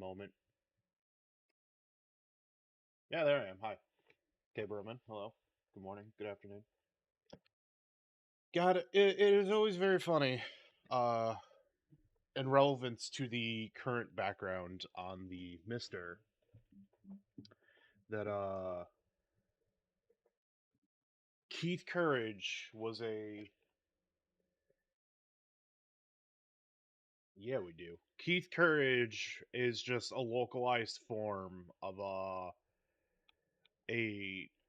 moment. Yeah, there I am. Hi. Okay, Berman. Hello. Good morning. Good afternoon. God, it is always very funny, uh, in relevance to the current background on the Mister, that Keith Courage was a yeah, we do. Keith Courage is just a localized form of a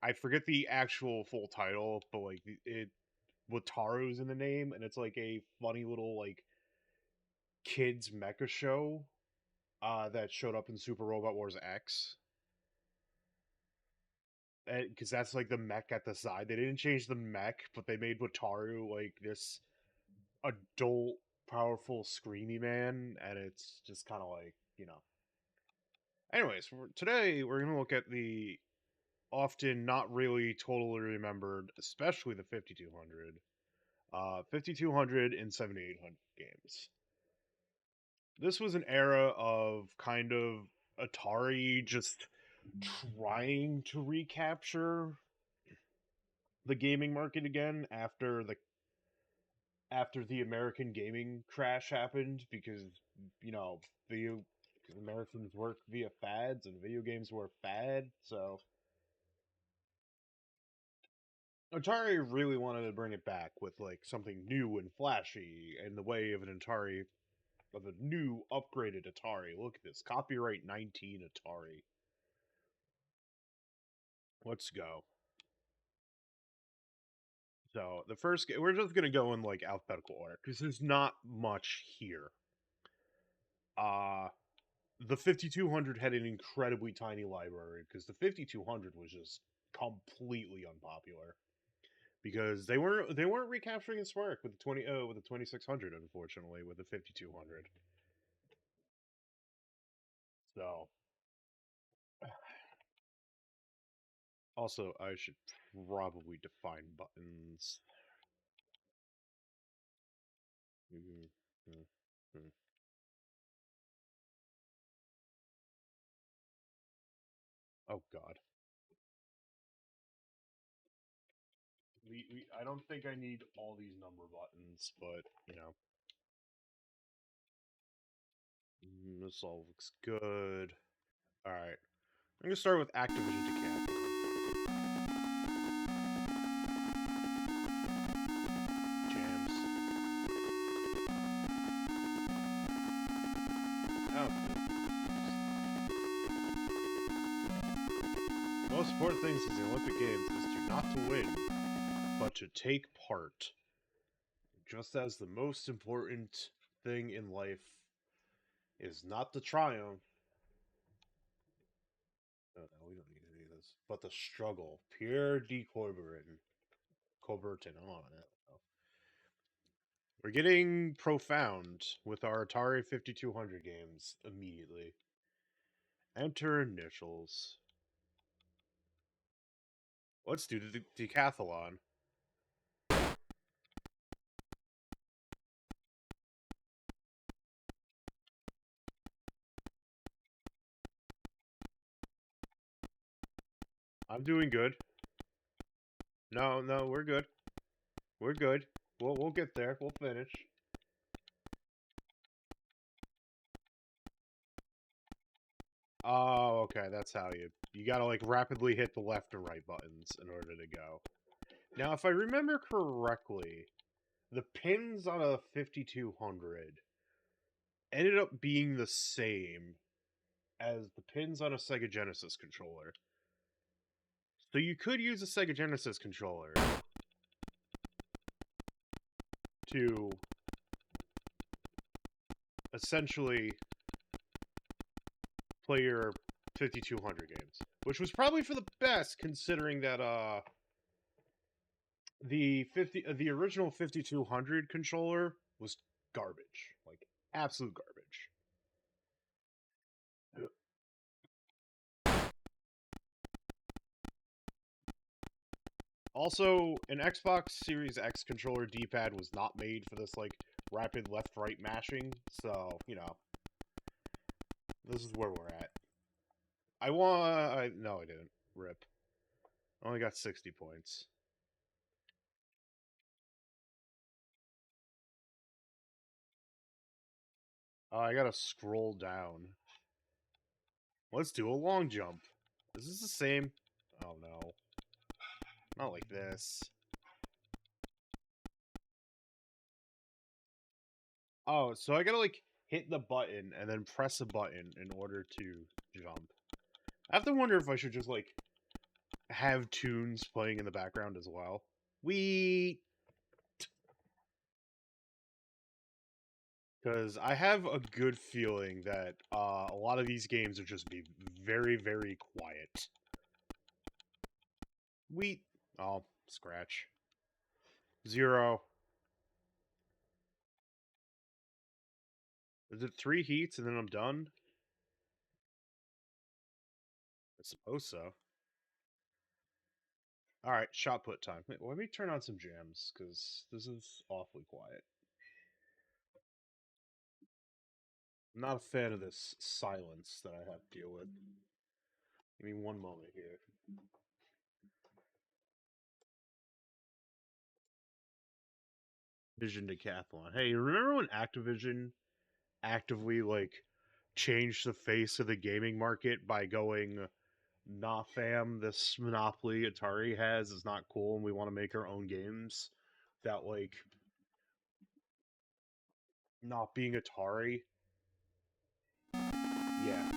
I forget the actual full title, but like it Wataru's in the name, and it's like a funny little like kids mecha show that showed up in Super Robot Wars X. Because that's like the mech at the side. They didn't change the mech, but they made Wataru like this adult, powerful, screamy man, and it's just kind of like, you know. Anyways, today we're going to look at the often not really totally remembered, especially the 5200, 5200 and 7800 games. This was an era of kind of Atari just trying to recapture the gaming market again after the American gaming crash happened, because video Americans work via fads and video games were fad. So Atari really wanted to bring it back with like something new and flashy in the way of a new upgraded Atari. Look at this, copyright 19 Atari. Let's go. So the first, we're just gonna go in like alphabetical order because there's not much here. Uh the 5200 had an incredibly tiny library because the 5200 was just completely unpopular because they weren't recapturing its mark with the 2600, unfortunately, with the 5200. So also I should probably define buttons. Oh god. I don't think I need all these number buttons, but this all looks good. All right, I'm gonna start with Activision Decathlon jams. Oh, the most important things in the Olympic Games is to not to win, but to take part. Just as the most important thing in life is not the triumph. Oh, no, we don't need any of this. But the struggle. Pierre de Coubertin. Coubertin. I don't know. We're getting profound with our Atari 5200 games immediately. Enter initials. Let's do the decathlon. I'm doing good. No, we're good. We're good. We'll get there. We'll finish. Oh, okay. That's how you gotta like rapidly hit the left or right buttons in order to go. Now, if I remember correctly, the pins on a 5200 ended up being the same as the pins on a Sega Genesis controller. So you could use a Sega Genesis controller to essentially play your 5200 games, which was probably for the best considering that the original 5200 controller was garbage, like absolute garbage. Also, an Xbox Series X controller D-pad was not made for this like rapid left-right mashing, so This is where we're at. I want... No, I didn't. Rip. I only got 60 points. Oh, I gotta scroll down. Let's do a long jump. Is this the same? Oh, no. Not like this. Oh, so I gotta, like, hit the button and then press a button in order to jump. I have to wonder if I should just, like, have tunes playing in the background as well. Because I have a good feeling that a lot of these games are just be very, very quiet. Oh, scratch. 0. Is it 3 heats and then I'm done? I suppose so. Alright, shot put time. Wait, let me turn on some jams, because this is awfully quiet. I'm not a fan of this silence that I have to deal with. Give me one moment here. Vision Decathlon. Hey, remember when Activision actively, like, changed the face of the gaming market by going, nah fam, this monopoly Atari has is not cool and we want to make our own games? That, like, not being Atari? Yeah.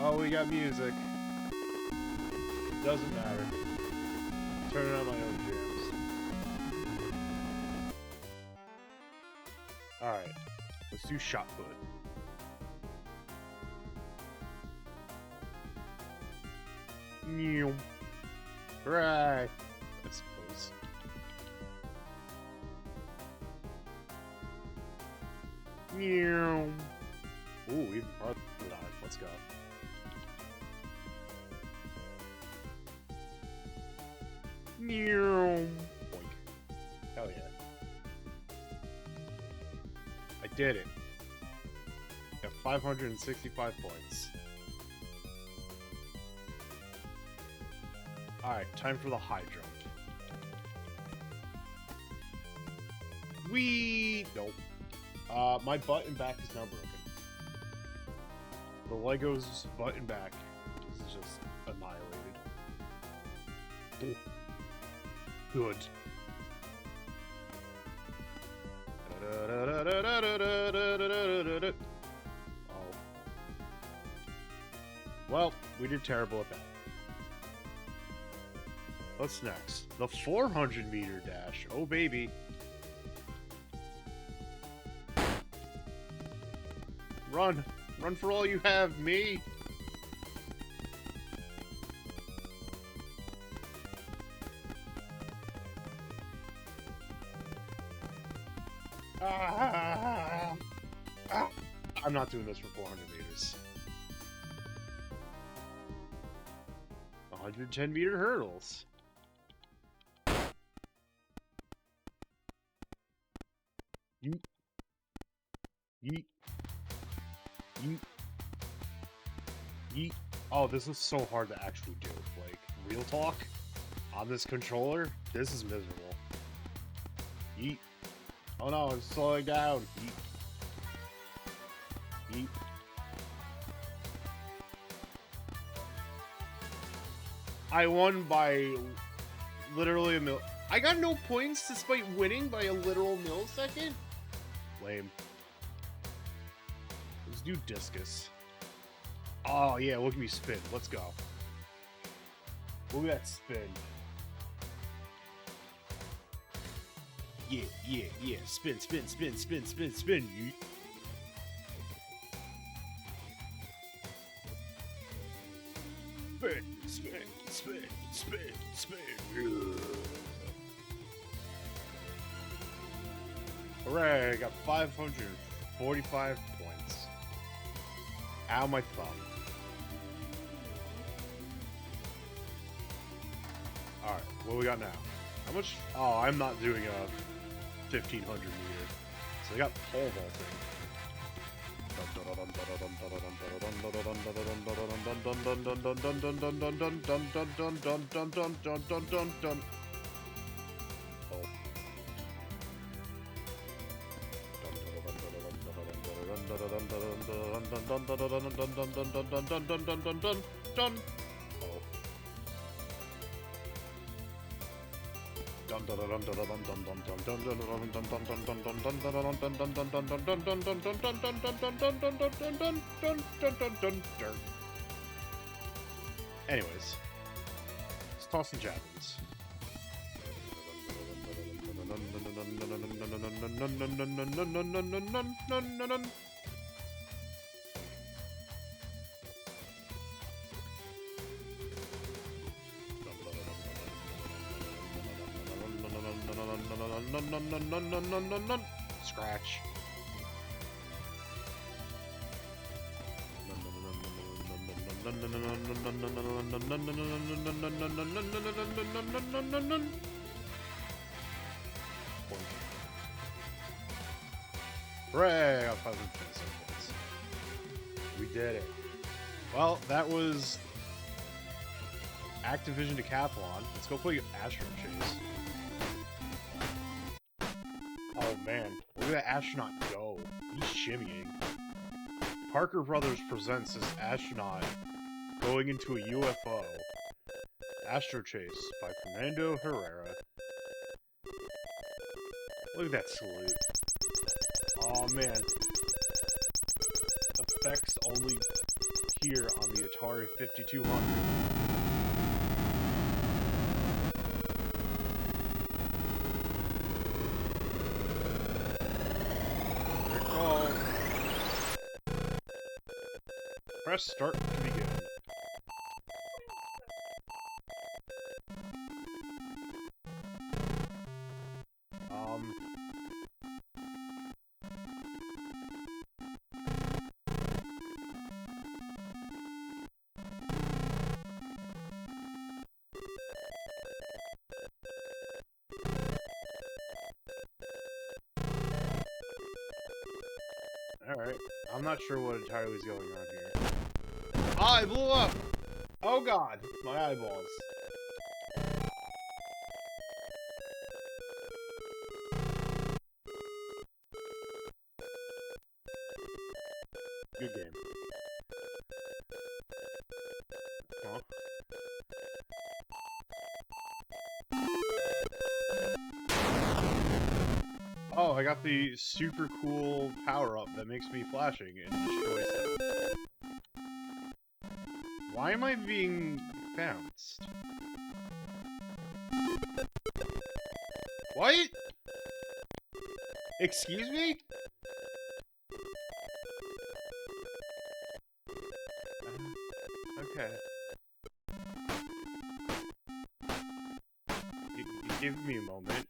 Oh, we got music. Doesn't matter. Turning on my own jams. Alright. Let's do shot put. Meow. Right. I suppose. Meow. Ooh, even farther dive. Let's go. Meow. Boink. Hell yeah. I did it. Got 565 points. Alright, time for the high jump. Whee! Nope. My button back is now broken. The Lego's button back is just annihilated. Good. Oh. Well, we did terrible at that. What's next? The 400-meter dash. Oh, baby. Run! Run for all you have, me! Ah! Ah! I'm not doing this for 400 meters. 110-meter hurdles. Yeet. Yeet. Yeet. Yeet. Oh, this is so hard to actually do. Like, real talk? On this controller? This is miserable. Yeet. Oh no, I'm slowing down. Yeet. Yeet. I won by literally a I got no points despite winning by a literal millisecond? Lame. Let's do discus. Oh yeah, look at me spin. Let's go. Look at that spin. Yeah, yeah, yeah. Spin, spin, spin, spin, spin, spin. Yeet. Spin, spin, spin, spin, spin. Hooray, I got 545 points. Ow, my thumb. Alright, what do we got now? How much? Oh, I'm not doing a 1500 meter. They got pole vaulting. Anyways, let's toss some javelins. Scratch. Hooray! I got 527 points. We did it. Well, that was Activision Decathlon. Let's go play Astro Chase. Oh man, look at that astronaut go. He's shimmying. Parker Brothers presents this astronaut going into a UFO. Astro Chase by Fernando Herrera. Look at that salute. Oh man. Effects only here on the Atari 5200. Press start to begin. Alright, I'm not sure what entirely is going on here. Ah, I blew up! Oh god, my eyeballs. Good game. Huh? Oh, I got the super cool power-up that makes me flashing and destroys them. Why am I being bounced? What? Excuse me? Okay. Give me a moment.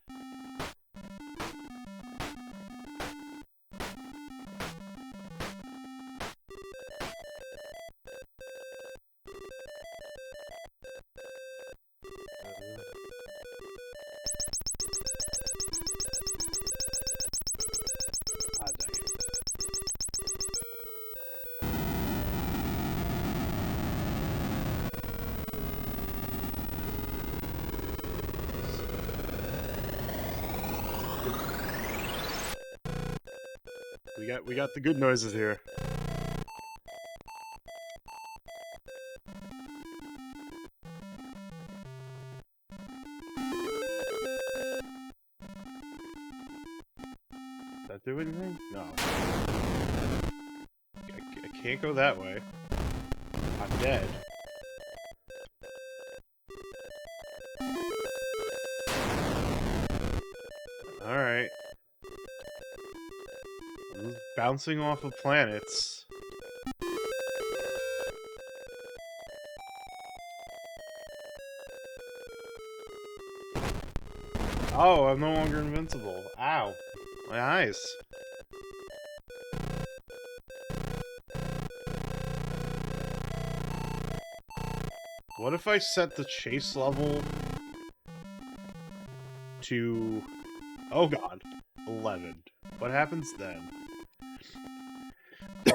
We got the good noises here. Does that do anything? No. I can't go that way. I'm dead. Alright. Bouncing off of planets. Oh, I'm no longer invincible. Ow. My eyes. What if I set the chase level to... Oh god. 11. What happens then? Oh,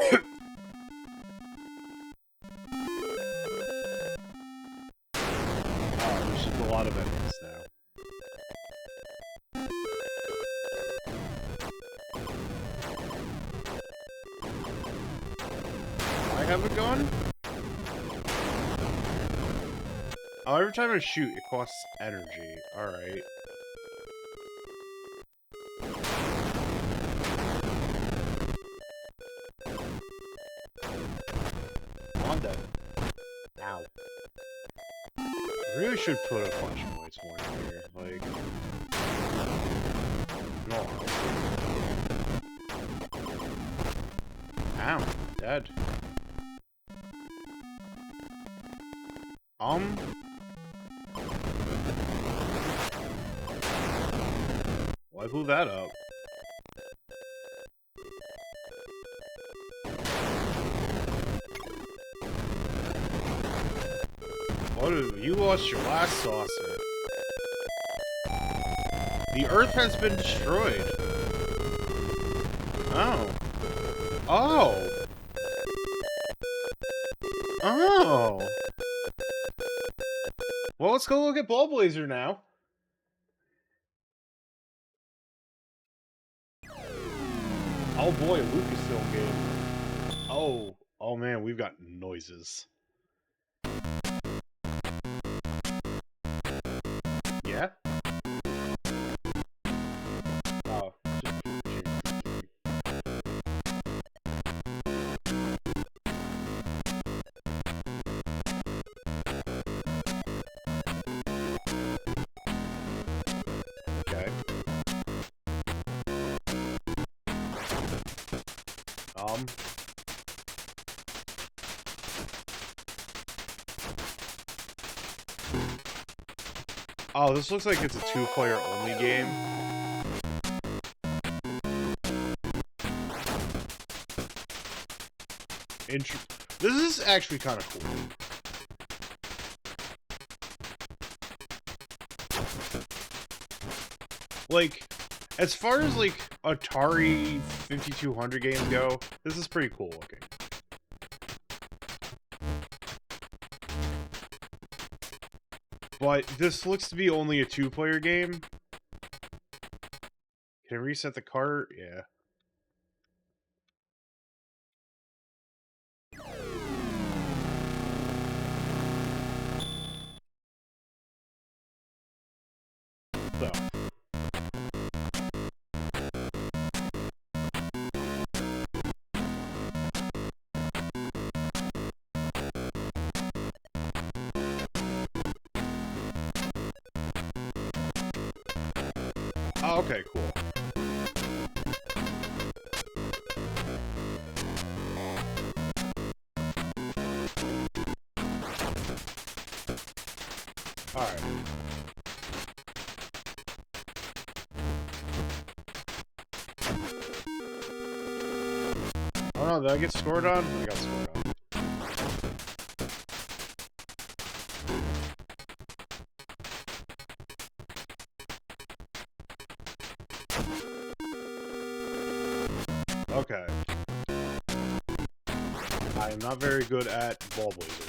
there's just a lot of enemies now. I have a gun? Oh, every time I shoot, it costs energy. Alright. On then. Ow. I really should put a flashpoints more in here. Like... No. Ow. Dead. Why blew that up? What did you lost your last saucer? The Earth has been destroyed. Oh. Oh. Oh. Well, let's go look at Ballblazer now. Oh boy, a Lucasfilm game. Oh. Oh man, we've got noises. Yeah? Oh, just okay. Oh, this looks like it's a two-player only game. This is actually kind of cool. Like, as far as, like, Atari 5200 games go, this is pretty cool looking. But this looks to be only a two-player game. Can I reset the cart? Yeah. So. Oh, okay, cool. Alright. Oh no, did I get scored on? I got scored on. Okay. I am not very good at Ballblazer.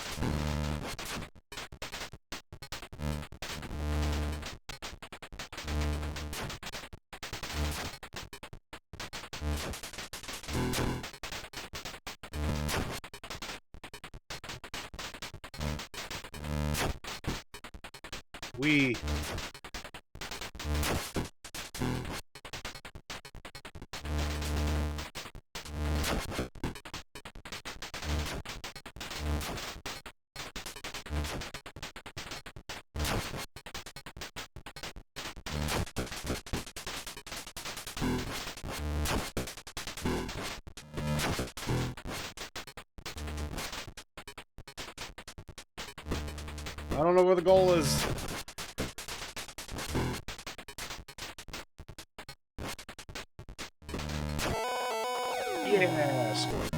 We... I don't know where the goal is. Yeah, scored.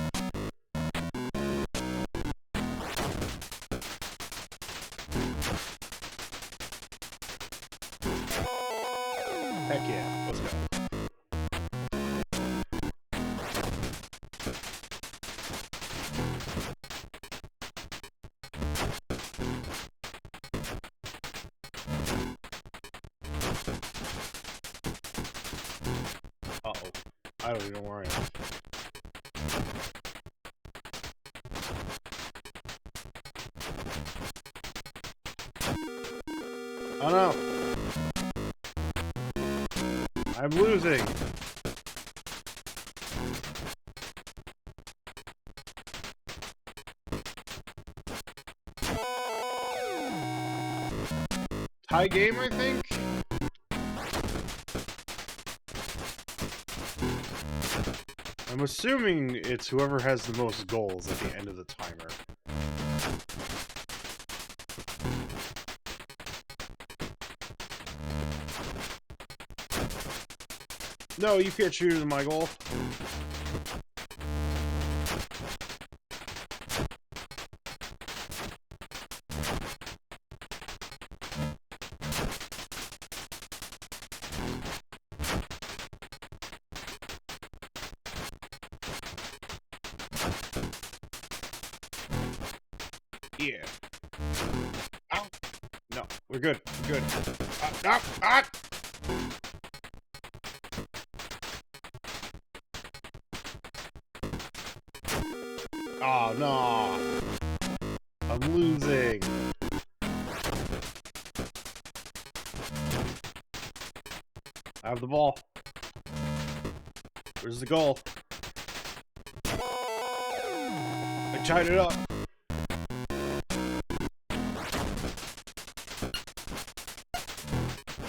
Heck yeah, let's go. I don't even know where I am. Oh no! I'm losing! Tie game, I think? I'm assuming it's whoever has the most goals at the end of the timer. No, you can't shoot at my goal. Yeah. Ow. No, we're good. We're good. Ah! Ah! Oh, no. I'm losing. I have the ball. Where's the goal? I tied it up.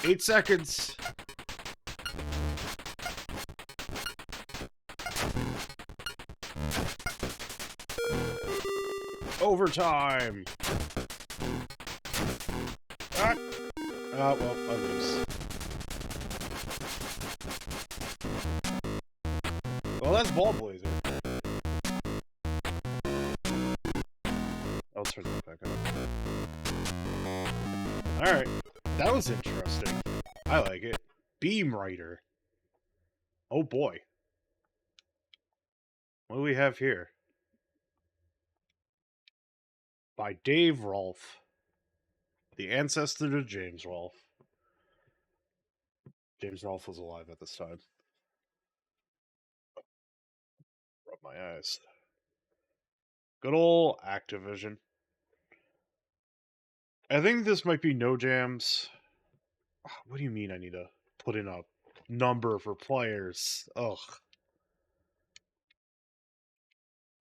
Eight seconds. Overtime. Ah. Oh, well, I lose. Well, that's Ball Blazer. I'll turn that back up. Alright. That was interesting. I like it. Beam Rider. Oh boy. What do we have here? By Dave Rolfe. The ancestor to James Rolfe. James Rolfe was alive at this time. Rub my eyes. Good ol' Activision. I think this might be no jams. What do you mean I need to put in a number for players? Ugh.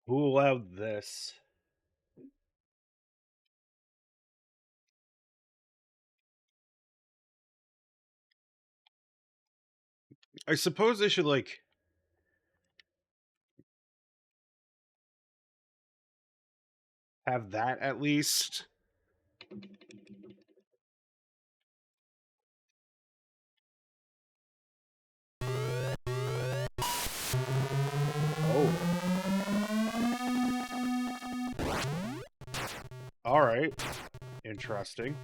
Who allowed this? I suppose they should, like... have that at least. Oh. Alright. Interesting.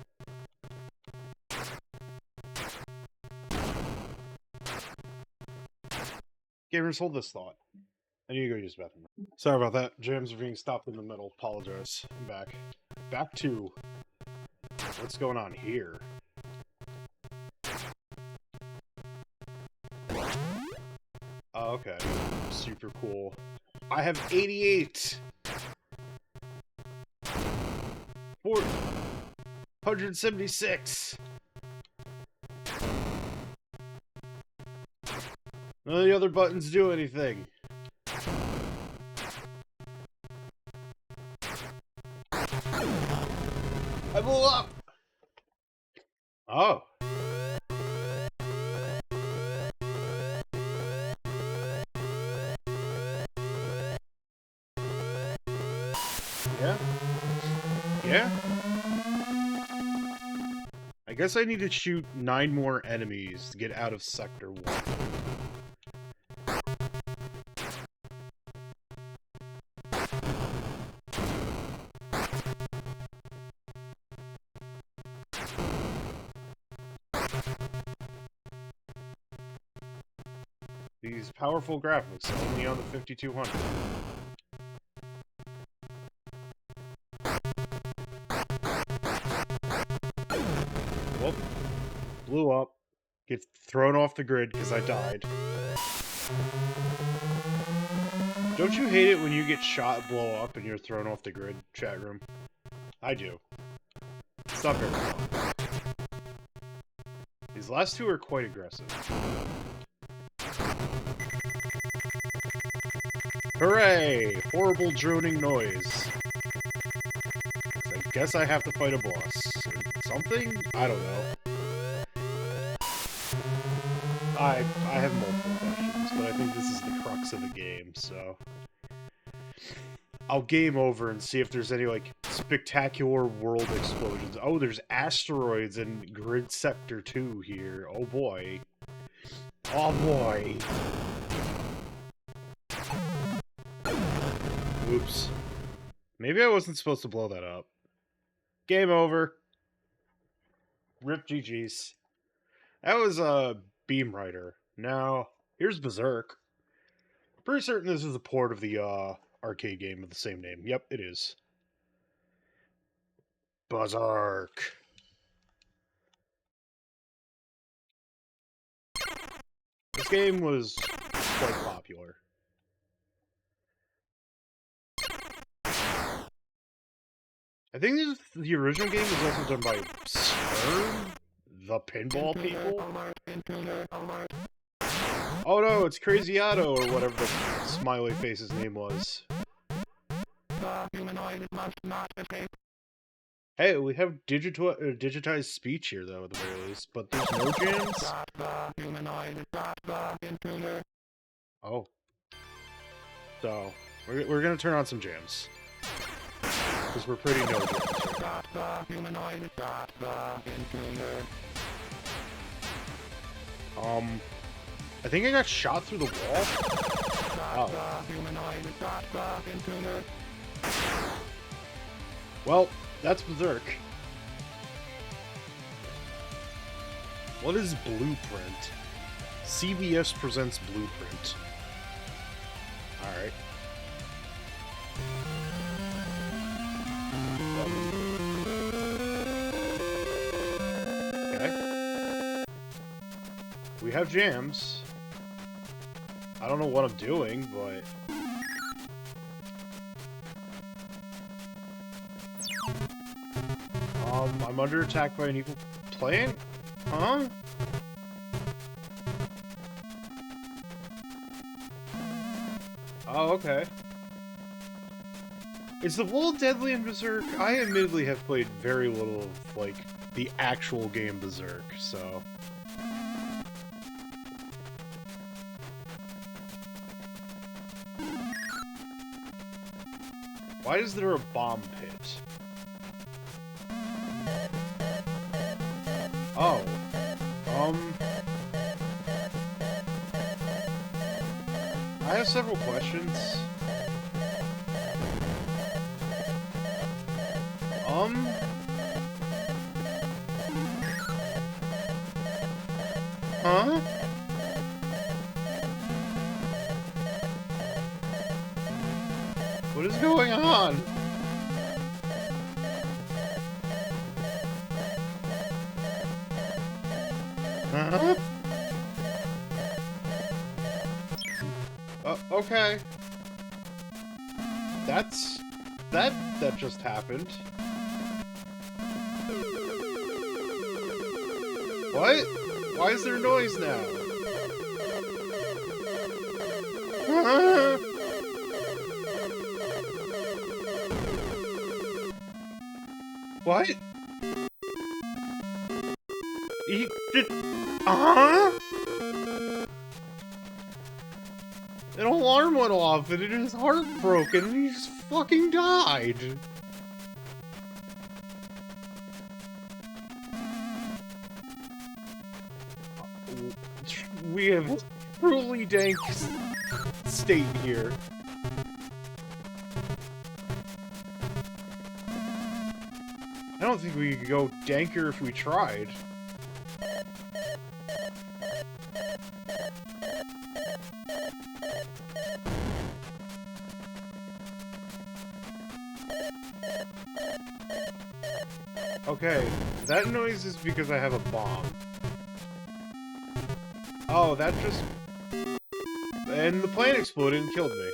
Gamers, hold this thought. I need to go use the bathroom. Sorry about that. Jams are being stopped in the middle. Apologize. I'm back. Back to... what's going on here? Oh, okay. Super cool. I have 88! 476! None of the other buttons do anything. I blew up! Oh. Yeah? Yeah? I guess I need to shoot 9 more enemies to get out of Sector 1. These powerful graphics only on the 5200. Whoop. Blew up. Get thrown off the grid because I died. Don't you hate it when you get shot, blow up, and you're thrown off the grid, chat room? I do. It's not very fun. These last two are quite aggressive. Hooray! Horrible droning noise. I guess I have to fight a boss. Or something? I don't know. I have multiple questions, but I think this is the crux of the game, so... I'll game over and see if there's any, like, spectacular world explosions. Oh, there's asteroids in Grid Sector 2 here. Oh boy. Oh boy. Oops. Maybe I wasn't supposed to blow that up. Game over. Rip GG's. That was Beam Rider. Now, here's Berserk. Pretty certain this is a port of the arcade game of the same name. Yep, it is. Berserk. This game was quite popular. I think the original game was also done by Stern, the pinball people. Oh no, it's Crazy Otto, or whatever the smiley face's name was. Hey, we have digitized speech here, though, at the very least, but there's no jams? Oh. So, we're gonna turn on some jams. Because we're pretty no jams right now. I think I got shot through the wall. Oh. Well, that's Berserk. What is Blueprint? CBS presents Blueprint. Alright. Okay. We have jams. I don't know what I'm doing, but... I'm under attack by an evil plant? Huh? Oh, okay. Is the world deadly in Berserk? I admittedly have played very little of, like, the actual game Berserk, so... Why is there a bomb pit? Oh. I have several questions. Huh? What is going on? Uh-huh. Okay. That just happened. What? Why is there noise now? What? He did... An alarm went off and his heart broke and he just fucking died. We have a truly dank state here. I don't think we could go danker if we tried. Okay, that noise is because I have a bomb. Oh, that just... and the plane exploded and killed me.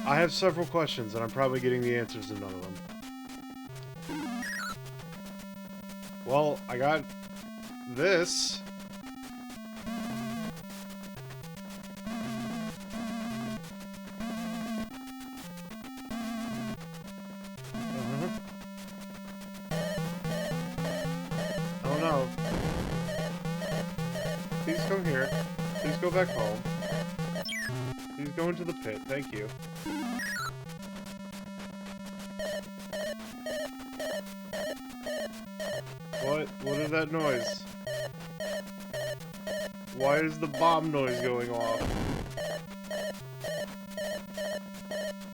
I have several questions, and I'm probably getting the answers to none of them. Well, I got this. Oh no. Please come here. Please go back home. Please go into the pit. Thank you. What is that noise? Why is the bomb noise going off?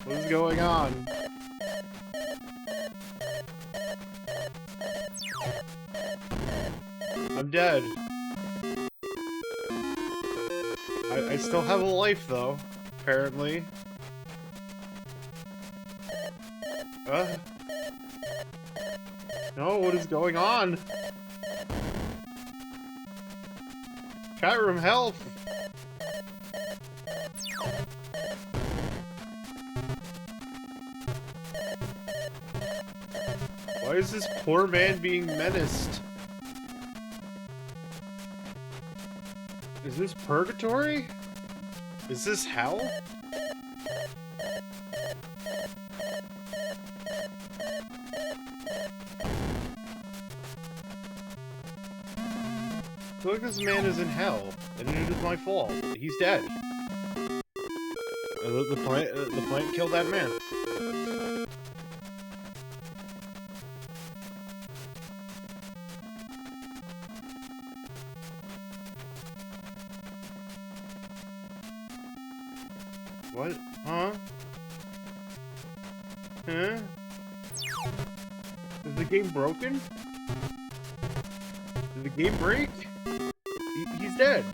What is going on? I'm dead. I still have a life, though, apparently. No, what is going on? Chat room, help! Why is this poor man being menaced? Is this purgatory? Is this hell? I feel like this man is in hell, and it is my fault. He's dead. The plant killed that man. What? Huh? Huh? Is the game broken? Did the game break? He's dead.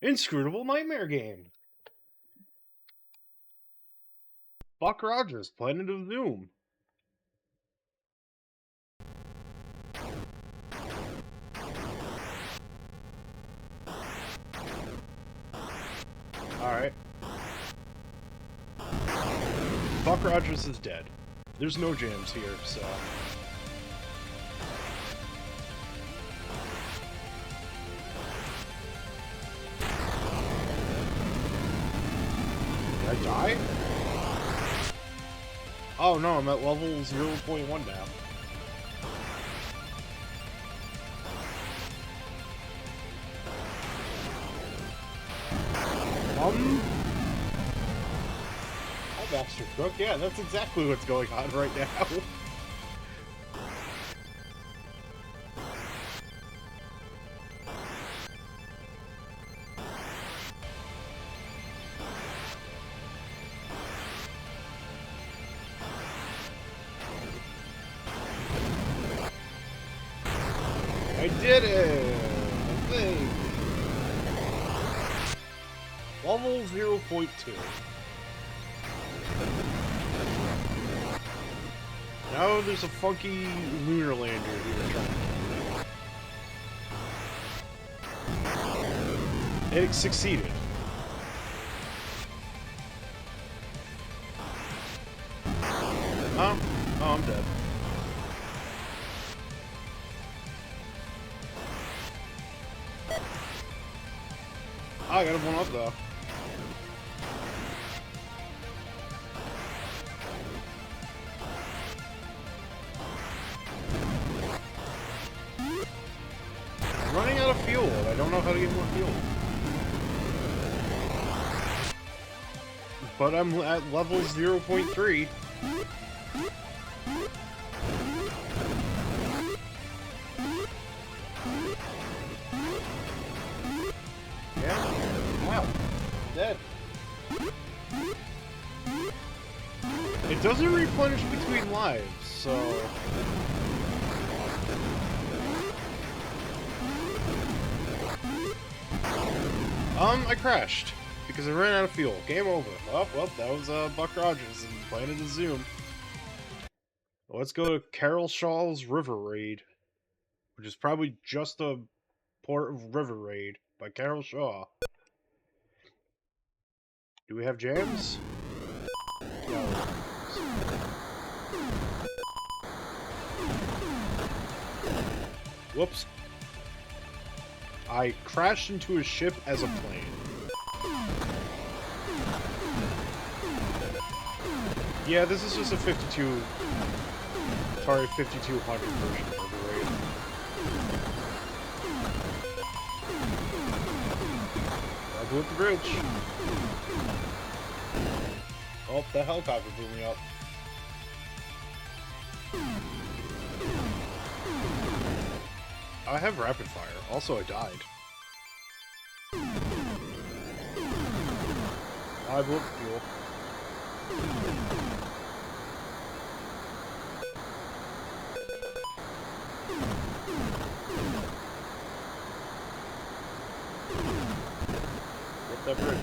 Inscrutable nightmare game. Buck Rogers, Planet of Doom. Alright. Buck Rogers is dead. There's no jams here, so... Did I die? Oh no, I'm at level 0.1 now. Master Cook? Yeah, that's exactly what's going on right now. I did it! I think. Level 0.2. Now there's a funky lunar lander here. It succeeded. Oh, I'm dead. Oh, I got one up though. Running out of fuel. I don't know how to get more fuel. But I'm at level 0.3. Yeah. Wow. Dead. It doesn't replenish between lives, so... I crashed. because I ran out of fuel. Game over. Well, that was Buck Rogers and Planet of Zoom. Let's go to Carol Shaw's River Raid, which is probably just a port of River Raid by Carol Shaw. Do we have jams? No. Whoops. I crashed into a ship as a plane. Yeah, this is just a Atari 5200 version of the raid. I blew up the bridge. Oh, the helicopter blew me up. I have rapid fire. Also, I died. I blew up fuel. Flip that bridge.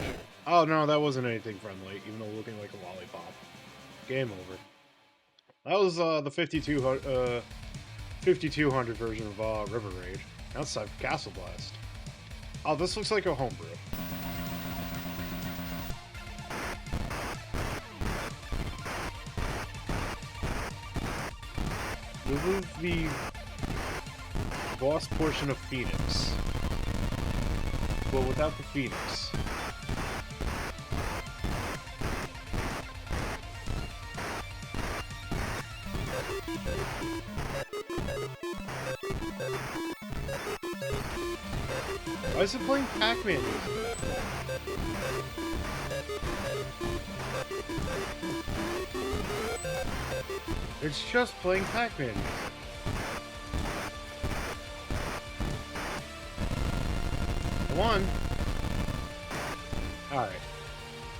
Oh no, that wasn't anything friendly, even though looking like a lollipop. Game over. That was the 5200 version of River Raid. Now it's time for Castle Blast. Oh, this looks like a homebrew. Remove the boss portion of Phoenix, but without the Phoenix. Why is it playing Pac-Man music? It's just playing Pac-Man music. Come on. Alright.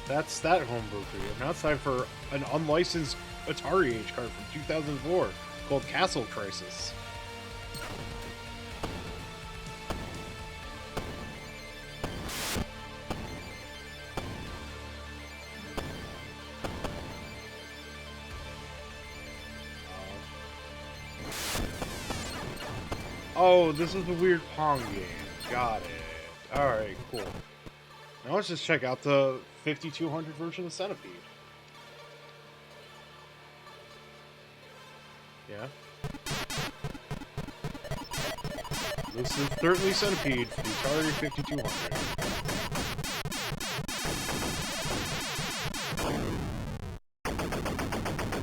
That's that homebrew for you. Now it's time for an unlicensed Atari H card from 2004 called Castle Crisis. Oh, this is the weird Pong game. Got it. Alright, cool. Now let's just check out the 5200 version of Centipede. Yeah. This is Thirdly Centipede for the Atari 5200.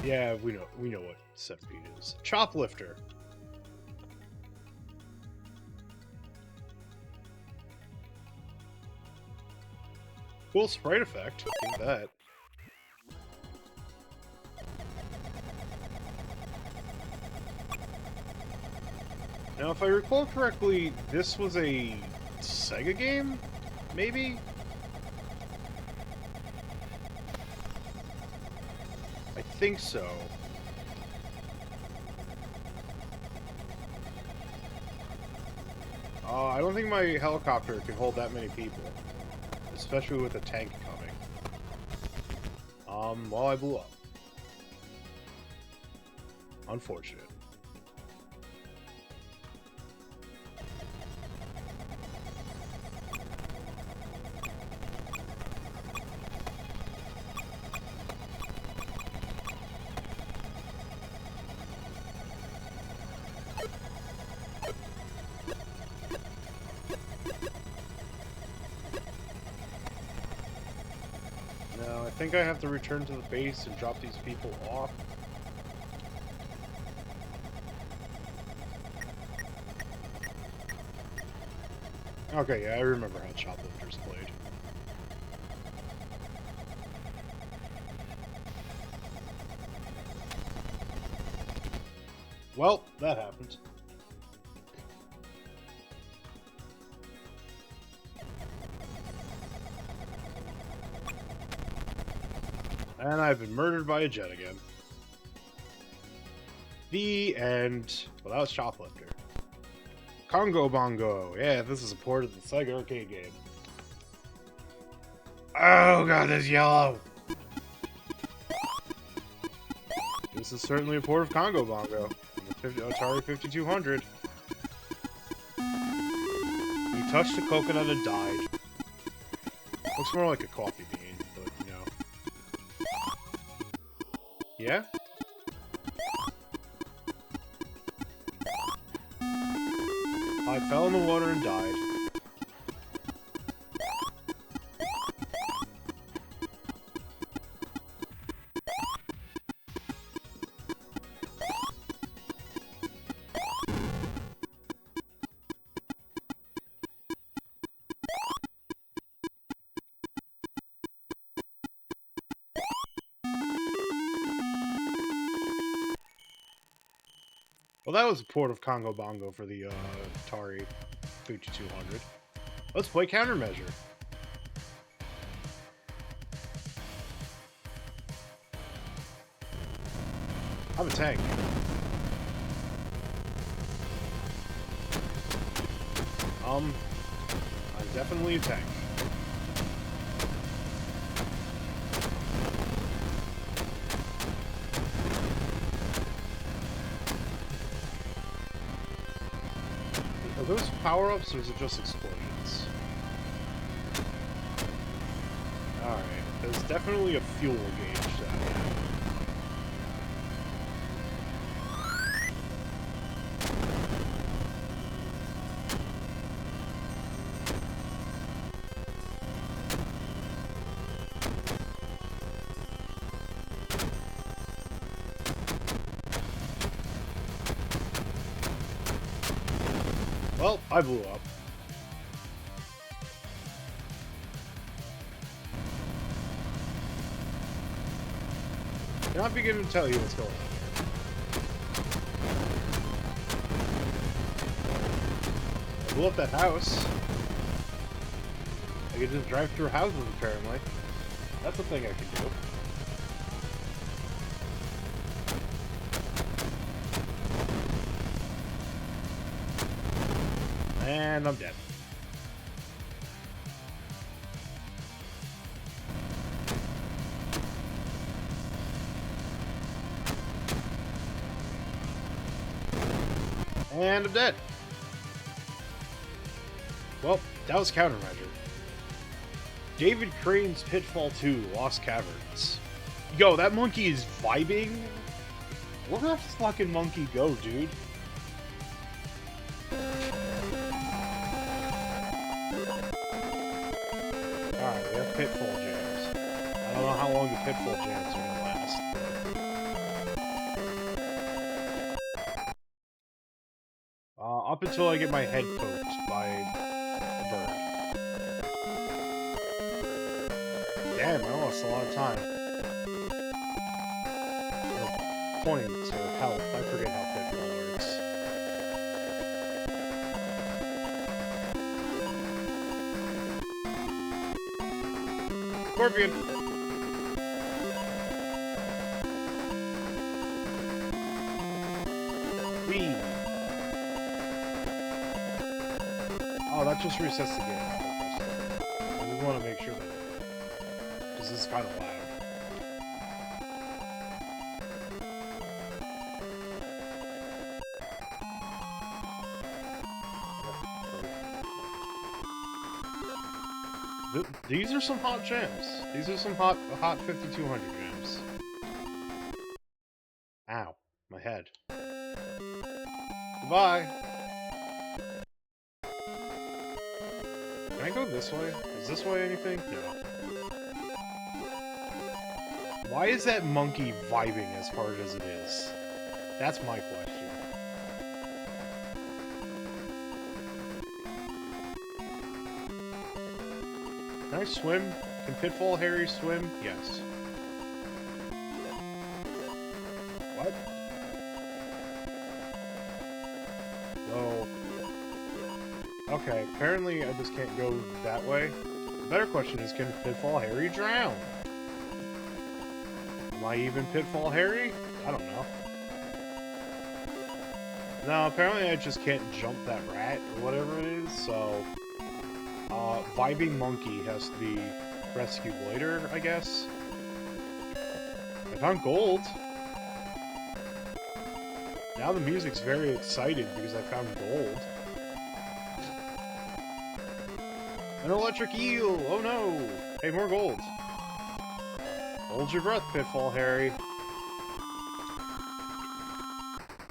Yeah, we know what Centipede is. Choplifter. Cool sprite effect. Think that. Now, if I recall correctly, this was a Sega game? Maybe? I think so. I don't think my helicopter can hold that many people. Especially with a tank coming. Well, I blew up. Unfortunate. I think I have to return to the base and drop these people off. Okay, yeah, I remember how Choplifters played. Well, that happened. And I've been murdered by a jet again. The end. Well, that was Choplifter. Congo Bongo. Yeah, this is a port of the Sega arcade game. Oh god, that's yellow! This is certainly a port of Congo Bongo. On the Atari 5200. He touched the coconut and died. Looks more like a coffee bean, but, you know. Yeah? I fell in the water and died. Well, that was a port of Congo Bongo for the Atari 5200. Let's play Countermeasure. I'm a tank. I'm definitely a tank. Are those power-ups, or is it just explosions? Alright, there's definitely a fuel gauge down here. Well, I blew up. Can I begin to tell you what's going on here? I blew up that house. I can just drive through houses, apparently. That's a thing I can do. And I'm dead. And I'm dead. Well, that was Countermeasure. David Crane's Pitfall 2, Lost Caverns. Yo, that monkey is vibing? Where the fucking monkey go, dude? Alright, we have Pitfall jams. I don't know how long the Pitfall jams are gonna last. Up until I get my head poked by a bird. Damn, I lost a lot of time. Or points or health. I forget how Pitfall works. Scorpion! Whee! Oh, that just resets the game. I just want to make sure that... because this is kind of loud. These are some hot jams. These are some hot 5200 jams. Ow, my head. Goodbye. Can I go this way? Is this way anything? No. Why is that monkey vibing as hard as it is? That's my question. Can I swim? Can Pitfall Harry swim? Yes. What? No. Okay, apparently I just can't go that way. The better question is, can Pitfall Harry drown? Am I even Pitfall Harry? I don't know. No, apparently I just can't jump that rat or whatever it is, so... vibing monkey has to be rescue later, I guess. I found gold. Now the music's very excited because I found gold. An electric eel! Oh no! Hey, more gold. Hold your breath, Pitfall Harry.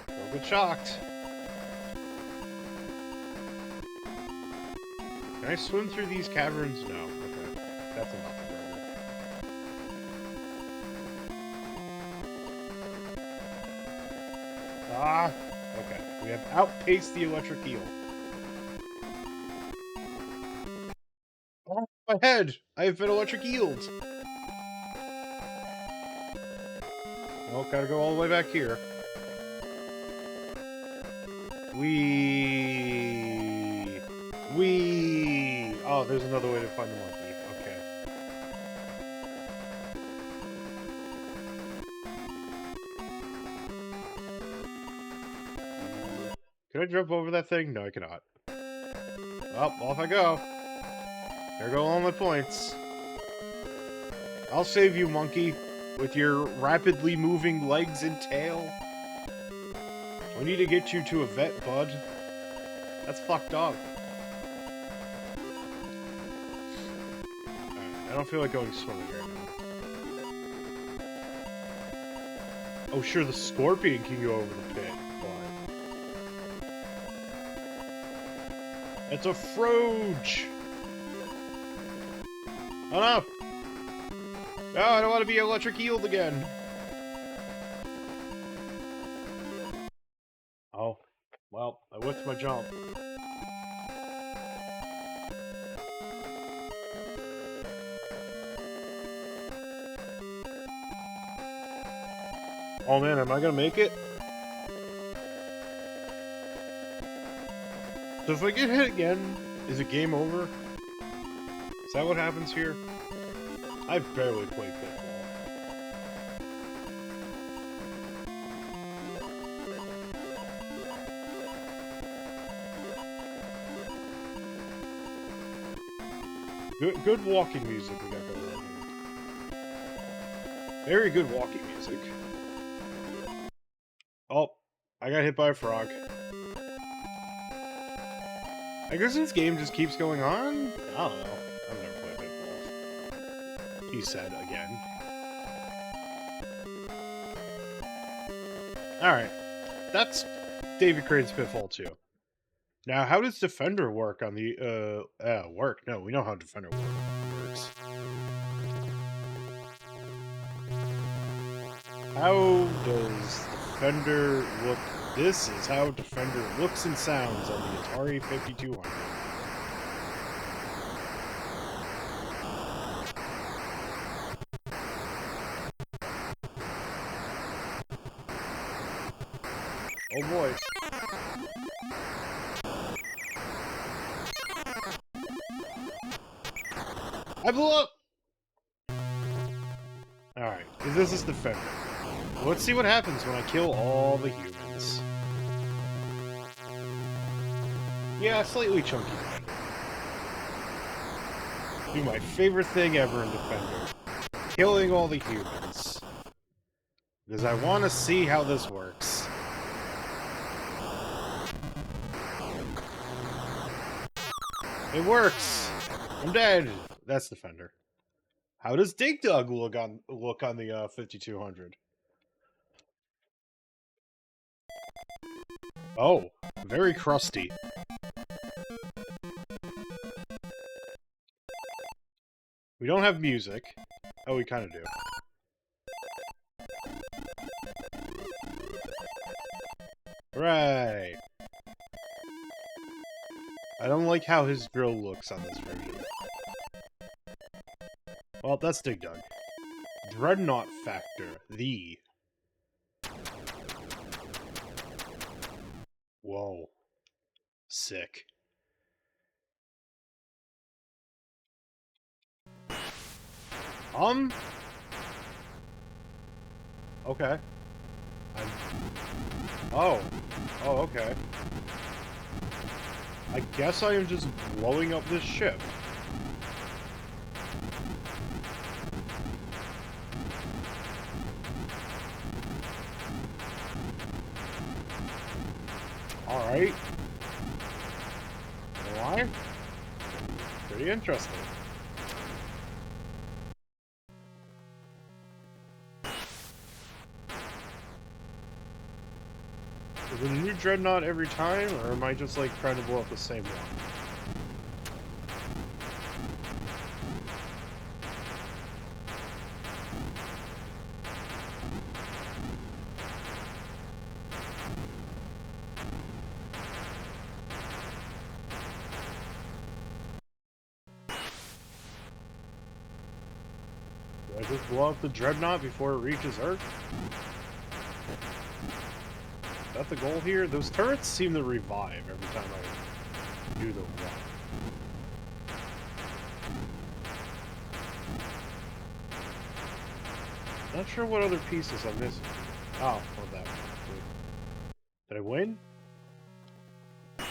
Don't get shocked. Can I swim through these caverns? No. Okay. That's enough. Ah! Okay. We have outpaced the electric eel. Oh, my head! I have been electric eeled! Oh, gotta go all the way back here. Wee! Oh, there's another way to find the monkey. Okay. Can I jump over that thing? No, I cannot. Well, off I go. There go all my points. I'll save you, monkey, with your rapidly moving legs and tail. We need to get you to a vet, bud. That's fucked up. Alright, I don't feel like going swimming right now. Oh, sure, the scorpion can go over the pit, but... It's a froge! Oh no! No, I don't want to be electric eeled again! Oh, well, I whiffed my jump. Oh man, am I gonna make it? So if I get hit again, is it game over? Is that what happens here? I've barely played Pitfall. Good walking music we got going on here. Very good walking music. Oh, I got hit by a frog. I guess this game just keeps going on? I don't know. I've never played Pitfall. He said again. Alright. That's David Crane's Pitfall 2. Now, how does Defender work on the, work? No, we know how Defender works. How does Defender look? This is how Defender looks and sounds on the Atari 5200. Oh boy. I blew up! Alright, this is Defender. Let's see what happens when I kill all the humans. Yeah, slightly chunky Defender. Do my favorite thing ever in Defender. Killing all the humans. Because I want to see how this works. It works! I'm dead! That's Defender. How does Dig Dug look on the 5200? Oh, very crusty. We don't have music. Oh, we kind of do. Right. I don't like how his drill looks on this version. Well, that's Dig Dug. Dreadnought Factor. The. Whoa. Sick. Okay. Oh. Oh, okay. I guess I am just blowing up this ship. Alright. Why? Pretty interesting. Is it a new dreadnought every time, or am I just like trying to blow up the same one? Do I just blow up the dreadnought before it reaches Earth? Is that the goal here? Those turrets seem to revive every time I do the run. Not sure what other pieces I'm missing. Oh, well, that one. Did I win? I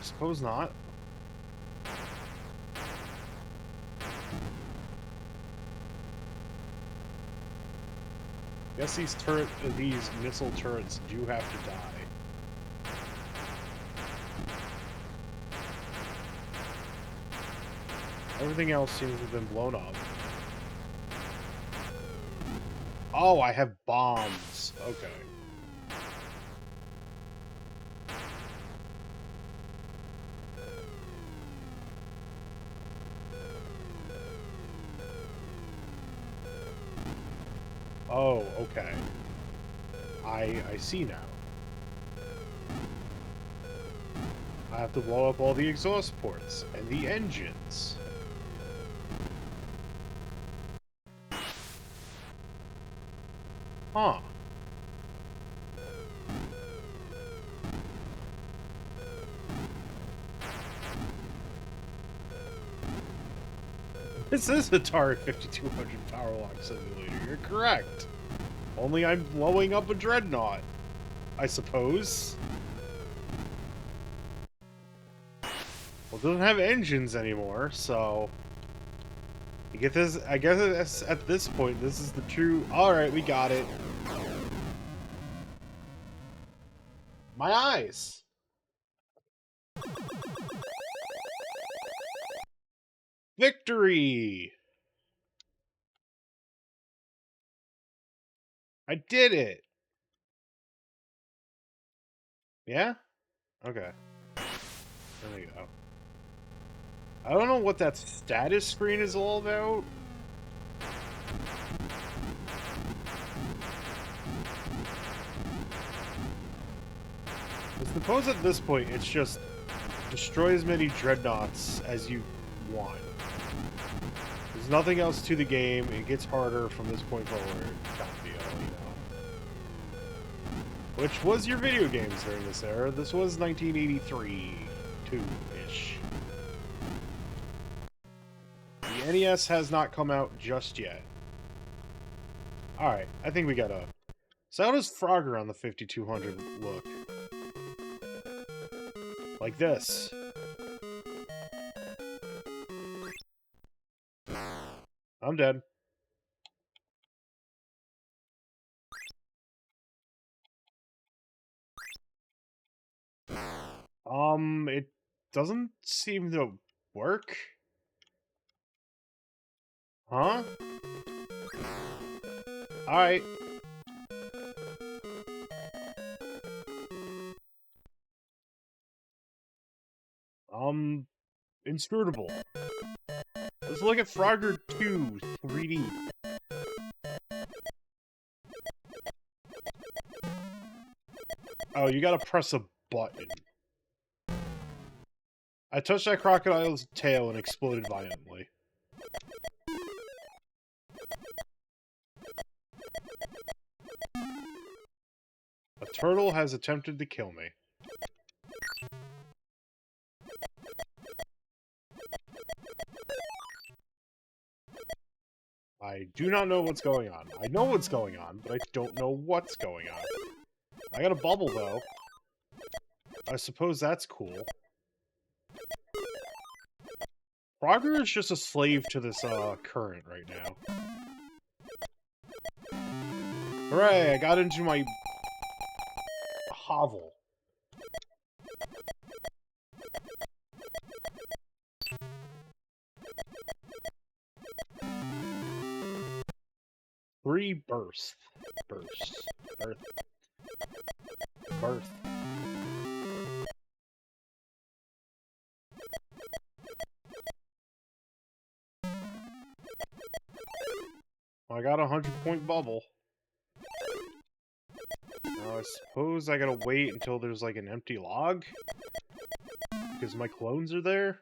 suppose not. Guess these missile turrets do have to die. Everything else seems to have been blown up. Oh, I have bombs. Okay. Oh, okay. I see now. I have to blow up all the exhaust ports and the engines. Huh. This is Atari 5200 Power Lock Simulator. You're correct. Only I'm blowing up a dreadnought, I suppose. Well, it doesn't have engines anymore, so you get this. I guess at this point, this is the true. All right, we got it. My eyes. Victory! I did it! Yeah? Okay. There we go. I don't know what that status screen is all about. I suppose at this point, it's just destroy as many dreadnoughts as you want. There's nothing else to the game. It gets harder from this point forward. Kind of deal, you know. Which was your video games during this era. This was 1983, 2-ish. The NES has not come out just yet. Alright, I think we got a... So how does Frogger on the 5200 look? Like this. I'm dead. It doesn't seem to work. Huh? Alright. Inscrutable. Let's look at Frogger 2 3D. Oh, you gotta press a button. I touched that crocodile's tail and exploded violently. A turtle has attempted to kill me. I do not know what's going on. I know what's going on, but I don't know what's going on. I got a bubble, though. I suppose that's cool. Frogger is just a slave to this, current right now. Hooray, I got into my hovel. 3 burst. Burst. Birth. Birth. I got a 100-point bubble. Now I suppose I gotta wait until there's like an empty log? Because my clones are there?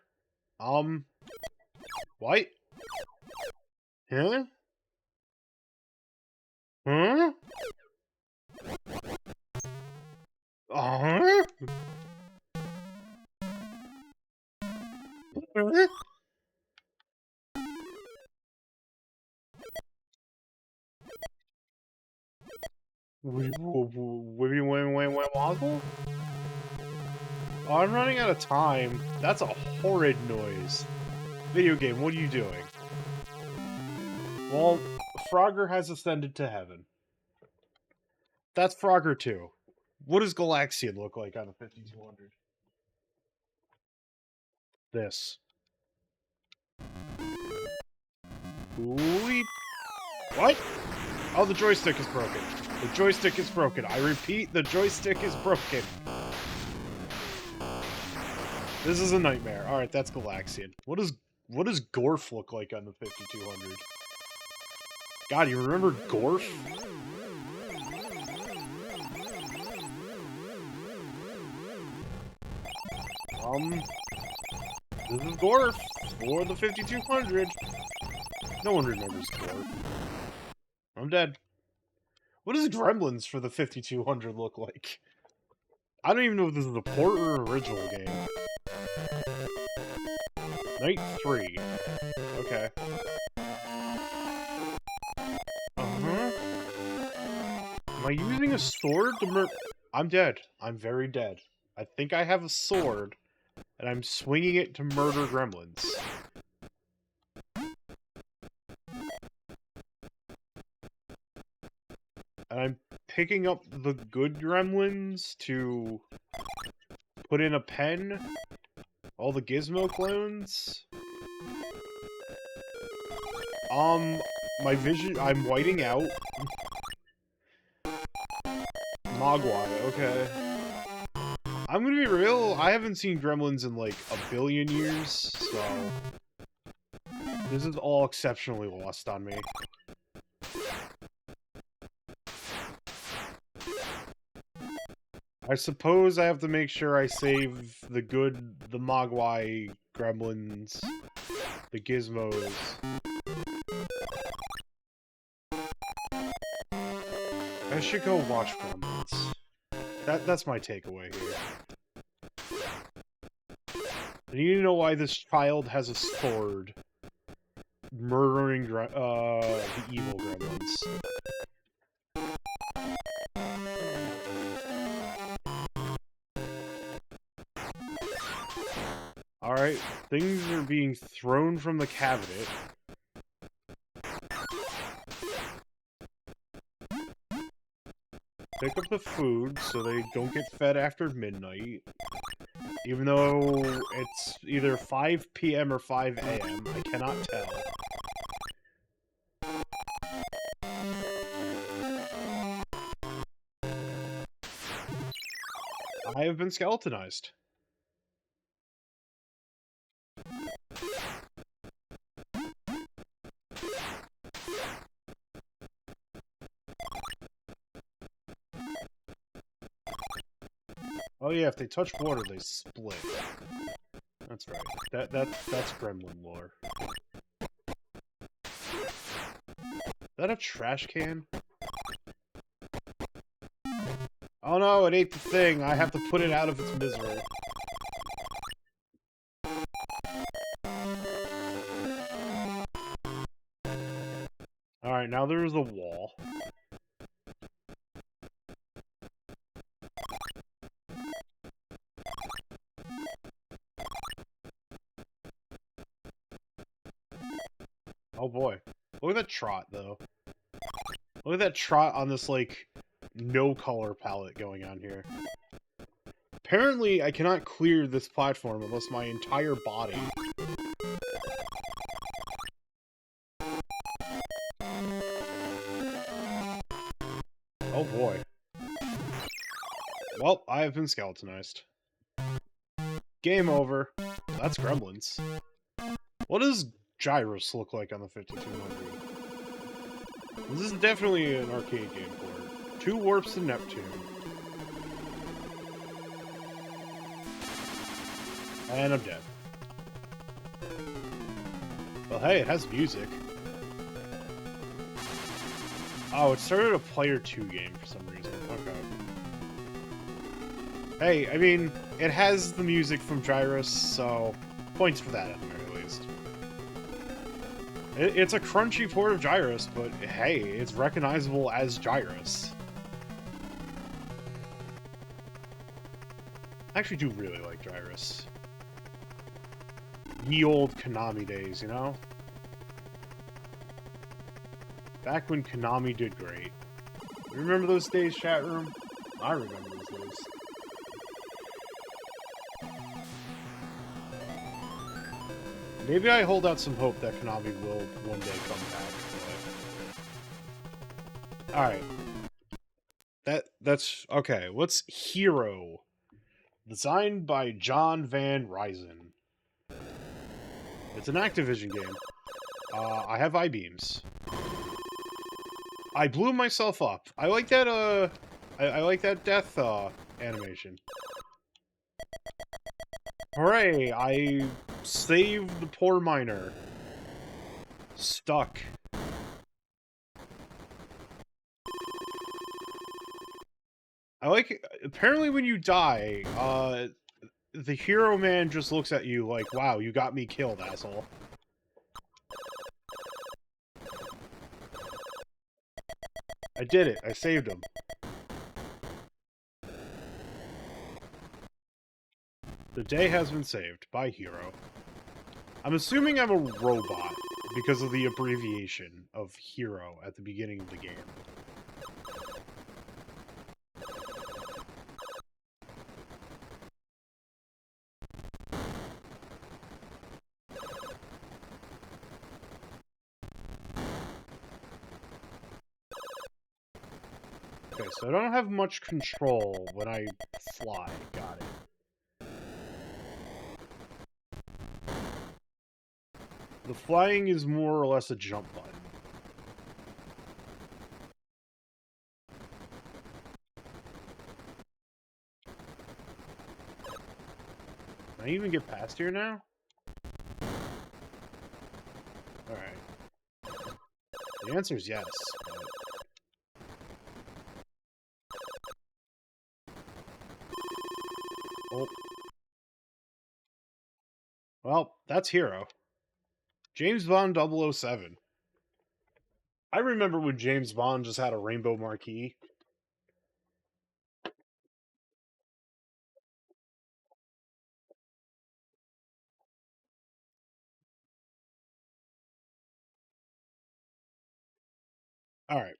What? Huh? Huh? Uh-huh? Huh? Wobble? Oh, I'm running out of time. That's a horrid noise. Video game, what are you doing? Well, Frogger has ascended to heaven. That's Frogger 2. What does Galaxian look like on the 5200? This. Ooh. What? Oh, the joystick is broken. The joystick is broken. I repeat, the joystick is broken. This is a nightmare. Alright, that's Galaxian. What does Gorf look like on the 5200? God, you remember Gorf? This is Gorf for the 5200. No one remembers Gorf. I'm dead. What does Gremlins for the 5200 look like? I don't even know if this is a port or an original game. Night 3. Okay. Uh-huh. Am I using a sword to I'm dead. I'm very dead. I think I have a sword, and I'm swinging it to murder gremlins. And I'm picking up the good gremlins to put in a pen. All the Gizmo clones. My vision, I'm whiting out. Mogwai, okay. I'm gonna be real, I haven't seen Gremlins in like a billion years, so this is all exceptionally lost on me. I suppose I have to make sure I save the Mogwai Gremlins, the Gizmos. I should go watch Gremlins. That's my takeaway here. I need to know why this child has a sword murdering the evil gremlins. Alright, things are being thrown from the cabinet. Pick up the food so they don't get fed after midnight. Even though it's either 5 p.m. or 5 a.m., I cannot tell. I have been skeletonized. Oh yeah, if they touch water, they split. That's right. That's gremlin lore. Is that a trash can? Oh no, it ate the thing. I have to put it out of its misery. Alright, now there's a wall. Oh boy. Look at that trot, though. Look at that trot on this, like, no color palette going on here. Apparently, I cannot clear this platform unless my entire body... Oh boy. Well, I have been skeletonized. Game over. That's Gremlins. What does Gyros look like on the 5200? This is definitely an arcade game port. 2 warps to Neptune. And I'm dead. Well, hey, it has music. Oh, it started a Player 2 game for some reason. Okay. Hey, I mean, it has the music from Gyros, so points for that at the very least. It's a crunchy port of Gyros, but hey, it's recognizable as Gyros. I actually do really like Gyros. Ye old Konami days, you know? Back when Konami did great. You remember those days, chat room? I remember those days. Maybe I hold out some hope that Konami will one day come back. But... Alright. That's... Okay, what's Hero? Designed by John Van Ryzen. It's an Activision game. I have I-beams. I blew myself up. I like that, I like that death, animation. Hooray! I saved the poor miner. Stuck. I like... Apparently when you die, the hero man just looks at you like, wow, you got me killed, asshole. I did it. I saved him. The day has been saved by Hero. I'm assuming I'm a robot because of the abbreviation of Hero at the beginning of the game. Okay, so I don't have much control when I fly. Got it. The flying is more or less a jump button. Can I even get past here now? Alright. The answer is yes. Oh. Well, that's Hero. James Bond 007. I remember when James Bond just had a rainbow marquee. Alright.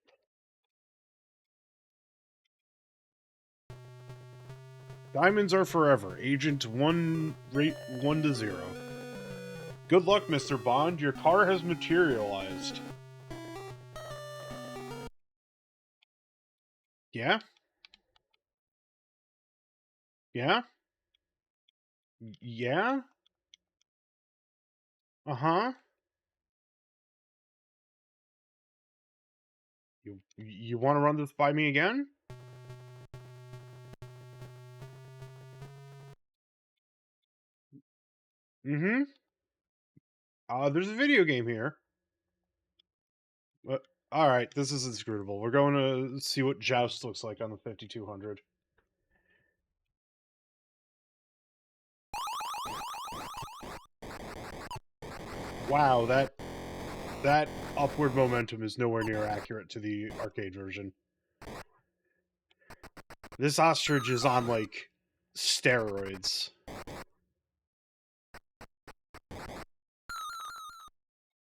Diamonds are forever. Agent 1, rate 1 to 0. Good luck, Mr. Bond. Your car has materialized. Yeah? Yeah? Yeah? Uh-huh. You want to run this by me again? Mm-hmm. There's a video game here. Alright, this is inscrutable. We're going to see what Joust looks like on the 5200. Wow, that upward momentum is nowhere near accurate to the arcade version. This ostrich is on, like, steroids.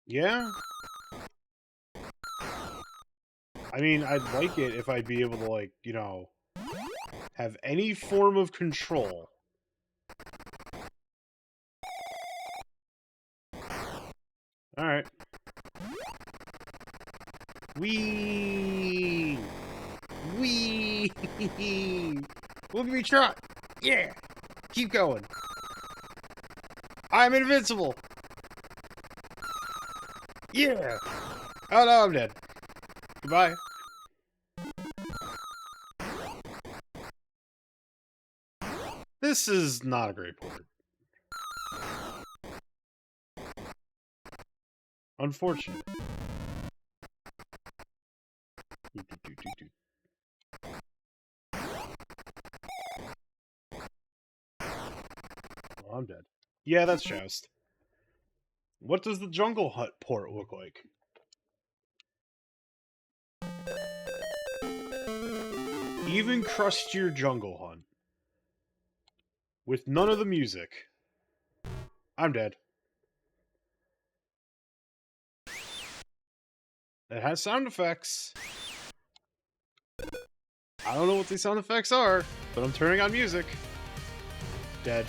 Yeah? I mean, I'd like it if I'd be able to, like, you know, have any form of control. Alright. Whee! Whee! Look at me trot! Yeah! Keep going! I'm invincible! Yeah! Oh no, I'm dead. Goodbye. This is not a great port. Unfortunate. Oh, I'm dead. Yeah, that's Joust. What does the Jungle Hut port look like? Even crustier Jungle Hunt. With none of the music. I'm dead. It has sound effects. I don't know what these sound effects are, but I'm turning on music. Dead.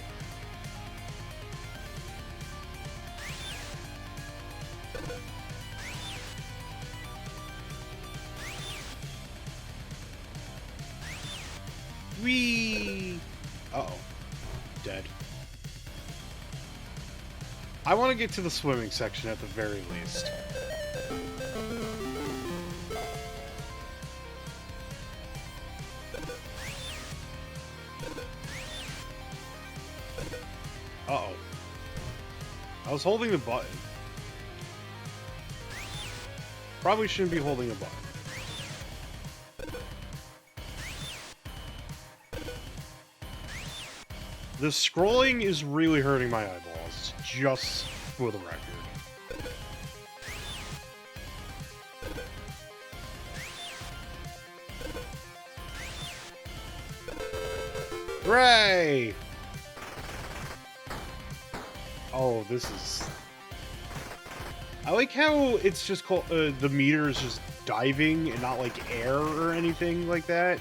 Whee! Uh-oh. Dead. I want to get to the swimming section at the very least. Uh-oh. I was holding the button. Probably shouldn't be holding a button. The scrolling is really hurting my eyeballs, just for the record. Hooray! Oh, this is... I like how it's just called, the meter is just diving and not like air or anything like that.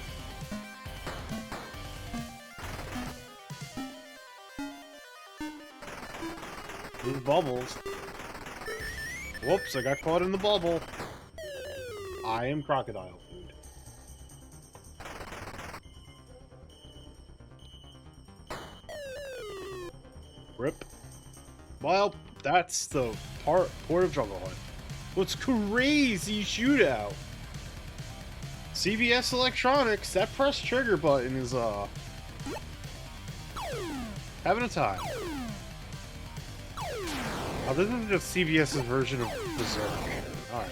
These bubbles. Whoops, I got caught in the bubble. I am crocodile food. Rip. Well, that's the port of Jungle Hunt. What's crazy shootout? CBS Electronics, that press trigger button is, having a time. Oh, this is just CBS's version of Berserk. Alright.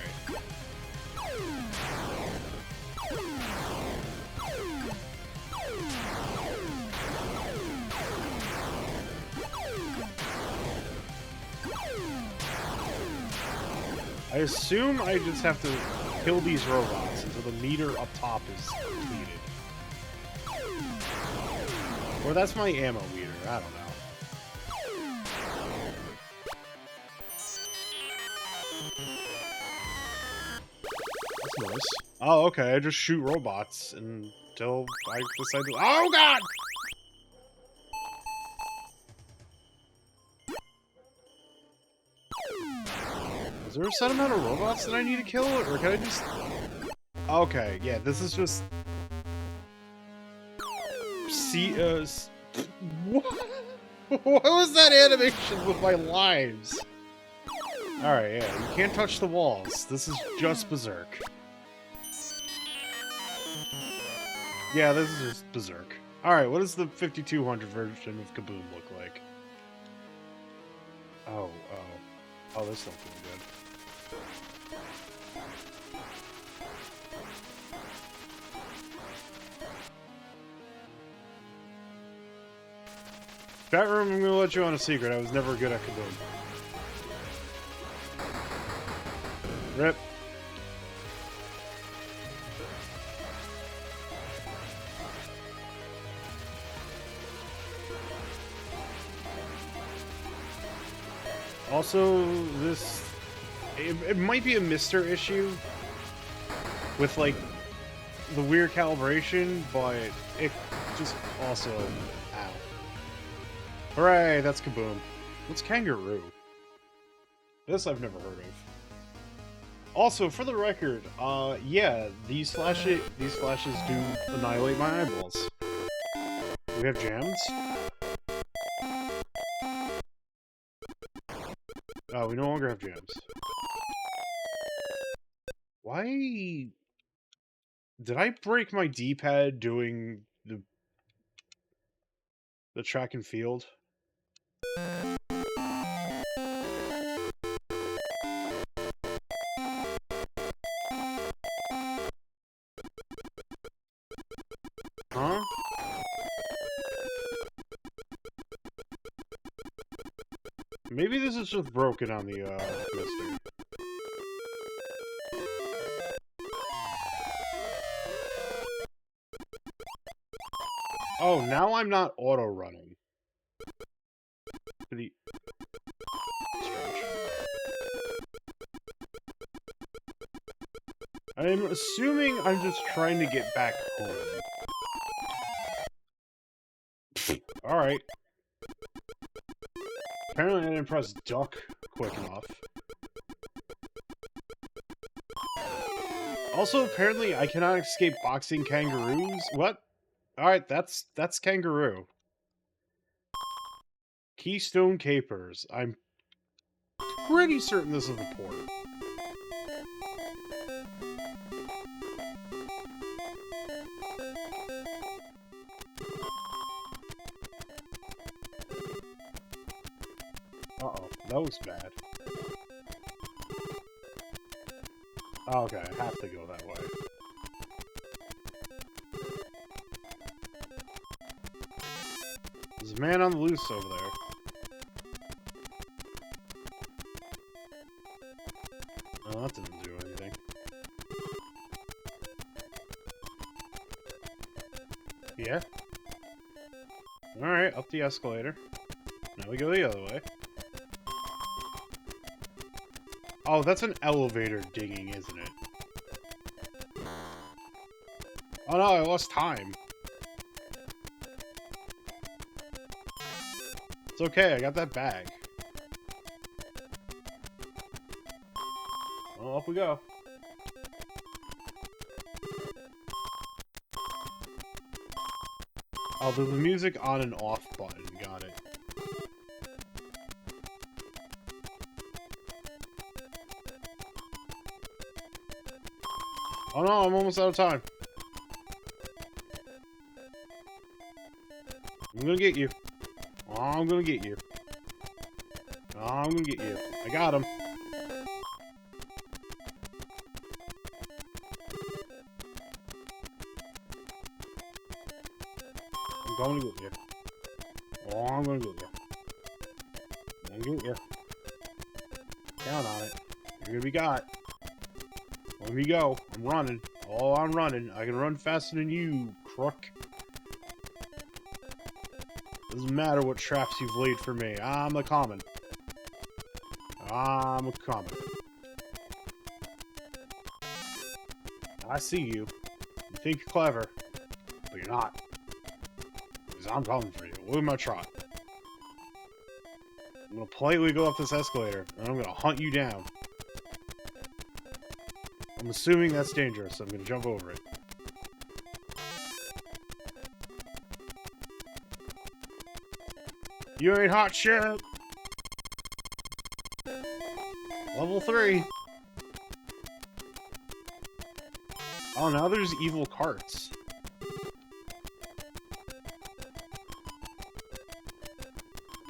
I assume I just have to kill these robots until the meter up top is completed. Or that's my ammo meter, I don't know. That's nice. Oh, okay, I just shoot robots until I decide to— oh god! Is there a set amount of robots that I need to kill, or can I just... okay, yeah, this is just... see, what was that animation with my lives? Alright, yeah, you can't touch the walls. This is just Berserk. Yeah, this is just Berserk. Alright, what does the 5200 version of Kaboom look like? Oh, this looks really good. Chat room, I'm gonna let you on a secret. I was never good at Kaboom. Rip. Also, this... it might be a Mister issue with, like, the weird calibration, but it just also... ow. Hooray, that's Kaboom. What's Kangaroo? This I've never heard of. Also, for the record, yeah, these flashes do annihilate my eyeballs. Do we have jams? Oh, we no longer have jams. Why... Did I break my D-pad doing the track and field? Huh? Maybe this is just broken on the, twister. Oh, now I'm not auto-running. Pretty strange. I'm assuming I'm just trying to get back home. Alright. Apparently I didn't press duck quick enough. Also, apparently I cannot escape boxing kangaroos. What? Alright, that's kangaroo. Keystone Capers. I'm pretty certain this is the port. Uh-oh, that looks bad. Oh, okay, I have to go that way. There's a man on the loose over there. Oh, that didn't do anything. Yeah? Alright, up the escalator. Now we go the other way. Oh, that's an elevator digging, isn't it? Oh no, I lost time. It's okay, I got that bag. Well, up we go. Oh, there's the music on and off button. Got it. Oh no, I'm almost out of time. I'm gonna get you. Oh, I'm gonna get you. Oh, I'm gonna get you. I got him. I'm going to get you. Oh, I'm gonna get you. I'm gonna get you. Count on it. You're gonna be got. Let me go. I'm running. Oh, I'm running. I can run faster than you, crook. Doesn't matter what traps you've laid for me. I'm a common. I'm a common. I see you. You think you're clever, but you're not. Because I'm coming for you. Look at my trot. I'm gonna politely go up this escalator, and I'm gonna hunt you down. I'm assuming that's dangerous, so I'm gonna jump over it. You ain't hot shit! Level 3! Oh, now there's evil carts.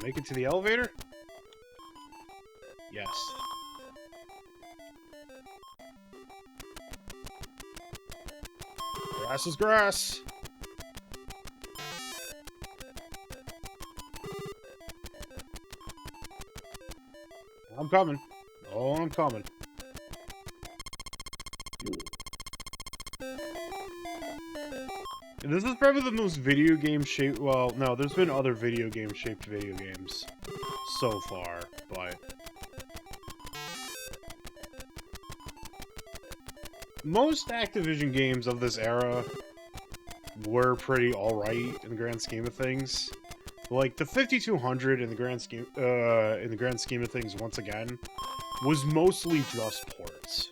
Make it to the elevator? Yes. Grass is grass! I'm coming. Oh, I'm coming. This is probably the most video game shaped. Well, no, there's been other video game shaped video games so far, but most Activision games of this era were pretty alright in the grand scheme of things. Like the 5200 in the grand scheme of things, once again, was mostly just ports.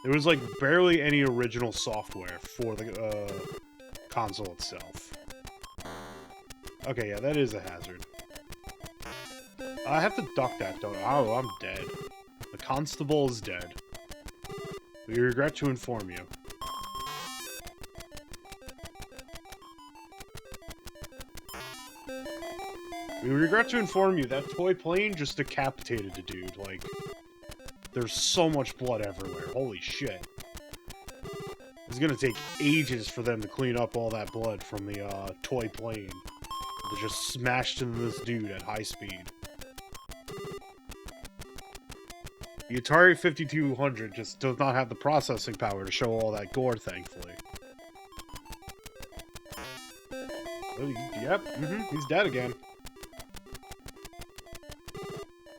There was, like, barely any original software for the, console itself. Okay, yeah, that is a hazard. I have to duck that, don't I? Oh, I'm dead. The constable is dead. We regret to inform you. We regret to inform you that toy plane just decapitated the dude. Like, there's so much blood everywhere. Holy shit. It's gonna take ages for them to clean up all that blood from the, toy plane. They just smashed into this dude at high speed. The Atari 5200 just does not have the processing power to show all that gore, thankfully. Oh, yep, he's dead again.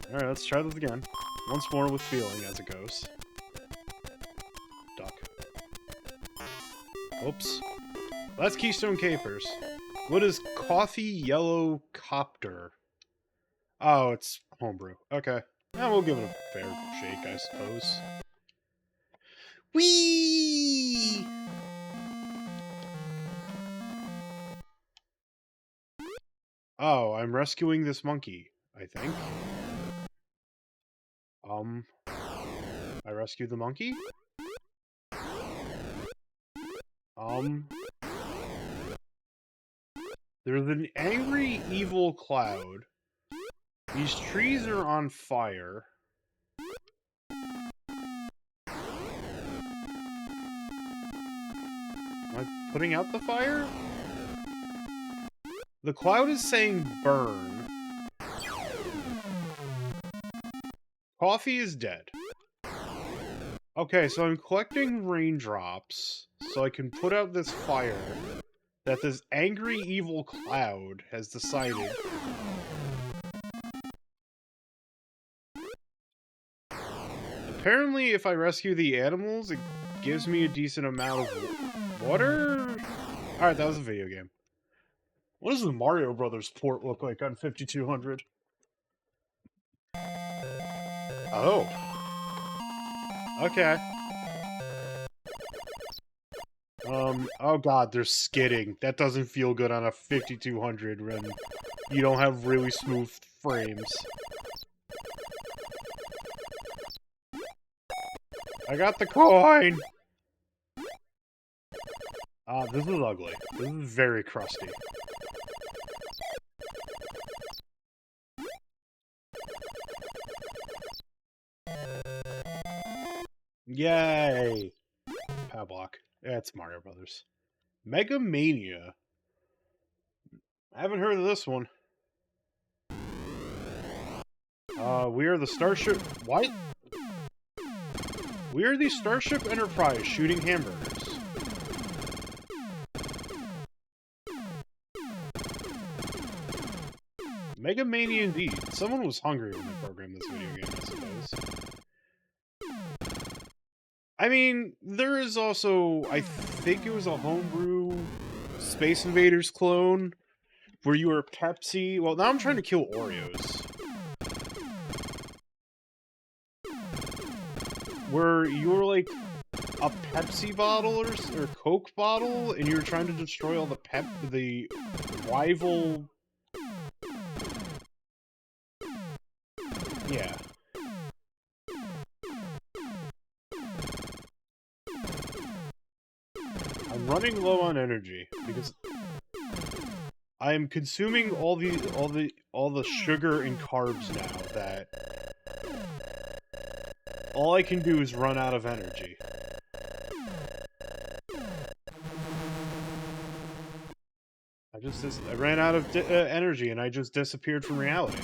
Alright, let's try this again. Once more with feeling as it goes. Duck. Oops. That's Keystone Capers. What is Coffee Yellow Copter? Oh, it's homebrew. Okay. We'll give it a fair shake, I suppose. Whee! Oh, I'm rescuing this monkey, I think. I rescued the monkey? There's an angry, evil cloud. These trees are on fire. Am I putting out the fire? The cloud is saying burn. Coffee is dead. Okay, so I'm collecting raindrops so I can put out this fire that this angry, evil cloud has decided. Apparently, if I rescue the animals, it gives me a decent amount of water? Alright, that was a video game. What does the Mario Brothers port look like on 5200? Oh. Okay. Oh god, they're skidding. That doesn't feel good on a 5200 when you don't have really smooth frames. I got the coin! This is ugly. This is very crusty. Yay! Padlock. Yeah, it's Mario Brothers. Mega Mania. I haven't heard of this one. We are the Starship... What? We are the Starship Enterprise shooting hamburgers. Mega Mania indeed. Someone was hungry when they programmed this video game, I suppose. I mean, there is also, I think it was a homebrew Space Invaders clone, where you were Pepsi. Well, now I'm trying to kill Oreos. Where you were like a Pepsi bottle or Coke bottle, and you were trying to destroy all the rival... Yeah. I'm running low on energy because I am consuming all the sugar and carbs now that all I can do is run out of energy. I ran out of energy and I just disappeared from reality.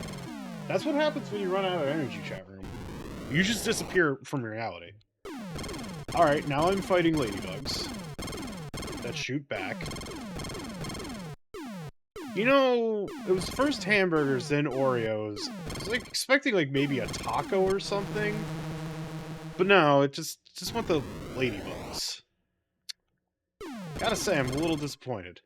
That's what happens when you run out of energy, chat room. You just disappear from reality. Alright, now I'm fighting ladybugs that shoot back. You know, it was first hamburgers, then Oreos. I was like expecting like maybe a taco or something. But no, it just went the ladybugs. Gotta say, I'm a little disappointed.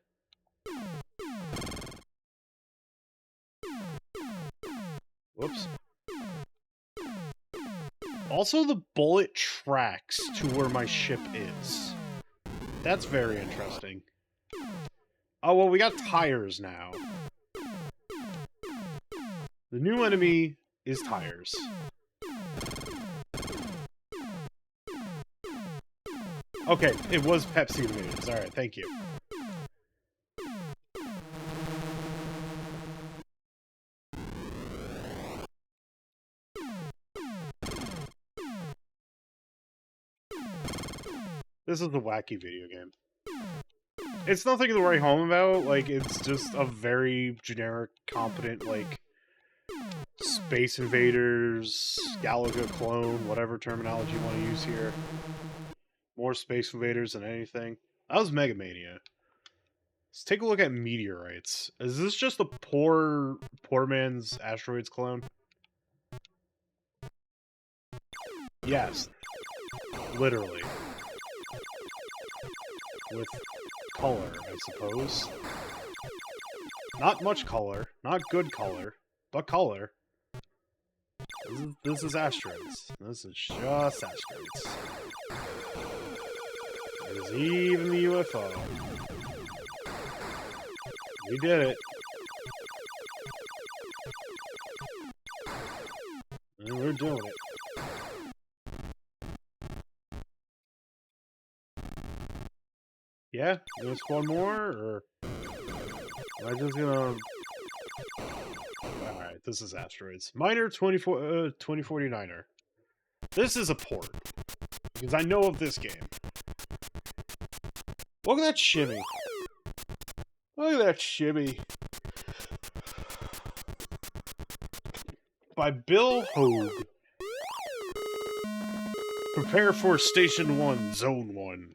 Whoops. Also, the bullet tracks to where my ship is. That's very interesting. Oh, well, we got tires now. The new enemy is tires. Okay, it was Pepsi News. Alright, thank you. This is a wacky video game. It's nothing to write home about, like, it's just a very generic, competent, like, Space Invaders, Galaga clone, whatever terminology you want to use here. More Space Invaders than anything. That was Mega Mania. Let's take a look at meteorites. Is this just a poor man's asteroids clone? Yes. Literally. With color, I suppose. Not much color. Not good color. But color. This is asteroids. This is just asteroids. There's even the UFO. We did it. And we're doing it. Yeah? You gonna spawn more, or... Am I just gonna... Alright, this is asteroids. Miner 2049er. This is a port. Because I know of this game. Look at that shimmy. Look at that shimmy. By Bill Hogue. Prepare for Station 1, Zone 1.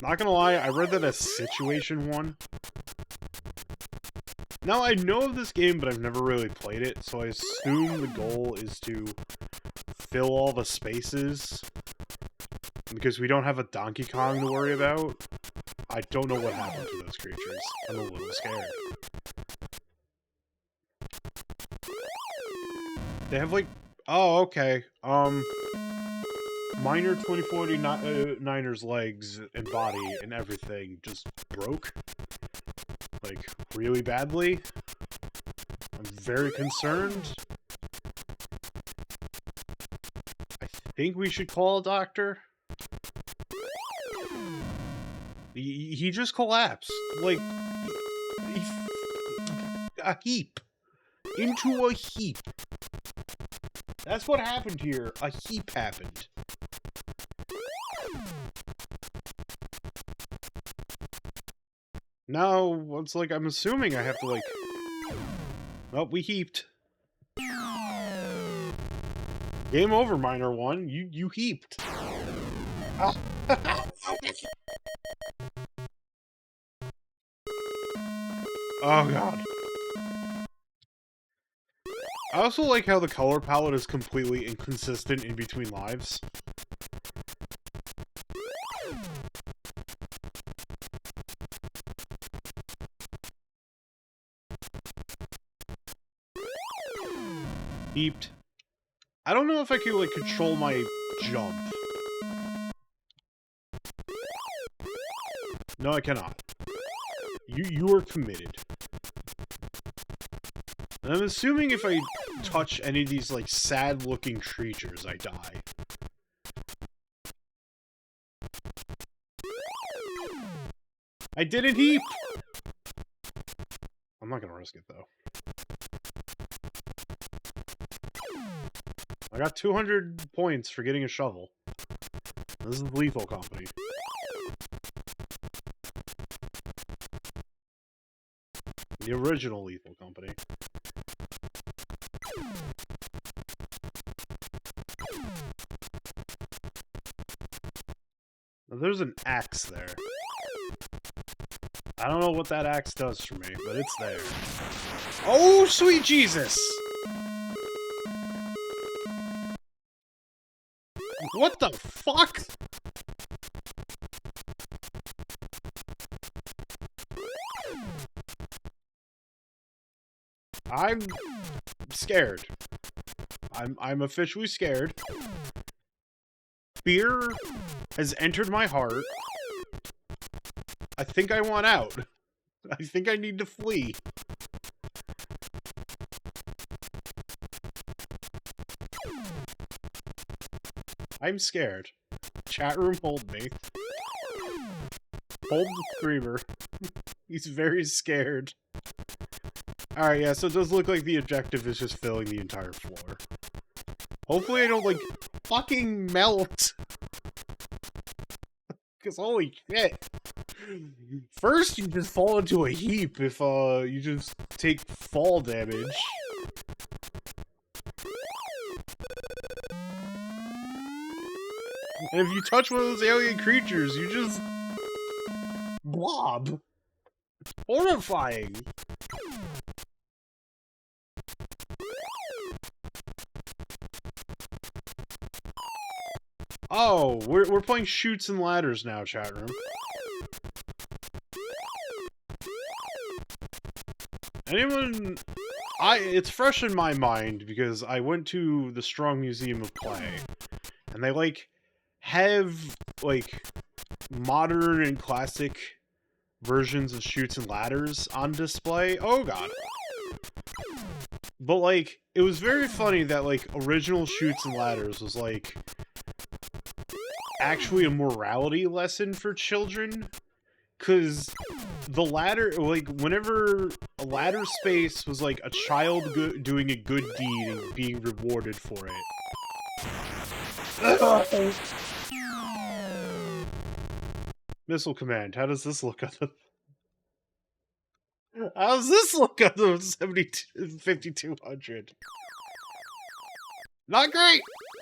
Not gonna lie, I read that as Situation 1. Now, I know of this game, but I've never really played it, so I assume the goal is to fill all the spaces. Because we don't have a Donkey Kong to worry about. I don't know what happened to those creatures. I'm a little scared. They have, like... Oh, okay. Miner 2049er's legs and body and everything just broke. Like, really badly. I'm very concerned. I think we should call a doctor. He just collapsed. Like, a heap. Into a heap. That's what happened here. A heap happened. Now, it's like, I'm assuming I have to, like... Well, we heaped. Game over, Miner 1. You heaped. Ah. Oh, God. I also like how the color palette is completely inconsistent in between lives. Heaped. I don't know if I can, like, control my jump. No, I cannot. You are committed. And I'm assuming if I touch any of these, like, sad-looking creatures, I die. I didn't heap! I'm not gonna risk it, though. I got 200 points for getting a shovel. This is Lethal Company. The original Lethal Company. Now, there's an axe there. I don't know what that axe does for me, but it's there. Oh, sweet Jesus! What the fuck? I'm scared. I'm officially scared. Fear has entered my heart. I think I want out. I think I need to flee. I'm scared. Chat room, hold me. Hold the screamer. He's very scared. Alright, yeah, so it does look like the objective is just filling the entire floor. Hopefully I don't, like, fucking melt. Because holy shit. First, you just fall into a heap if, you just take fall damage. And if you touch one of those alien creatures, you just... blob. Horrifying. Oh, we're playing Chutes and Ladders now, chat room. Anyone... it's fresh in my mind because I went to the Strong Museum of Play. And they, like, have, like, modern and classic versions of Chutes and Ladders on display. Oh, God. But, like, it was very funny that, like, original Chutes and Ladders was, like... actually a morality lesson for children, because the ladder, like, whenever a ladder space was like a child doing a good deed and being rewarded for it. Missile command, how does this look on the... How does this look on the 5200? Not great!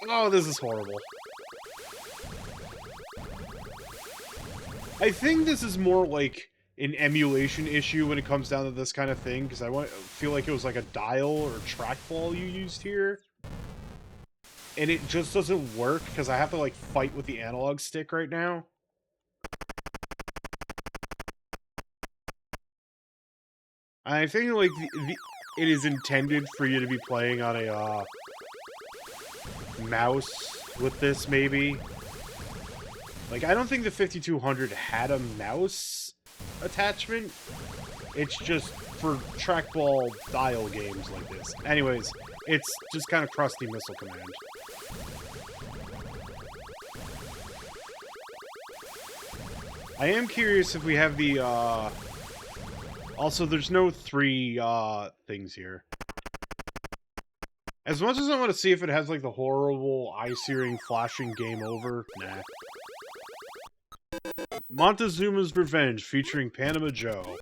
Oh, this is horrible. I think this is more like an emulation issue when it comes down to this kind of thing, because I feel like it was like a dial or trackball you used here. And it just doesn't work, because I have to like fight with the analog stick right now. I think like it is intended for you to be playing on a mouse with this, maybe. Like, I don't think the 5200 had a mouse attachment. It's just for trackball dial games like this. Anyways, it's just kind of crusty missile command. I am curious if we have the, Also, there's no 3, things here. As much as I want to see if it has, like, the horrible, eye-searing, flashing game over, nah. Montezuma's Revenge, featuring Panama Joe.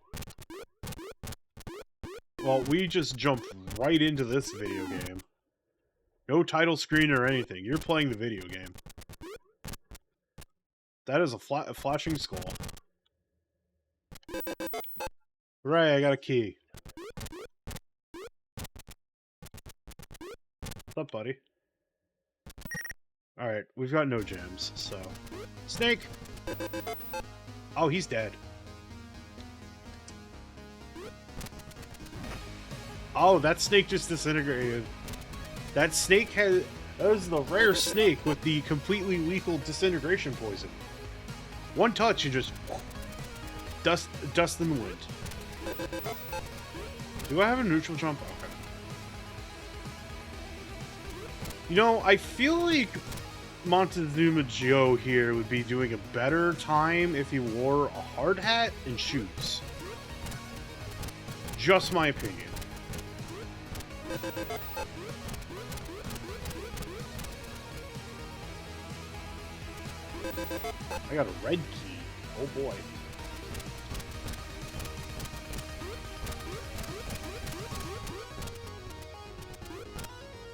Well, we just jumped right into this video game. No title screen or anything. You're playing the video game. That is a flashing skull. Hooray, I got a key. What's up, buddy? Alright, we've got no gems, so... Snake! Oh, he's dead. Oh, that snake just disintegrated. That snake has... That was the rare snake with the completely lethal disintegration poison. One touch and just... Dust in the wind. Do I have a neutral jump? Okay. You know, I feel like Montezuma Joe here would be doing a better time if he wore a hard hat and shoes. Just my opinion. I got a red key. Oh boy.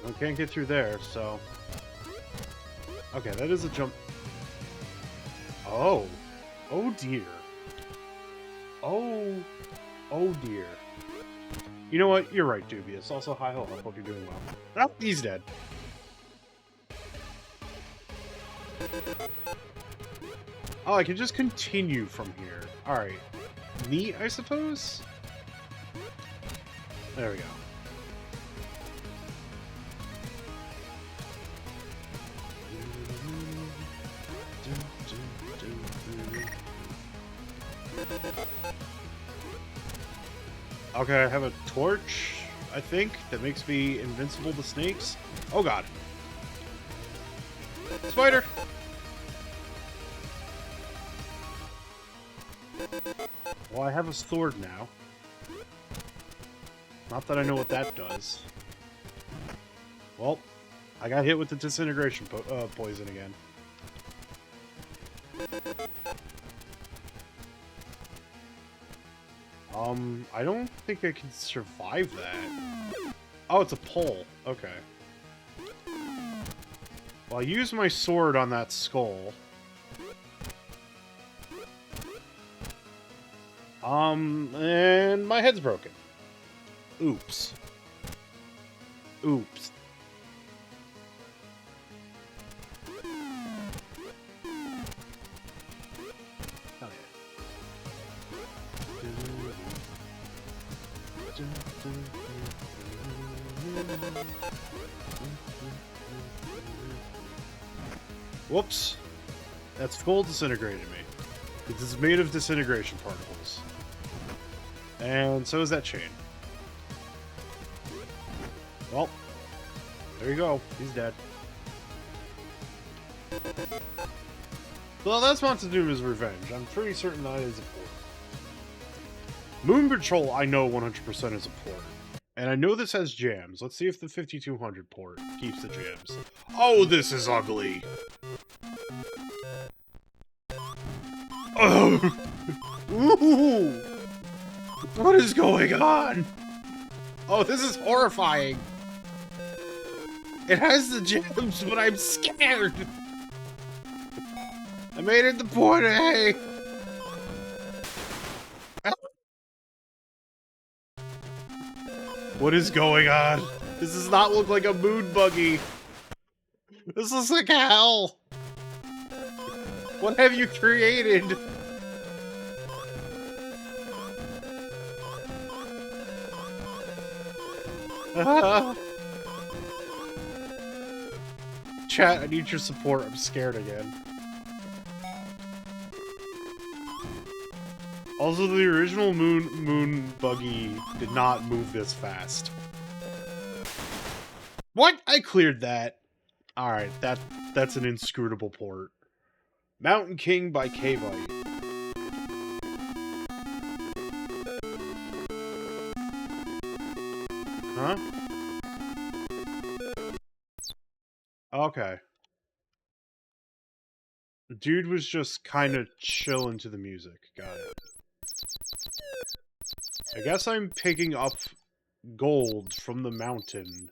I can't get through there, so... Okay, that is a jump. Oh. Oh dear. Oh. Oh dear. You know what? You're right, Dubious. Also, hi ho. I hope you're doing well. Oh, he's dead. Oh, I can just continue from here. Alright. Neat, I suppose? There we go. Okay, I have a torch, I think, that makes me invincible to snakes. Oh god. Spider! Well, I have a sword now. Not that I know what that does. Well, I got hit with the disintegration poison again. I don't think I can survive that. Oh, it's a pole. Okay. Well, I used my sword on that skull. And my head's broken. Oops. Oops. Oh, whoops. That skull disintegrated me. It is made of disintegration particles. And so is that chain. Well, there you go. He's dead. Well, that's Monster Doom's revenge. I'm pretty certain that is a port. Moon Patrol, I know 100% is a port. And I know this has jams. Let's see if the 5200 port keeps the jams. Oh, this is ugly! Oh! Ooh! What is going on? Oh, this is horrifying! It has the gems, but I'm scared! I made it to port A! What is going on? This does not look like a moon buggy. This looks like hell! What have you created? Chat, I need your support. I'm scared again. Also, the original moon buggy did not move this fast. What? I cleared that. Alright, that's an inscrutable port. Mountain King by K-Bite. Huh? Okay. The dude was just kind of chilling to the music. Got it. I guess I'm picking up gold from the mountain.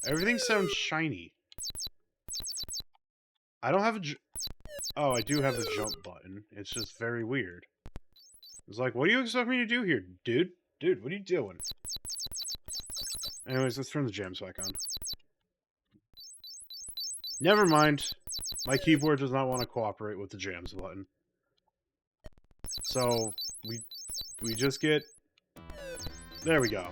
Everything sounds shiny. I don't have a oh, I do have a jump button. It's just very weird. It's like, what do you expect me to do here, dude? Dude, what are you doing? Anyways, let's turn the jams back on. Never mind. My keyboard does not want to cooperate with the jams button. So, we just get... There we go.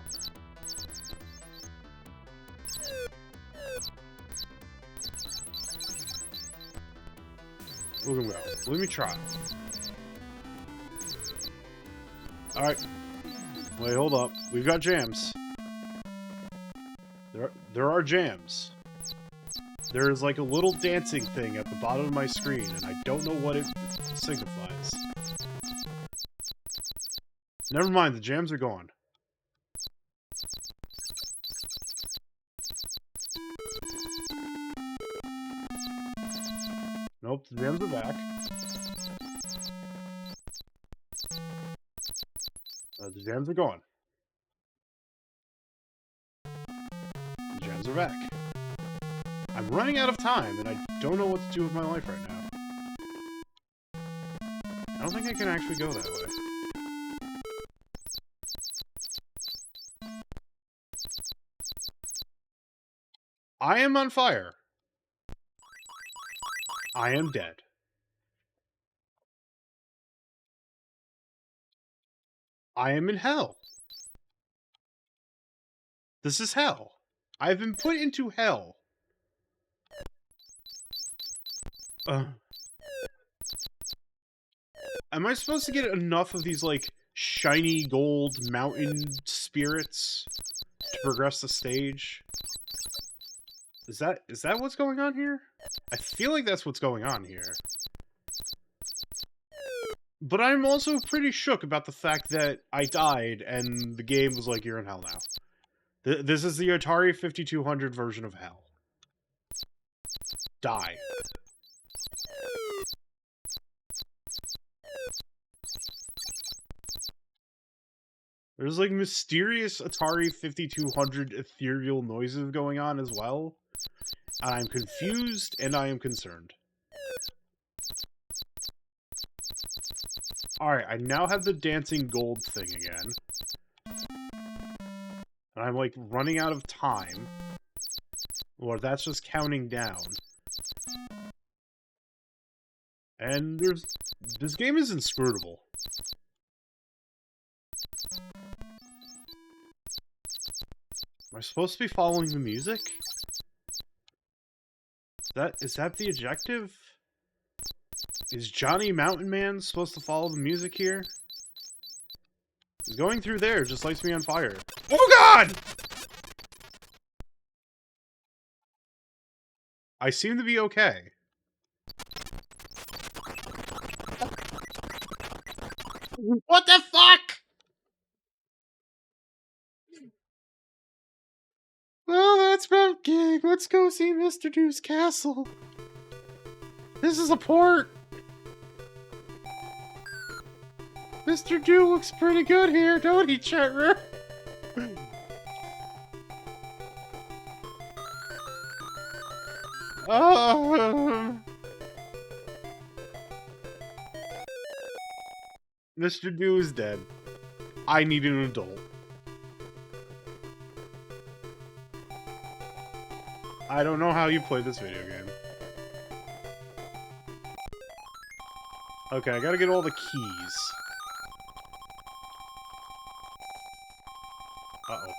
Look at me go. Let me try. Alright. Wait, hold up. We've got jams. There are jams. There is like a little dancing thing at the bottom of my screen, and I don't know what it signifies. Never mind, the jams are gone. Nope, the jams are back. The jams are gone. The jams are back. I'm running out of time, and I don't know what to do with my life right now. I don't think I can actually go that way. I am on fire. I am dead. I am in hell. This is hell. I've been put into hell. Am I supposed to get enough of these, like, shiny gold mountain spirits to progress the stage? Is that what's going on here? I feel like that's what's going on here. But I'm also pretty shook about the fact that I died and the game was like, you're in hell now. This is the Atari 5200 version of hell. Die. There's like mysterious Atari 5200 ethereal noises going on as well. And I'm confused and I am concerned. Alright, I now have the dancing gold thing again. And I'm like running out of time. Or that's just counting down. And this game is inscrutable. Am I supposed to be following the music? Is that the objective? Is Johnny Mountain Man supposed to follow the music here? Going through there just lights me on fire. Oh god! I seem to be okay. What the fuck? Well, that's about gig. Let's go see Mr. Dew's castle. This is a port. Mr. Dew looks pretty good here, don't he, Chetler? Mr. Dew is dead. I need an adult. I don't know how you play this video game. Okay, I gotta get all the keys. Uh-oh.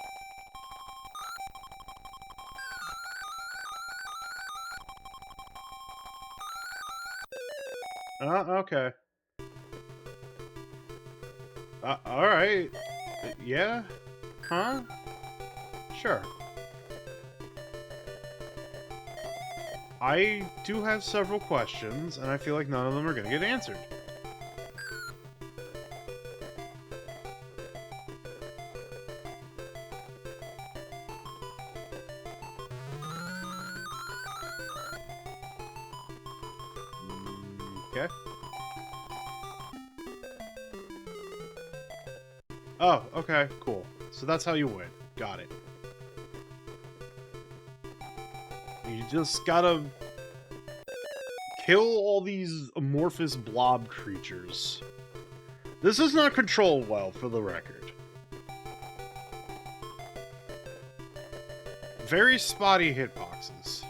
Okay. Alright. Yeah? Huh? Sure. I do have several questions, and I feel like none of them are gonna get answered. Okay. Oh, okay, cool. So that's how you win. Got it. You just gotta kill all these amorphous blob creatures. This is not controlled well, for the record. Very spotty hitboxes.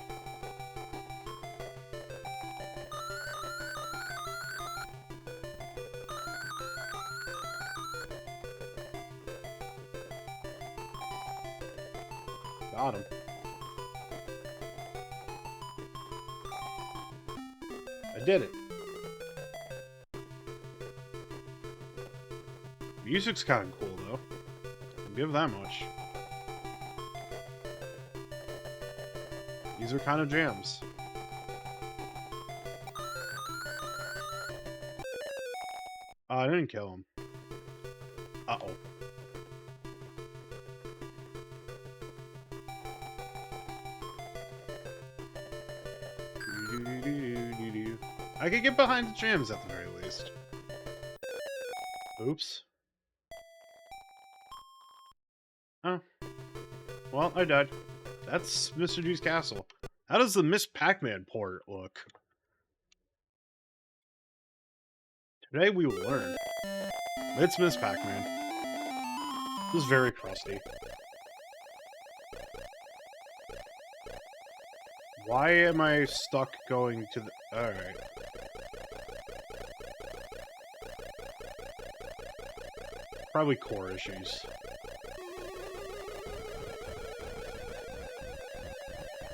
Got him. I did it. Music's kind of cool, though. I'll give that much. These are kind of jams. I didn't kill him. Uh-oh. I could get behind the jams at the very least. Oops. Oh. Well, I died. That's Mr. Dew's castle. How does the Miss Pac-Man port look? Today we will learn. It's Miss Pac-Man. This is very crusty. Why am I stuck going to the... Alright. Probably core issues.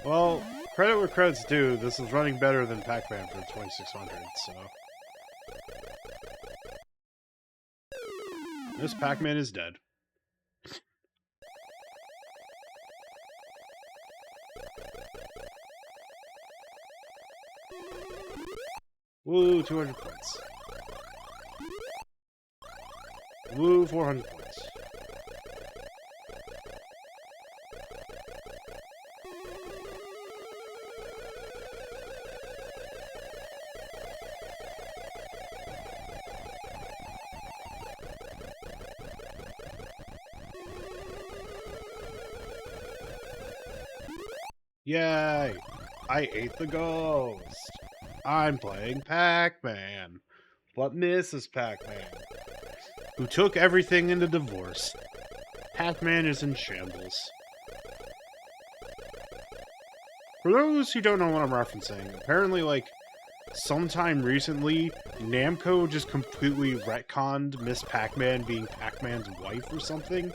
Well, credit where credit's due, this is running better than Pac-Man for 2600, so... This Pac-Man is dead. Woo, 200 points. Woo, 400 points. Yay! I ate the ghost! I'm playing Pac-Man, but Mrs. Pac-Man, who took everything into divorce. Pac-Man is in shambles. For those who don't know what I'm referencing, apparently, like, sometime recently, Namco just completely retconned Miss Pac-Man being Pac-Man's wife or something.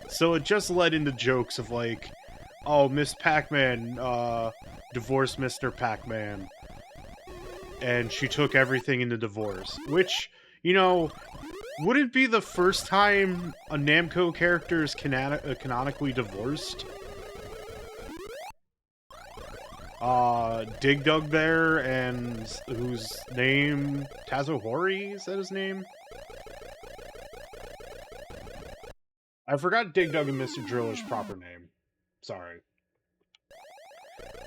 So it just led into jokes of, like, oh, Miss Pac-Man, divorced Mr. Pac-Man. And she took everything into divorce. Which, you know, wouldn't be the first time a Namco character is canonically divorced. Dig Dug there, and whose name? Tazohori, is that his name? I forgot Dig Dug and Mr. Driller's proper name. Sorry.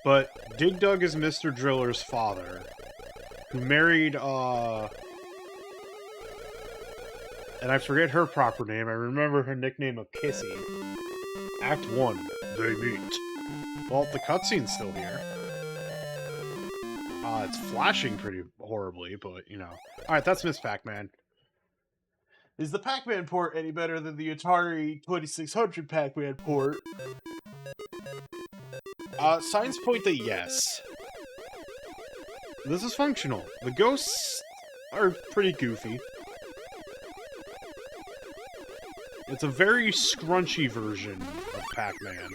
But Dig Dug is Mr. Driller's father, who married, and I forget her proper name. I remember her nickname of Kissy. Act 1, they meet. Well, the cutscene's still here. It's flashing pretty horribly, but, you know. Alright, that's Miss Pac-Man. Is the Pac-Man port any better than the Atari 2600 Pac-Man port? Science point that yes. This is functional. The ghosts are pretty goofy. It's a very scrunchy version of Pac-Man.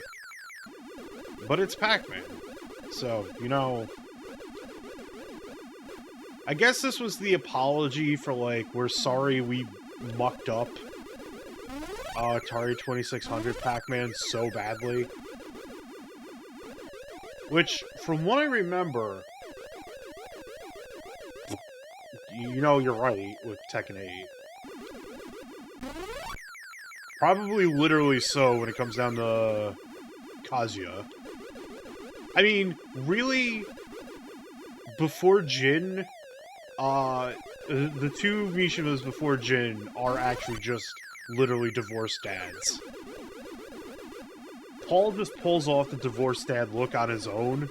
But it's Pac-Man. So, you know... I guess this was the apology for, like, we're sorry we mucked up Atari 2600 Pac-Man so badly. Which, from what I remember... You know, you're right with Tekken 8. Probably literally so when it comes down to Kazuya. I mean, really, before Jin, the two Mishimas before Jin are actually just literally divorced dads. Paul just pulls off the divorced dad look on his own.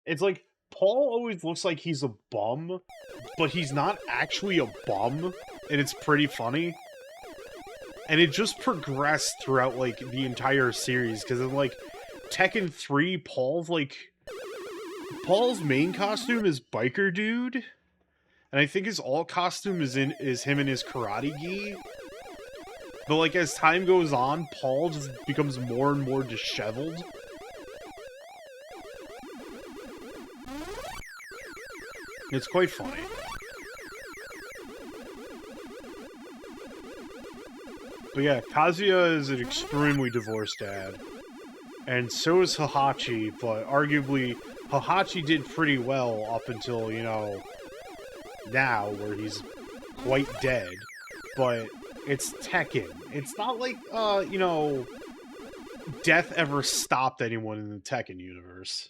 It's like, Paul always looks like he's a bum, but he's not actually a bum, and it's pretty funny. And it just progressed throughout, like, the entire series, because in, like, Tekken 3, Paul's main costume is Biker Dude, and I think his alt costume is him in his karate gi. But, like, as time goes on, Paul just becomes more and more disheveled. It's quite funny. But yeah, Kazuya is an extremely divorced dad. And so is Heihachi, but arguably, Heihachi did pretty well up until, you know, now, where he's quite dead. But it's Tekken. It's not like, you know, death ever stopped anyone in the Tekken universe.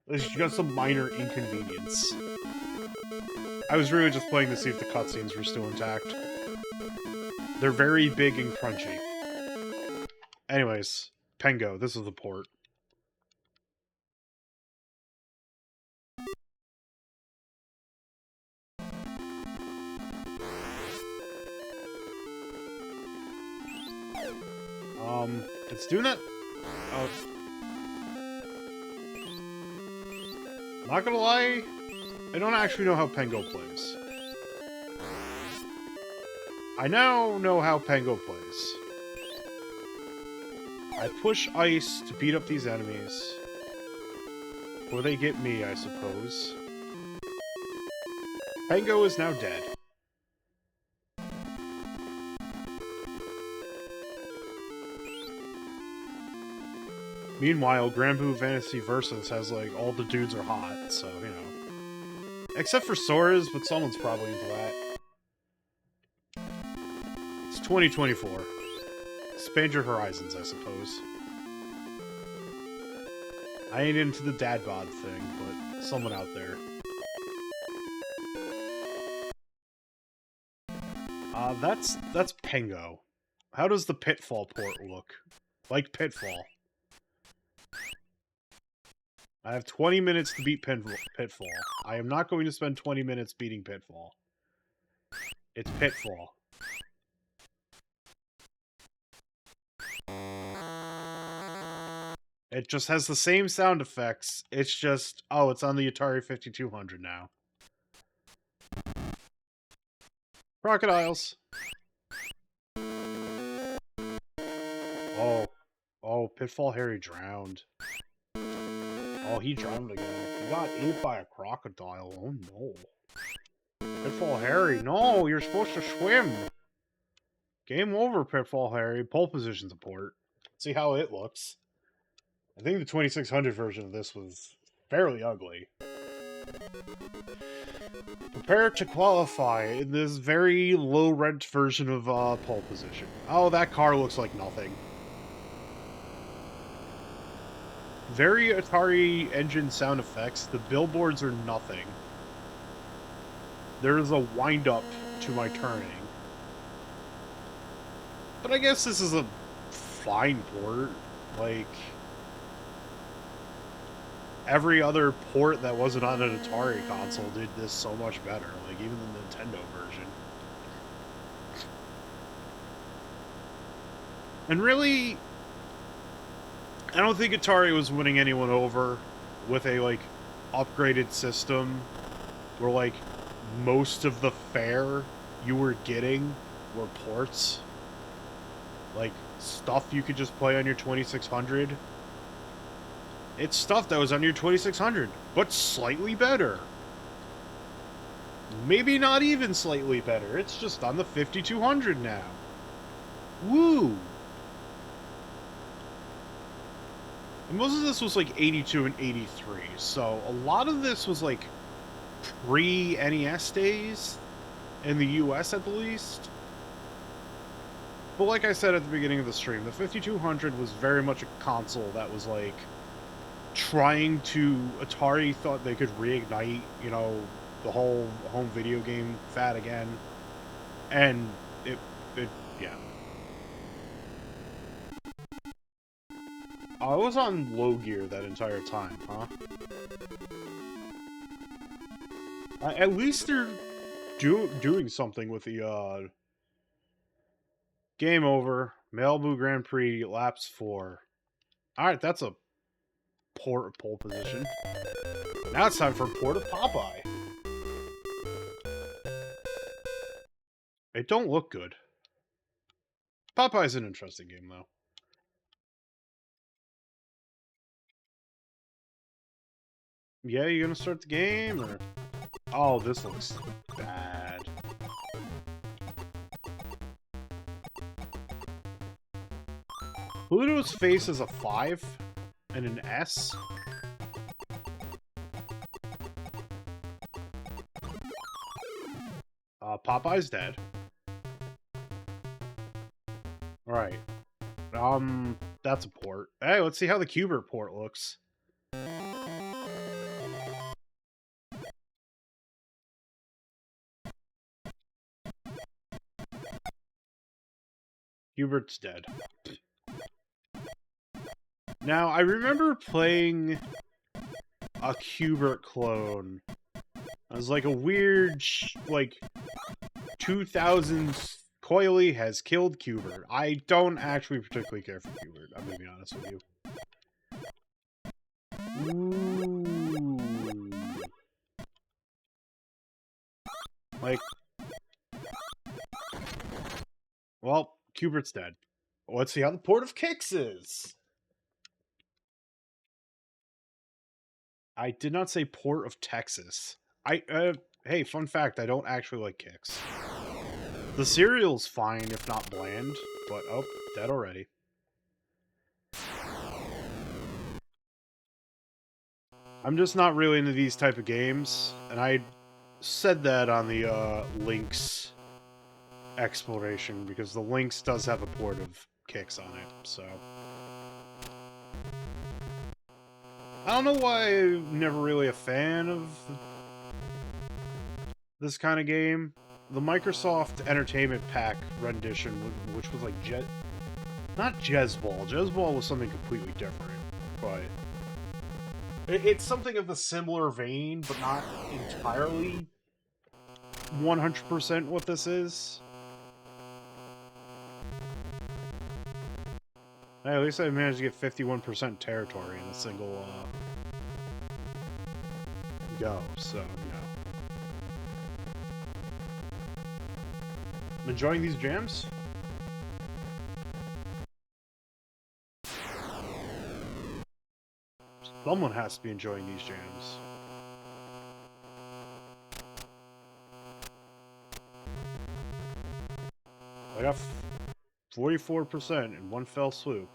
It's just a minor inconvenience. I was really just playing to see if the cutscenes were still intact. They're very big and crunchy. Anyways, Pengo, this is the port. It's doing that. Not gonna lie, I don't actually know how Pengo plays. I now know how Pengo plays. I push ice to beat up these enemies. Or they get me, I suppose. Pango is now dead. Meanwhile, Grand Blue Fantasy Versus has, like, all the dudes are hot, so, you know. Except for Sora's, but someone's probably into that. It's 2024. Expand your horizons, I suppose. I ain't into the dad bod thing, but someone out there. That's Pengo. How does the Pitfall port look? Like Pitfall. I have 20 minutes to beat Pitfall. I am not going to spend 20 minutes beating Pitfall. It's Pitfall. It just has the same sound effects. It's just, oh, it's on the Atari 5200 now. Crocodiles. Oh, Pitfall Harry drowned. Oh, he drowned again. He got ate by a crocodile. Oh, no. Pitfall Harry, no, you're supposed to swim. Game over, Pitfall Harry. Pole position support. See how it looks. I think the 2600 version of this was fairly ugly. Prepare to qualify in this very low-rent version of pole position. Oh, that car looks like nothing. Very Atari engine sound effects. The billboards are nothing. There's a wind-up to my turning. But I guess this is a fine port. Like, every other port that wasn't on an Atari console did this so much better. Like, even the Nintendo version. And really, I don't think Atari was winning anyone over with a, like, upgraded system where, like, most of the fare you were getting were ports. Like, stuff you could just play on your 2600. It's stuff that was on your 2600, but slightly better. Maybe not even slightly better. It's just on the 5200 now. Woo! And most of this was like 82 and 83, so a lot of this was like pre-NES days, in the US at the least. But like I said at the beginning of the stream, the 5200 was very much a console that was like trying to... Atari thought they could reignite, you know, the whole home video game fad again. And it yeah. I was on low gear that entire time, huh? At least they're doing something with the, Game over. Malibu Grand Prix, laps 4. Alright, that's a pole position. Now it's time for a port of Popeye. It don't look good. Popeye's an interesting game, though. Yeah, you gonna start the game, or... Oh, this looks bad. Pluto's face is a 5 and an S. Popeye's dead. Right. That's a port. Hey, let's see how the Cubert port looks. Cubert's dead. Now, I remember playing a Cubert clone. It was like a weird, like, 2000s Coily has killed Cubert. I don't actually particularly care for Cubert, I'm gonna be honest with you. Ooh. Like... Well, Cubert's dead. Let's see how the port of Kix is. I did not say Port of Texas. Hey, fun fact, I don't actually like Kix. The cereal's fine if not bland, but oh, dead already. I'm just not really into these type of games, and I said that on the Lynx exploration, because the Lynx does have a port of Kix on it, so... I don't know why I'm never really a fan of this kind of game. The Microsoft Entertainment Pack rendition, which was like not Jezball. Jezball was something completely different, but it's something of a similar vein, but not entirely 100% what this is. Hey, at least I managed to get 51% territory in a single go, so, you know. I'm enjoying these jams. Someone has to be enjoying these jams. I got 44% in one fell swoop.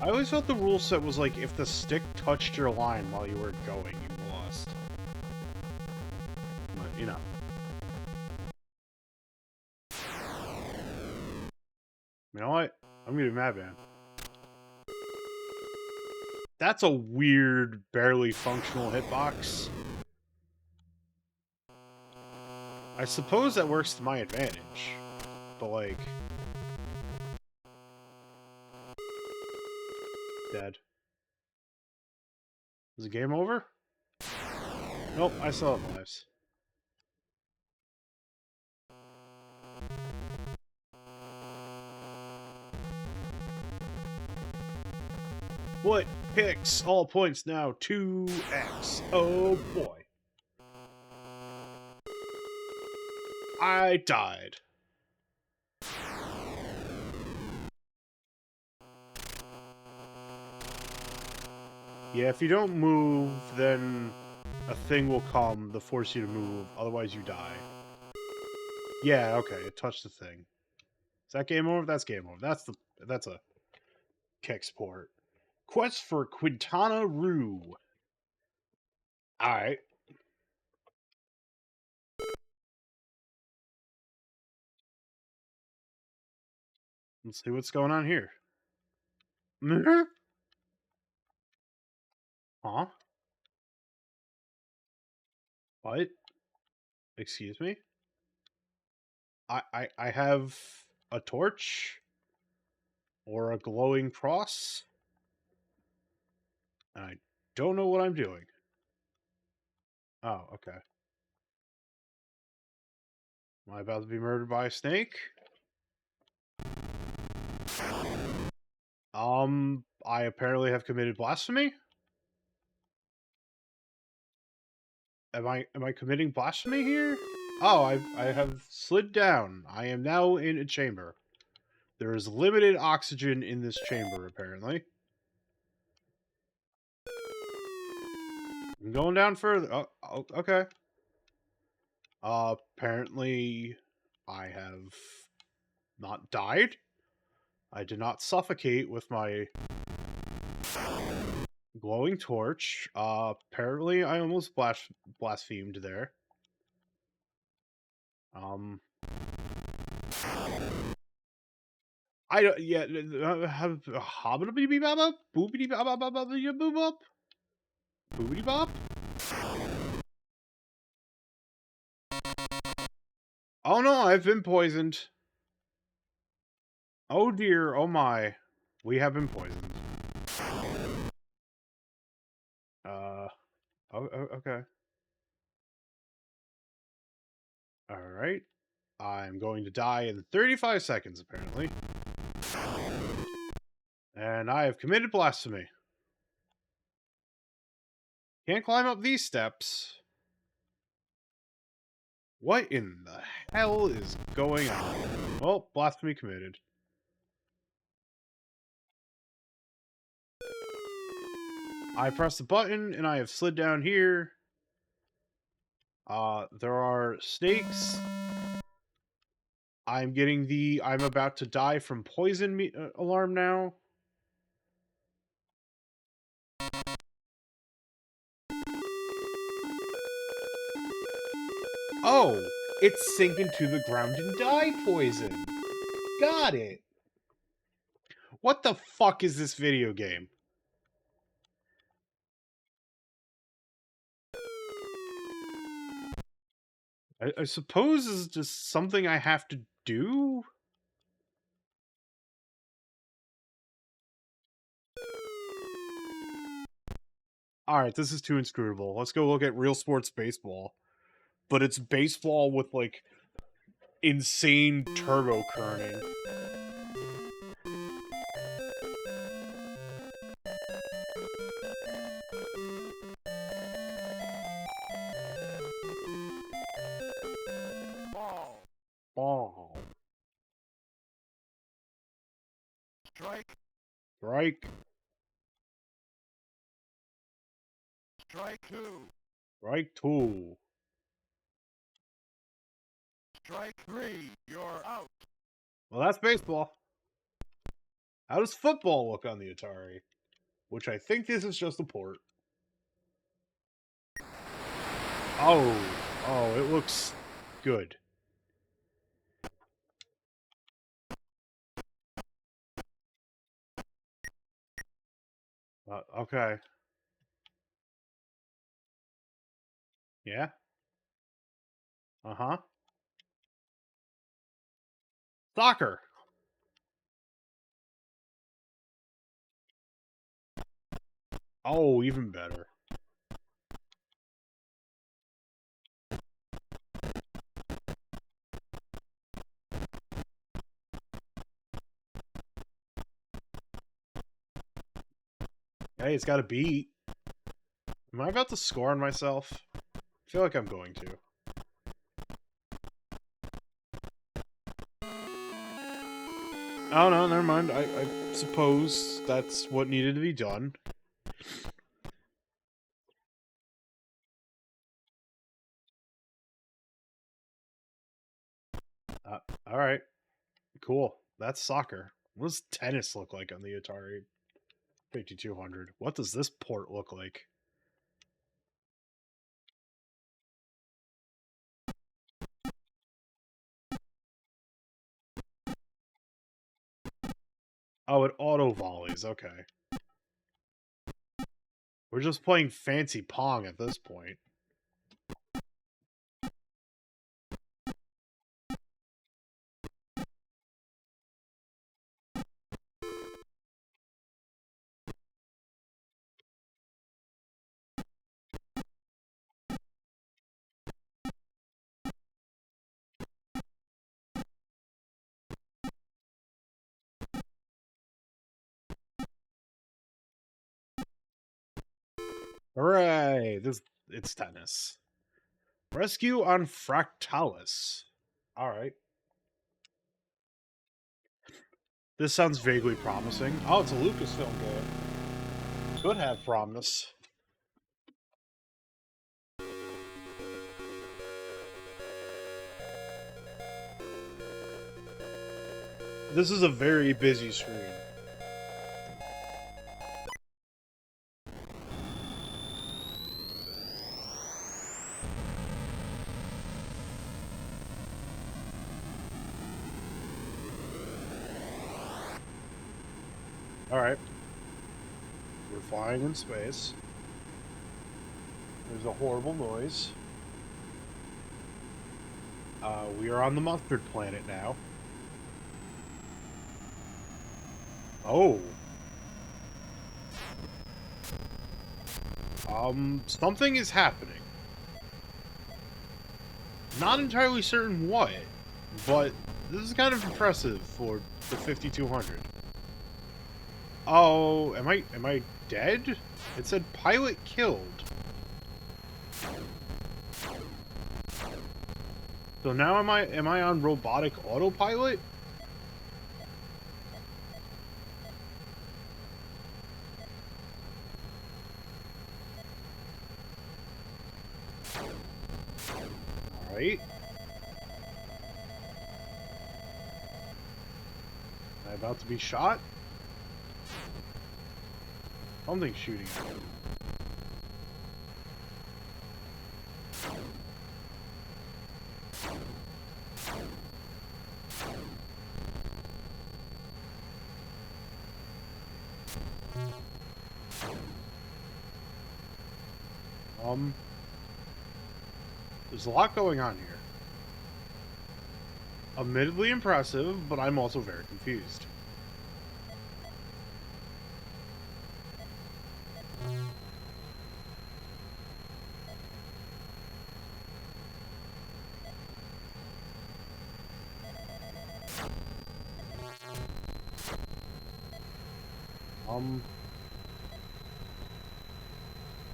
I always thought the rule set was like, if the stick touched your line while you were going, you lost. But, you know. You know what? I'm gonna be mad, man. That's a weird, barely functional hitbox. I suppose that works to my advantage. But, like... Dead. Is the game over? Nope, I still have lives. What picks all points now? 2x. Oh boy. I died. Yeah, if you don't move, then a thing will come to force you to move, otherwise you die. Yeah, okay, it touched the thing. Is that game over? That's game over. That's a Kix port. Quest for Quintana Roo. Alright. Let's see what's going on here. Huh? What? Excuse me? I have a torch? Or a glowing cross? And I don't know what I'm doing. Oh, okay. Am I about to be murdered by a snake? I apparently have committed blasphemy? Am I committing blasphemy here? Oh, I have slid down. I am now in a chamber. There is limited oxygen in this chamber, apparently. I'm going down further. Oh, okay. Apparently, I have not died. I did not suffocate with my glowing torch. Apparently, I almost blasphemed there. I don't. Yeah. Hobbity bop, boopity bop, boop bop, boopity bop. Oh no, I've been poisoned. Oh dear, oh my. We have been poisoned. Okay. Alright. I'm going to die in 35 seconds, apparently. And I have committed blasphemy. Can't climb up these steps. What in the hell is going on? Well, blasphemy committed. I pressed the button, and I have slid down here. There are snakes. I'm getting the I'm about to die from poison alarm now. Oh, it's sinking to the ground and die poison. Got it. What the fuck is this video game? I suppose this is just something I have to do? Alright, this is too inscrutable. Let's go look at real sports baseball. But it's baseball with, like, insane turbo kerning. Ball. Strike. Strike. Strike two. Strike two. Strike three. You're out. Well, that's baseball. How does football look on the Atari? Which I think this is just a port. Oh, it looks good. Okay. Yeah? Uh-huh. Soccer! Oh, even better. Hey, it's got a beat. Am I about to score on myself? I feel like I'm going to. Oh, no, never mind. I suppose that's what needed to be done. Alright. Cool. That's soccer. What does tennis look like on the Atari 5200? What does this port look like? Oh, it auto volleys. Okay. We're just playing fancy Pong at this point. Hooray! It's tennis. Rescue on Fractalis. Alright. This sounds vaguely promising. Oh, it's a Lucasfilm game. Could have promise. This is a very busy screen. Alright. We're flying in space. There's a horrible noise. We are on the mustard planet now. Oh. Something is happening. Not entirely certain what, but this is kind of impressive for the 5200. Oh, am I dead? It said pilot killed. So now am I on robotic autopilot? Alright. Am I about to be shot? Something's shooting at me. There's a lot going on here. Admittedly impressive, but I'm also very confused.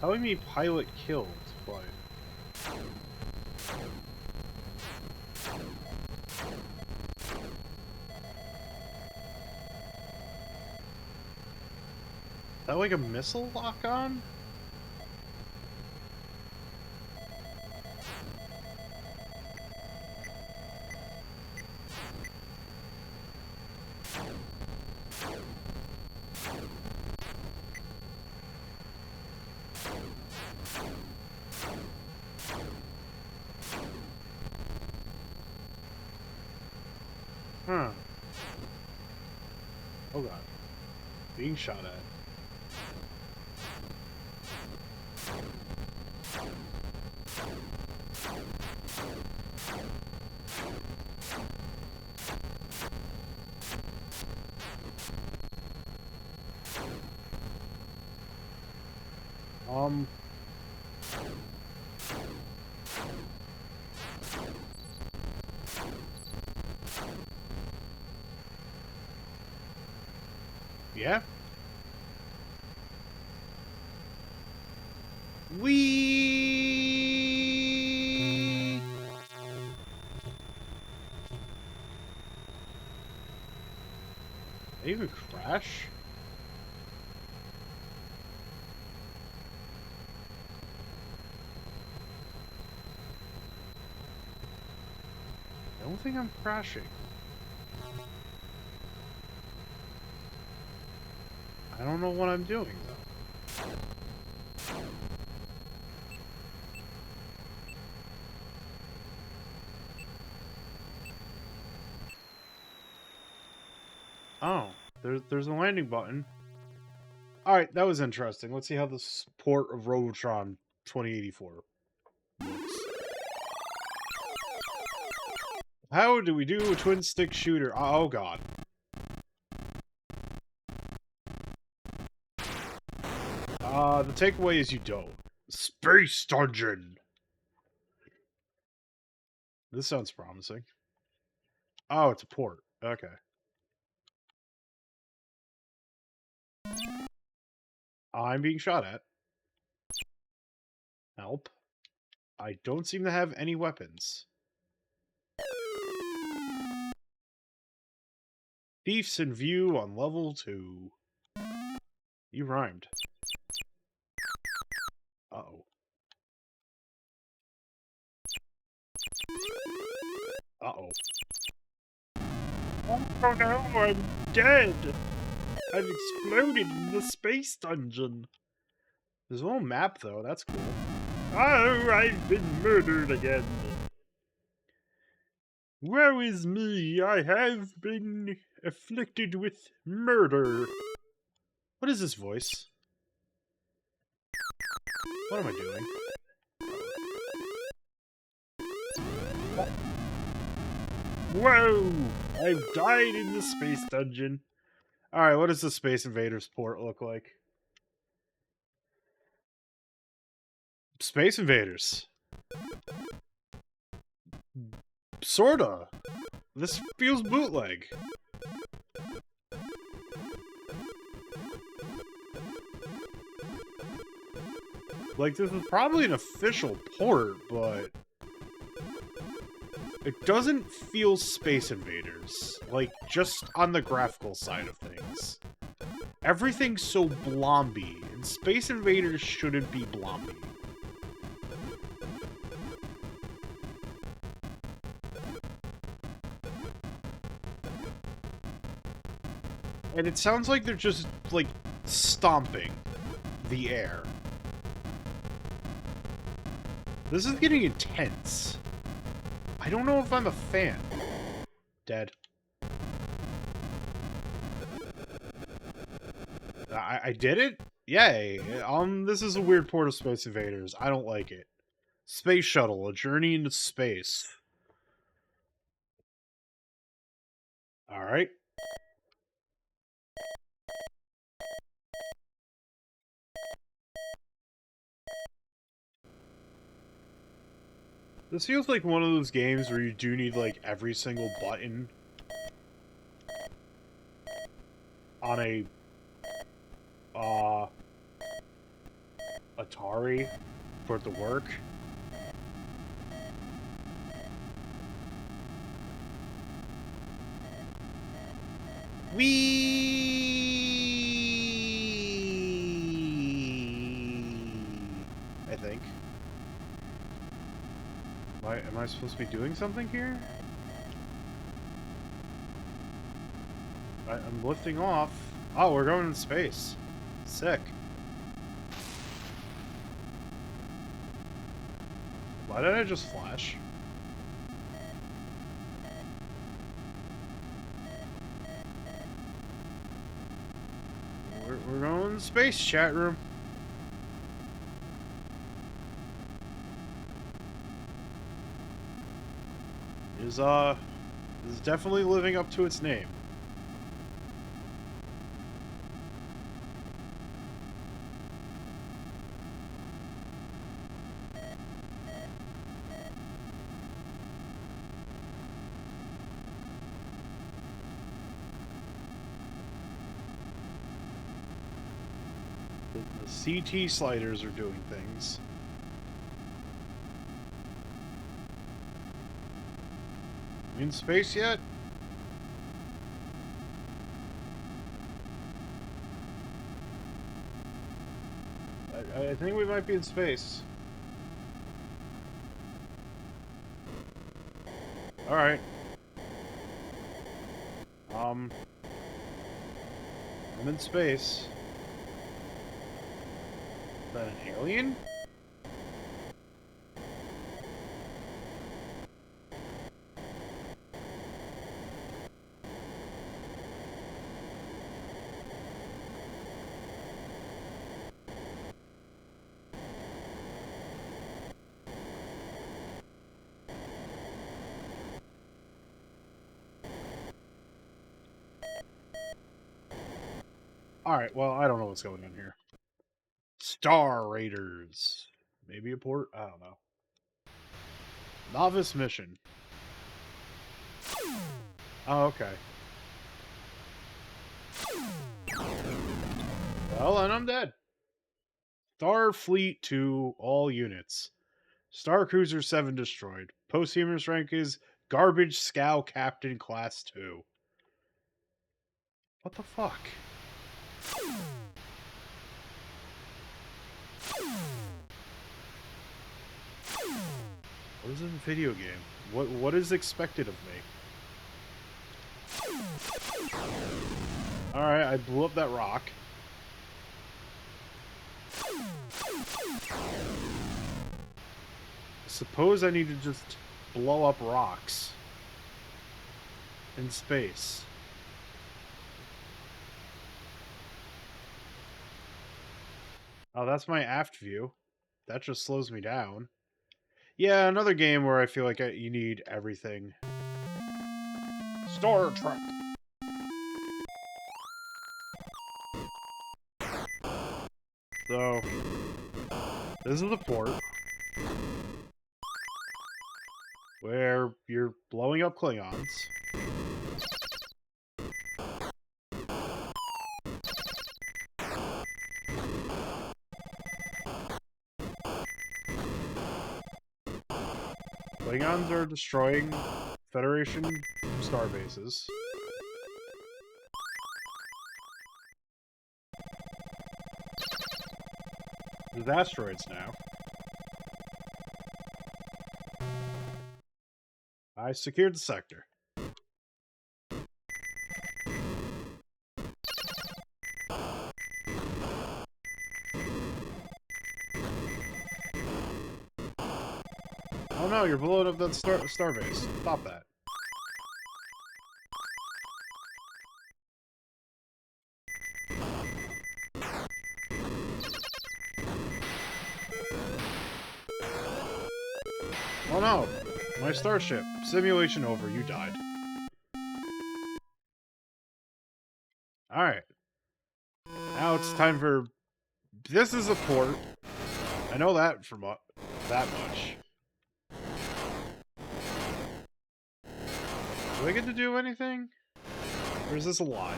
Telling me pilot killed, but... Is that like a missile lock-on? Huh. Oh god. Being shot at. Yeah? Wee. Did I even crash? I don't think I'm crashing. I don't know what I'm doing, though. Oh, there's a landing button. Alright, that was interesting. Let's see how this port of Robotron 2084 looks. How do we do a twin-stick shooter? Oh god. The takeaway is you don't. Space Dungeon! This sounds promising. Oh, it's a port. Okay. I'm being shot at. Help. I don't seem to have any weapons. Thieves in view on level 2. You rhymed. Uh-oh. Uh-oh. Oh no, I'm dead! I've exploded in the space dungeon. There's a little map, though. That's cool. Oh, I've been murdered again. Woe is me, I have been afflicted with murder. What is this voice? What am I doing? Whoa! I've died in the space dungeon. Alright, what does the Space Invaders port look like? Space Invaders. Sorta. This feels bootleg. Like, this is probably an official port, but... It doesn't feel Space Invaders, like, just on the graphical side of things. Everything's so blobby, and Space Invaders shouldn't be blobby. And it sounds like they're just, like, stomping the air. This is getting intense. I don't know if I'm a fan. Dead. I did it? Yay. This is a weird port of Space Invaders. I don't like it. Space Shuttle, a journey into space. Alright. This feels like one of those games where you do need, like, every single button on a, Atari for it to work. I think. Am I supposed to be doing something here? I'm lifting off. Oh, we're going in space. Sick. Why did I just flash? We're going in space, chat room. Is definitely living up to its name. The CT sliders are doing things. In space yet? I think we might be in space. Alright. I'm in space. Is that an alien? Alright, well, I don't know what's going on here. Star Raiders. Maybe a port? I don't know. Novice mission. Oh, okay. Well, and I'm dead. Starfleet to all units. Star Cruiser 7 destroyed. Posthumous rank is Garbage Scow Captain Class 2. What the fuck? What is in a video game? What is expected of me? Alright, I blew up that rock. I suppose I need to just blow up rocks in space. Oh, that's my aft view. That just slows me down. Yeah, another game where I feel like you need everything. Star Trek. So, this is the port where you're blowing up Klingons. Klingons Machines are destroying Federation star bases. There's asteroids now. I secured the sector. Oh no, you're blowing up that star base. Stop that. Oh no! My starship. Simulation over, you died. Alright. Now it's time for... This is a port. I know that from that much. Do I get to do anything? Or is this a lie?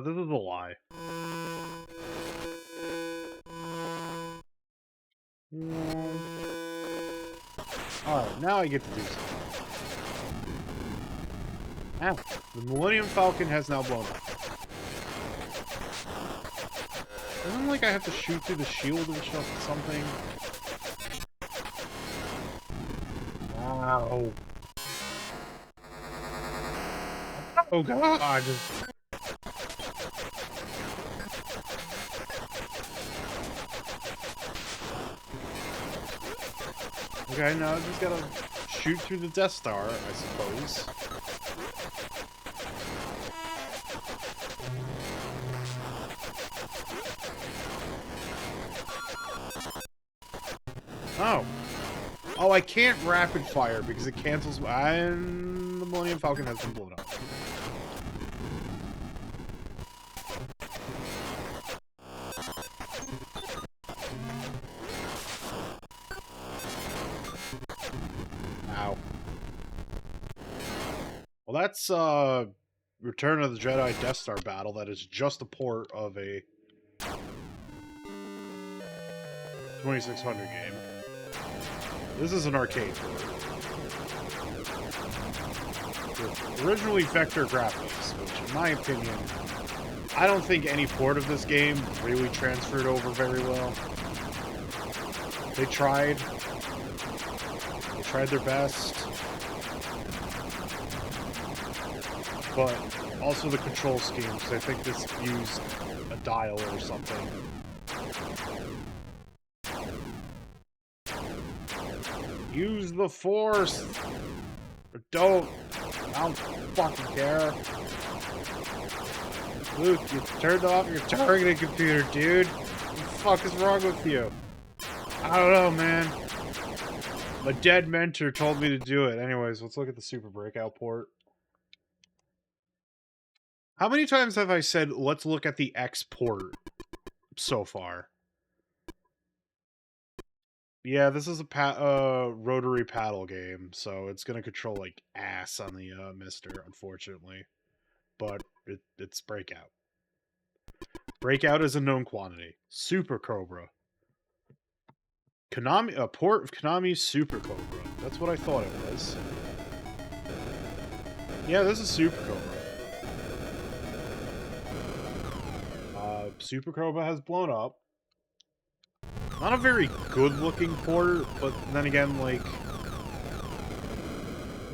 This is a lie. Alright, now I get to do something. Ow. The Millennium Falcon has now blown up. Isn't like I have to shoot through the shield or something? Wow. Oh god! Okay, now I just gotta shoot through the Death Star, I suppose. Oh. Oh, I can't rapid fire because it cancels... And the Millennium Falcon has been blown up. Ow. Well, that's, Return of the Jedi Death Star battle that is just a port of a 2600 game. This is an arcade port. Originally vector graphics, which in my opinion, I don't think any port of this game really transferred over very well. They tried. They tried their best. But also the control schemes. I think this used a dial or something. Use the Force! Or don't! I don't fucking care. Luke, you turned off your targeting computer, dude. What the fuck is wrong with you? I don't know, man. My dead mentor told me to do it. Anyways, let's look at the Super Breakout port. How many times have I said, let's look at the X port so far? Yeah, this is a rotary paddle game, so it's gonna control like ass on the Mister, unfortunately. But it's Breakout. Breakout is a known quantity. Super Cobra. Konami, a port of Konami's Super Cobra. That's what I thought it was. Yeah, this is Super Cobra. Super Cobra has blown up. Not a very good-looking port, but then again, like...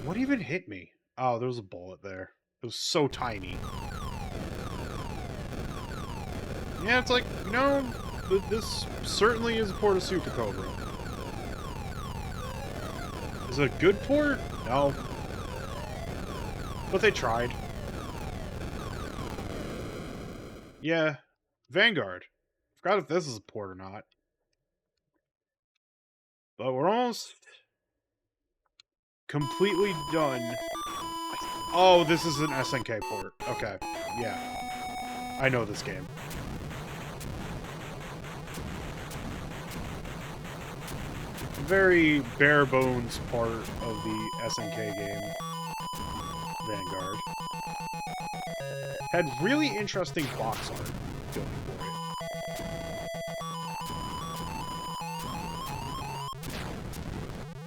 What even hit me? Oh, there was a bullet there. It was so tiny. Yeah, it's like, you know, this certainly is a port of Super Cobra. Is it a good port? No. But they tried. Yeah. Vanguard. Forgot if this is a port or not. But we're almost completely done. Oh, this is an SNK port. Okay. Yeah. I know this game. Very bare bones part of the SNK game. Vanguard. Had really interesting box art going for it.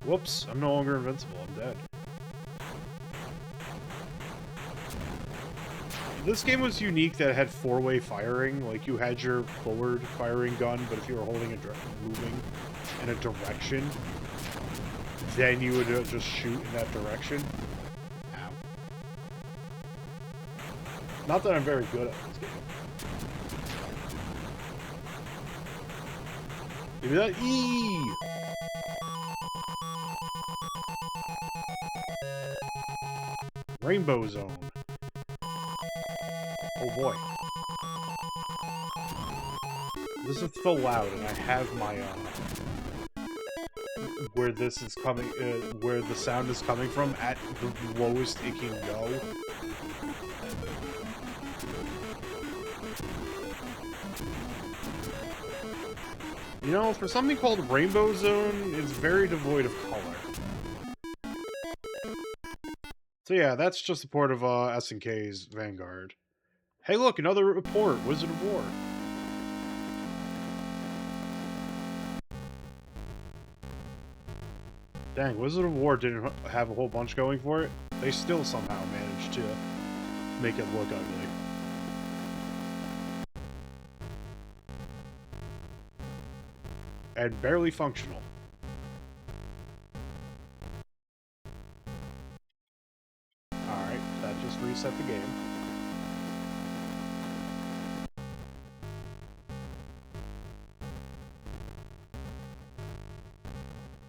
Whoops, I'm no longer invincible, I'm dead. This game was unique that it had four-way firing. Like, you had your forward firing gun, but if you were holding moving in a direction, then you would just shoot in that direction. Ow. Not that I'm very good at this game. Give me that E! Rainbow Zone. Oh boy. This is so loud, and I have my, where this is coming, where the sound is coming from at the lowest it can go. You know, for something called Rainbow Zone, it's very devoid of color. So yeah, that's just a port of SNK's Vanguard. Hey look, another report, Wizard of War. Dang, Wizard of War didn't have a whole bunch going for it. They still somehow managed to make it look ugly. And barely functional. Alright, that just reset the game.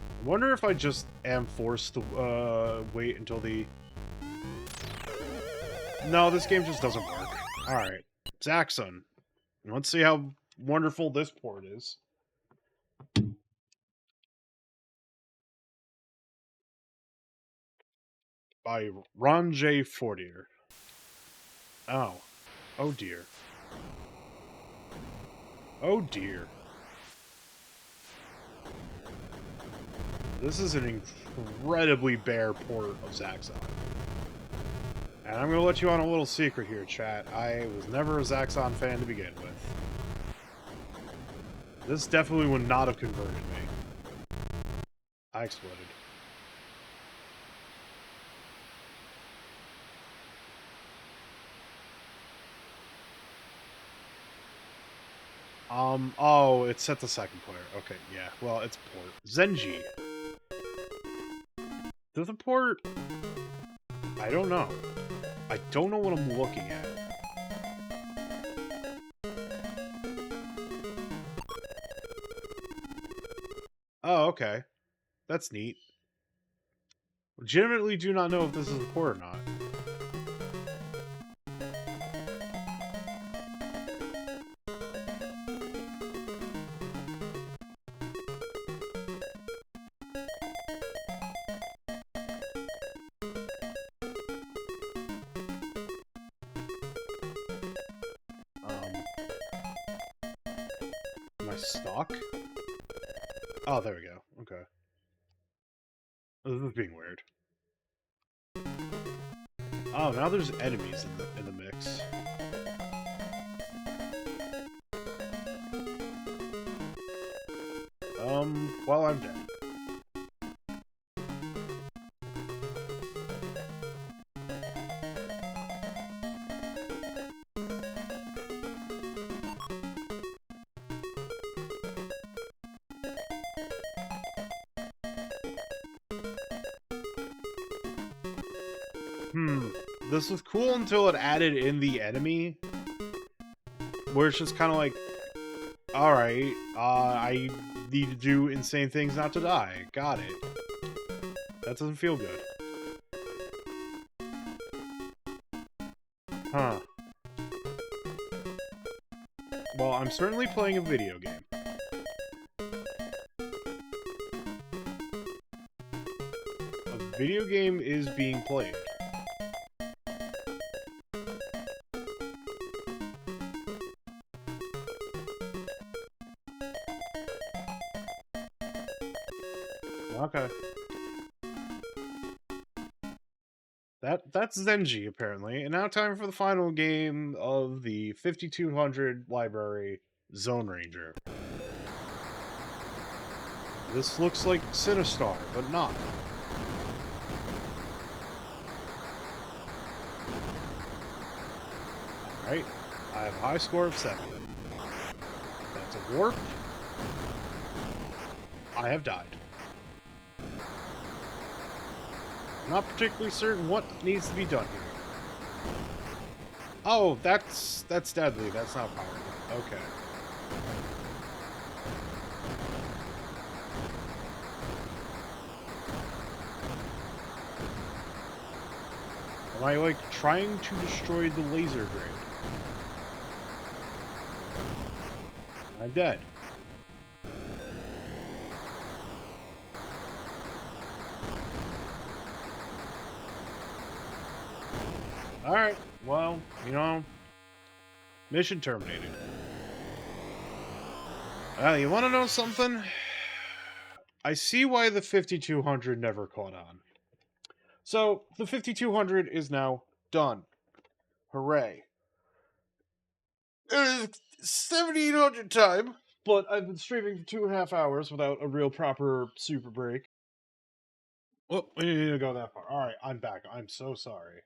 I wonder if I just am forced to wait until the... No, this game just doesn't work. Alright, Zaxxon. Let's see how wonderful this port is. By Ron J. Fortier. Oh. Oh dear. Oh dear. This is an incredibly bare port of Zaxxon. And I'm going to let you on a little secret here, chat. I was never a Zaxxon fan to begin with. This definitely would not have converted me. I exploded. Oh, it's set the second player. Okay, yeah. Well, it's port. Zenji. Does the port... I don't know. I don't know what I'm looking at. Oh, okay. That's neat. Legitimately do not know if this is a port or not. Am I stuck? Oh, there we go. Okay. This is being weird. Oh, now there's enemies in the mix. Well, I'm dead. This was cool until it added in the enemy, where it's just kind of like, alright, I need to do insane things not to die. Got it. That doesn't feel good. Huh. Well, I'm certainly playing a video game. A video game is being played. Okay. That's Zenji, apparently. And now time for the final game of the 5200 library, Zone Ranger. This looks like Sinistar, but not. Alright, I have a high score of 7. That's a warp. I have died. I'm not particularly certain what needs to be done here. Oh, that's deadly. That's not powerful. Okay. Am I, like, trying to destroy the laser grid? I'm dead. Alright, well, you know, mission terminated. You want to know something? I see why the 5200 never caught on. So, the 5200 is now done. Hooray. It is 7800 time, but I've been streaming for 2.5 hours without a real proper super break. Oh, we didn't need to go that far. Alright, I'm back. I'm so sorry.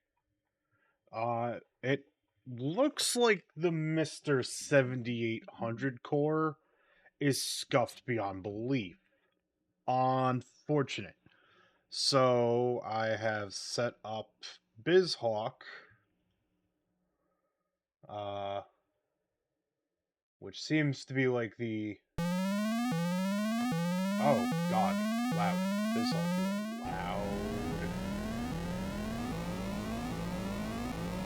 It looks like the Mr. 7800 core is scuffed beyond belief. Unfortunate. So I have set up BizHawk, which seems to be like the... Oh, God. Loud. BizHawk, you are loud.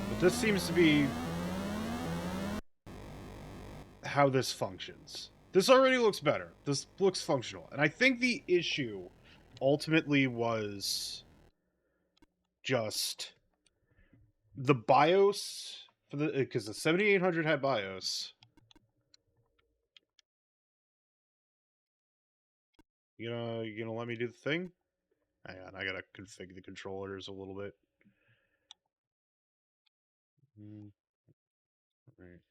But this seems to be how this functions. This already looks better. This looks functional. And I think the issue ultimately was just the BIOS for the, because the 7800 had BIOS. You gonna let me do the thing? Hang on, I gotta configure the controllers a little bit. Right.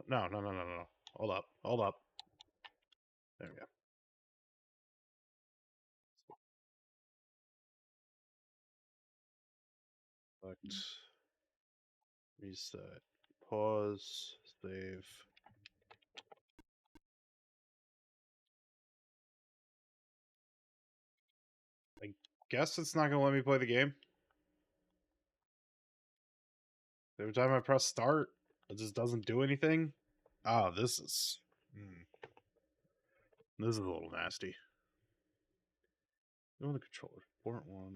No. Hold up. There we go. Select, reset, pause, save. I guess it's not gonna let me play the game. Every time I press start, it just doesn't do anything. Oh, this is... This is a little nasty. Go on the controller. Port 1.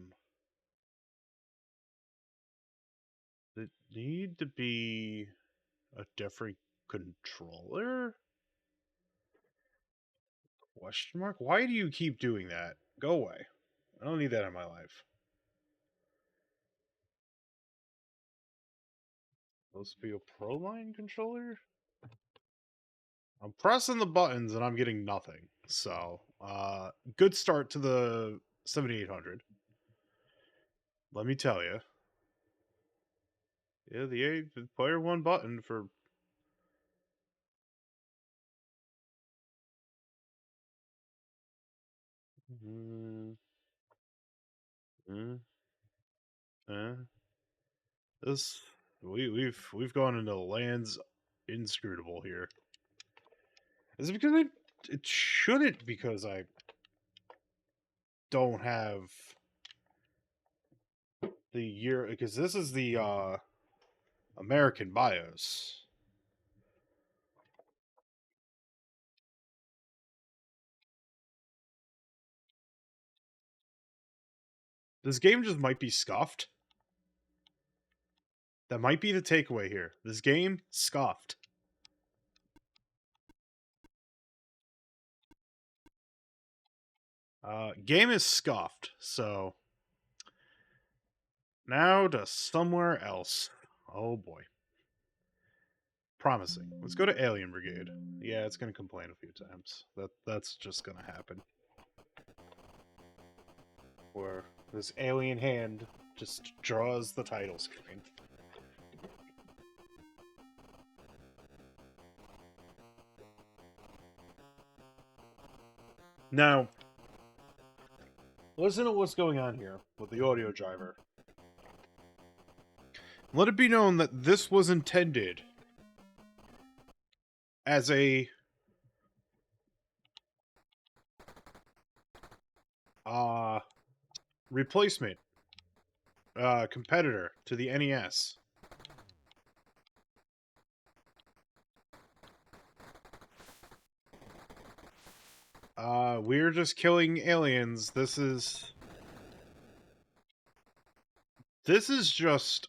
Does it need to be a different controller? Question mark? Why do you keep doing that? Go away. I don't need that in my life. Supposed to be a Pro Line controller? I'm pressing the buttons and I'm getting nothing. So, good start to the 7800. Let me tell you. Yeah, the player 1 button for... This... We've gone into lands inscrutable here. Is it because it shouldn't, because I don't have the year, because this is the American BIOS. This game just might be scuffed. That might be the takeaway here. This game, scuffed. Game is scuffed, so... Now to somewhere else. Oh boy. Promising. Let's go to Alien Brigade. Yeah, it's gonna complain a few times. That's just gonna happen. Where this alien hand just draws the title screen. Now, listen to what's going on here with the audio driver. Let it be known that this was intended as a replacement competitor to the NES. We're just killing aliens. This is just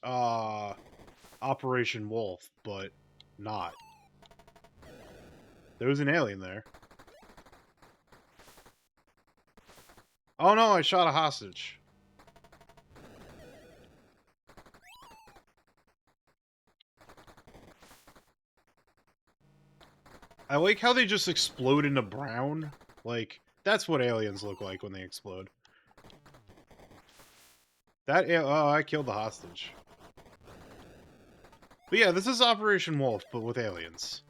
Operation Wolf, but not. There was an alien there. Oh no, I shot a hostage. I like how they just explode into brown. Like, that's what aliens look like when they explode. Oh, I killed the hostage. But yeah, this is Operation Wolf, but with aliens.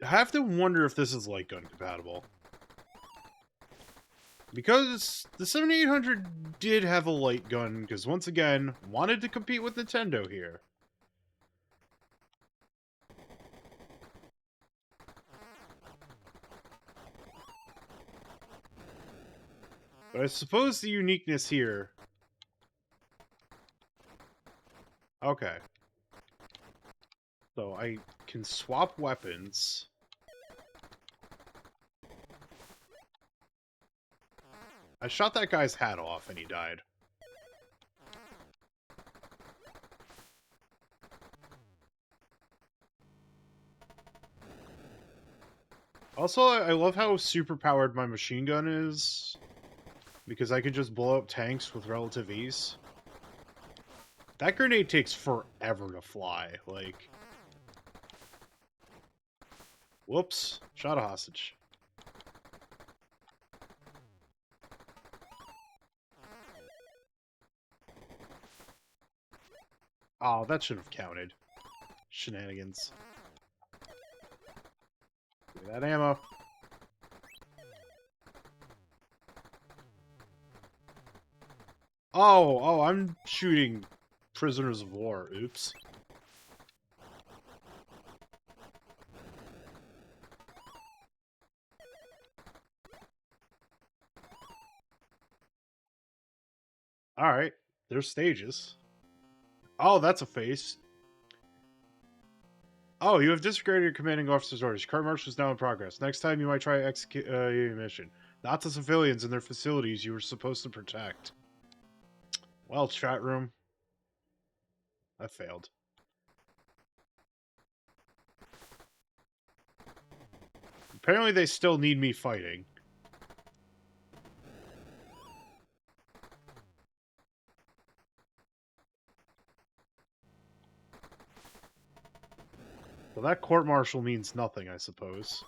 I have to wonder if this is light gun compatible. Because the 7800 did have a light gun, because once again, wanted to compete with Nintendo here. But I suppose the uniqueness here... Okay. So I can swap weapons. I shot that guy's hat off and he died. Also, I love how superpowered my machine gun is. Because I can just blow up tanks with relative ease. That grenade takes forever to fly. Like... Whoops. Shot a hostage. Oh, that should have counted. Shenanigans. Give me that ammo. Oh, I'm shooting prisoners of war. Oops. Alright. There's stages. Oh, that's a face. Oh, you have disregarded your commanding officer's orders. Court martial is now in progress. Next time you might try to execute your mission. Not the civilians and their facilities you were supposed to protect. Well, chat room. I failed. Apparently they still need me fighting. Well, that court-martial means nothing, I suppose.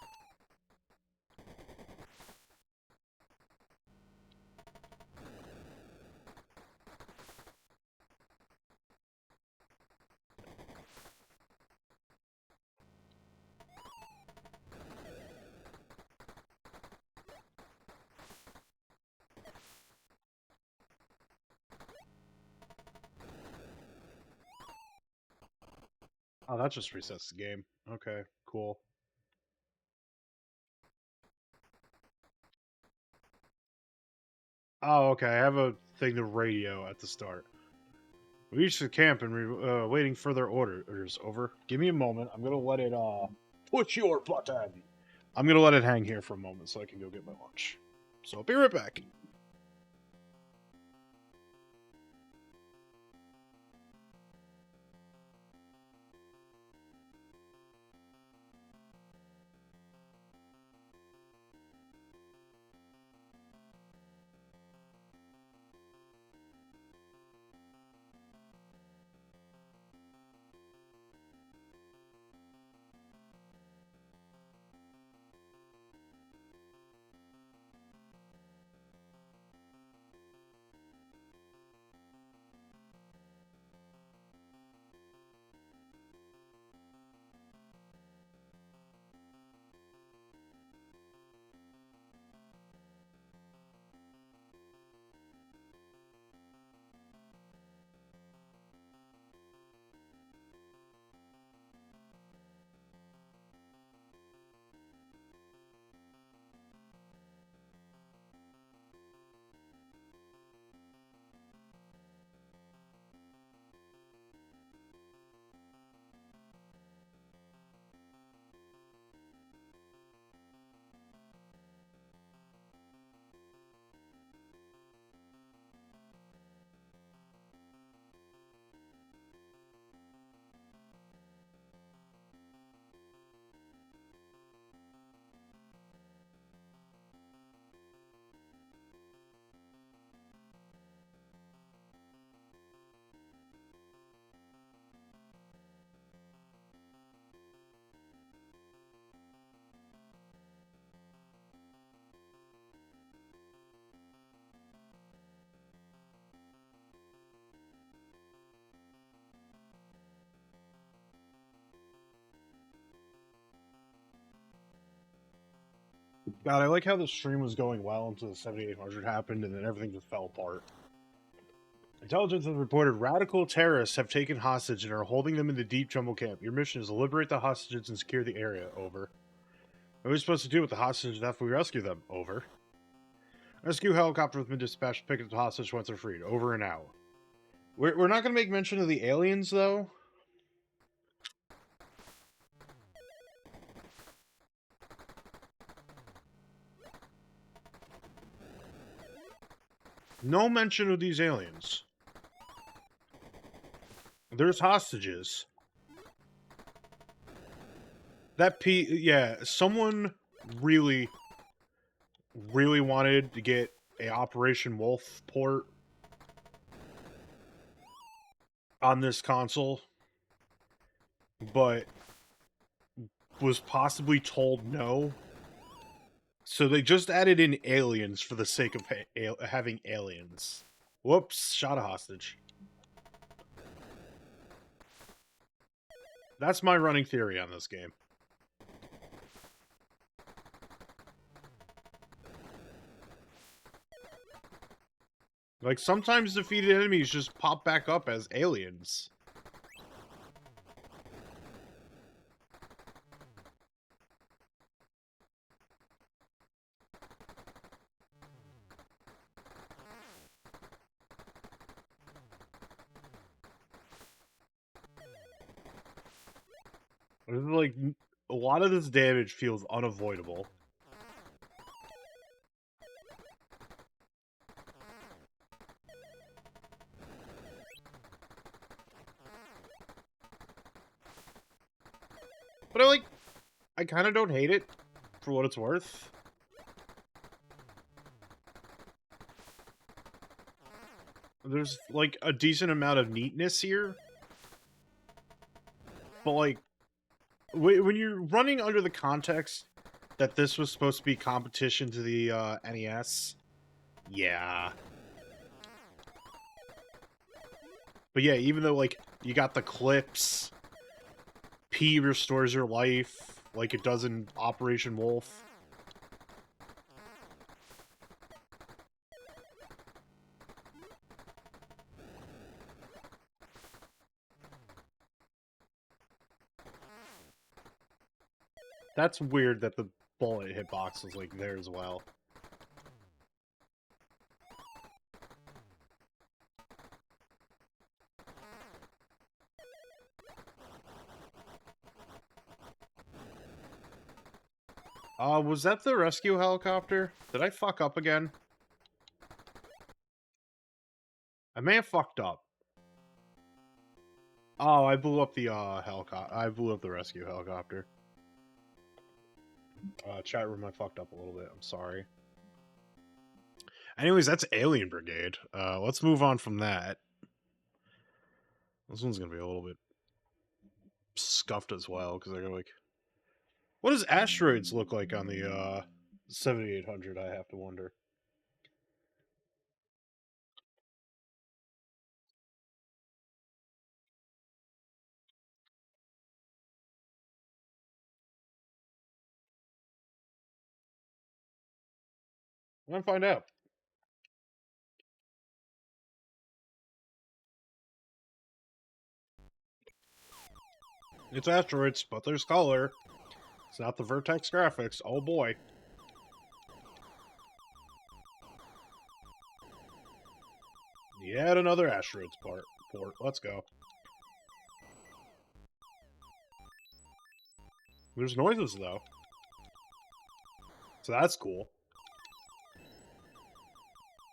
Oh, that just resets the game. Okay, cool. Oh, okay, I have a thing to radio at the start. We reached the camp and we're waiting further orders. Over. Give me a moment. I'm gonna let it, push your button! I'm gonna let it hang here for a moment so I can go get my lunch. So I'll be right back. God, I like how the stream was going well until the 7800 happened, and then everything just fell apart. Intelligence has reported radical terrorists have taken hostage and are holding them in the deep jungle camp. Your mission is to liberate the hostages and secure the area. Over. What are we supposed to do with the hostages after we rescue them? Over. Rescue helicopter has been dispatched to pick up the hostage once they're freed. Over and out. We're not going to make mention of the aliens, though. No mention of these aliens. There's hostages. Yeah, someone really, really wanted to get a Operation Wolf port on this console, but was possibly told no. So they just added in aliens for the sake of having aliens. Whoops, shot a hostage. That's my running theory on this game. Like, sometimes defeated enemies just pop back up as aliens. Like, a lot of this damage feels unavoidable. But I kind of don't hate it, for what it's worth. There's, like, a decent amount of neatness here. But, like, when you're running under the context that this was supposed to be competition to the NES, yeah. But yeah, even though, like, you got the clips, P restores your life, like it does in Operation Wolf. That's weird that the bullet hitbox was, like, there as well. Was that the rescue helicopter? Did I fuck up again? I may have fucked up. Oh, I blew up the helicopter. I blew up the rescue helicopter. Chat room, I fucked up a little bit. I'm sorry. Anyways, that's Alien Brigade. Let's move on from that. This one's gonna be a little bit scuffed as well, because I go like... What does asteroids look like on the 7800, I have to wonder. I'm gonna find out. It's asteroids, but there's color. It's not the Vertex graphics. Oh boy. Yet another asteroids port. Let's go. There's noises, though. So that's cool.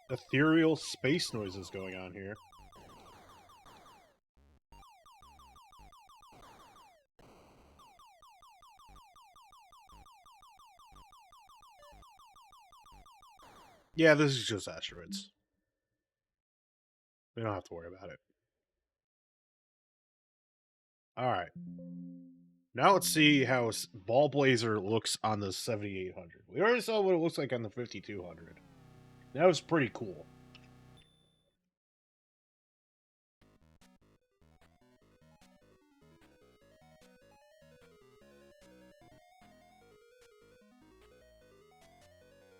Ethereal space noises going on here. Yeah, this is just asteroids. We don't have to worry about it. Alright. Now let's see how Ball Blazer looks on the 7800. We already saw what it looks like on the 5200. That was pretty cool.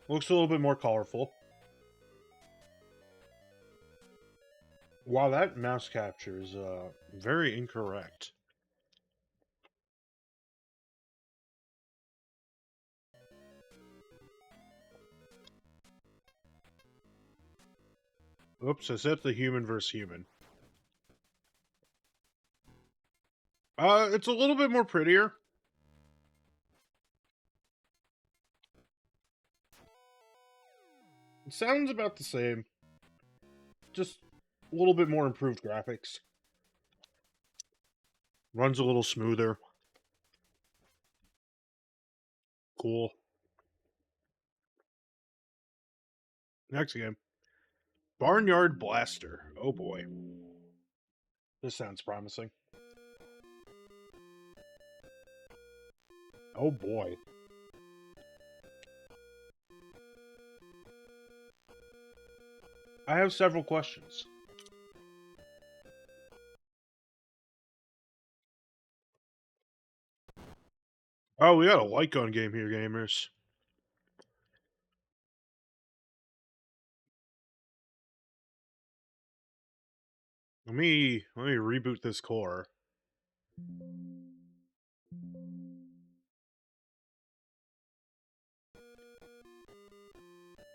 Looks a little bit more colorful. Wow, that mouse capture is very incorrect. Oops, I said the human versus human. It's a little bit more prettier. It sounds about the same. Just a little bit more improved graphics. Runs a little smoother. Cool. Next game. Barnyard Blaster. Oh boy. This sounds promising. Oh boy. I have several questions. Oh, we got a light gun game here, gamers. Let me reboot this core.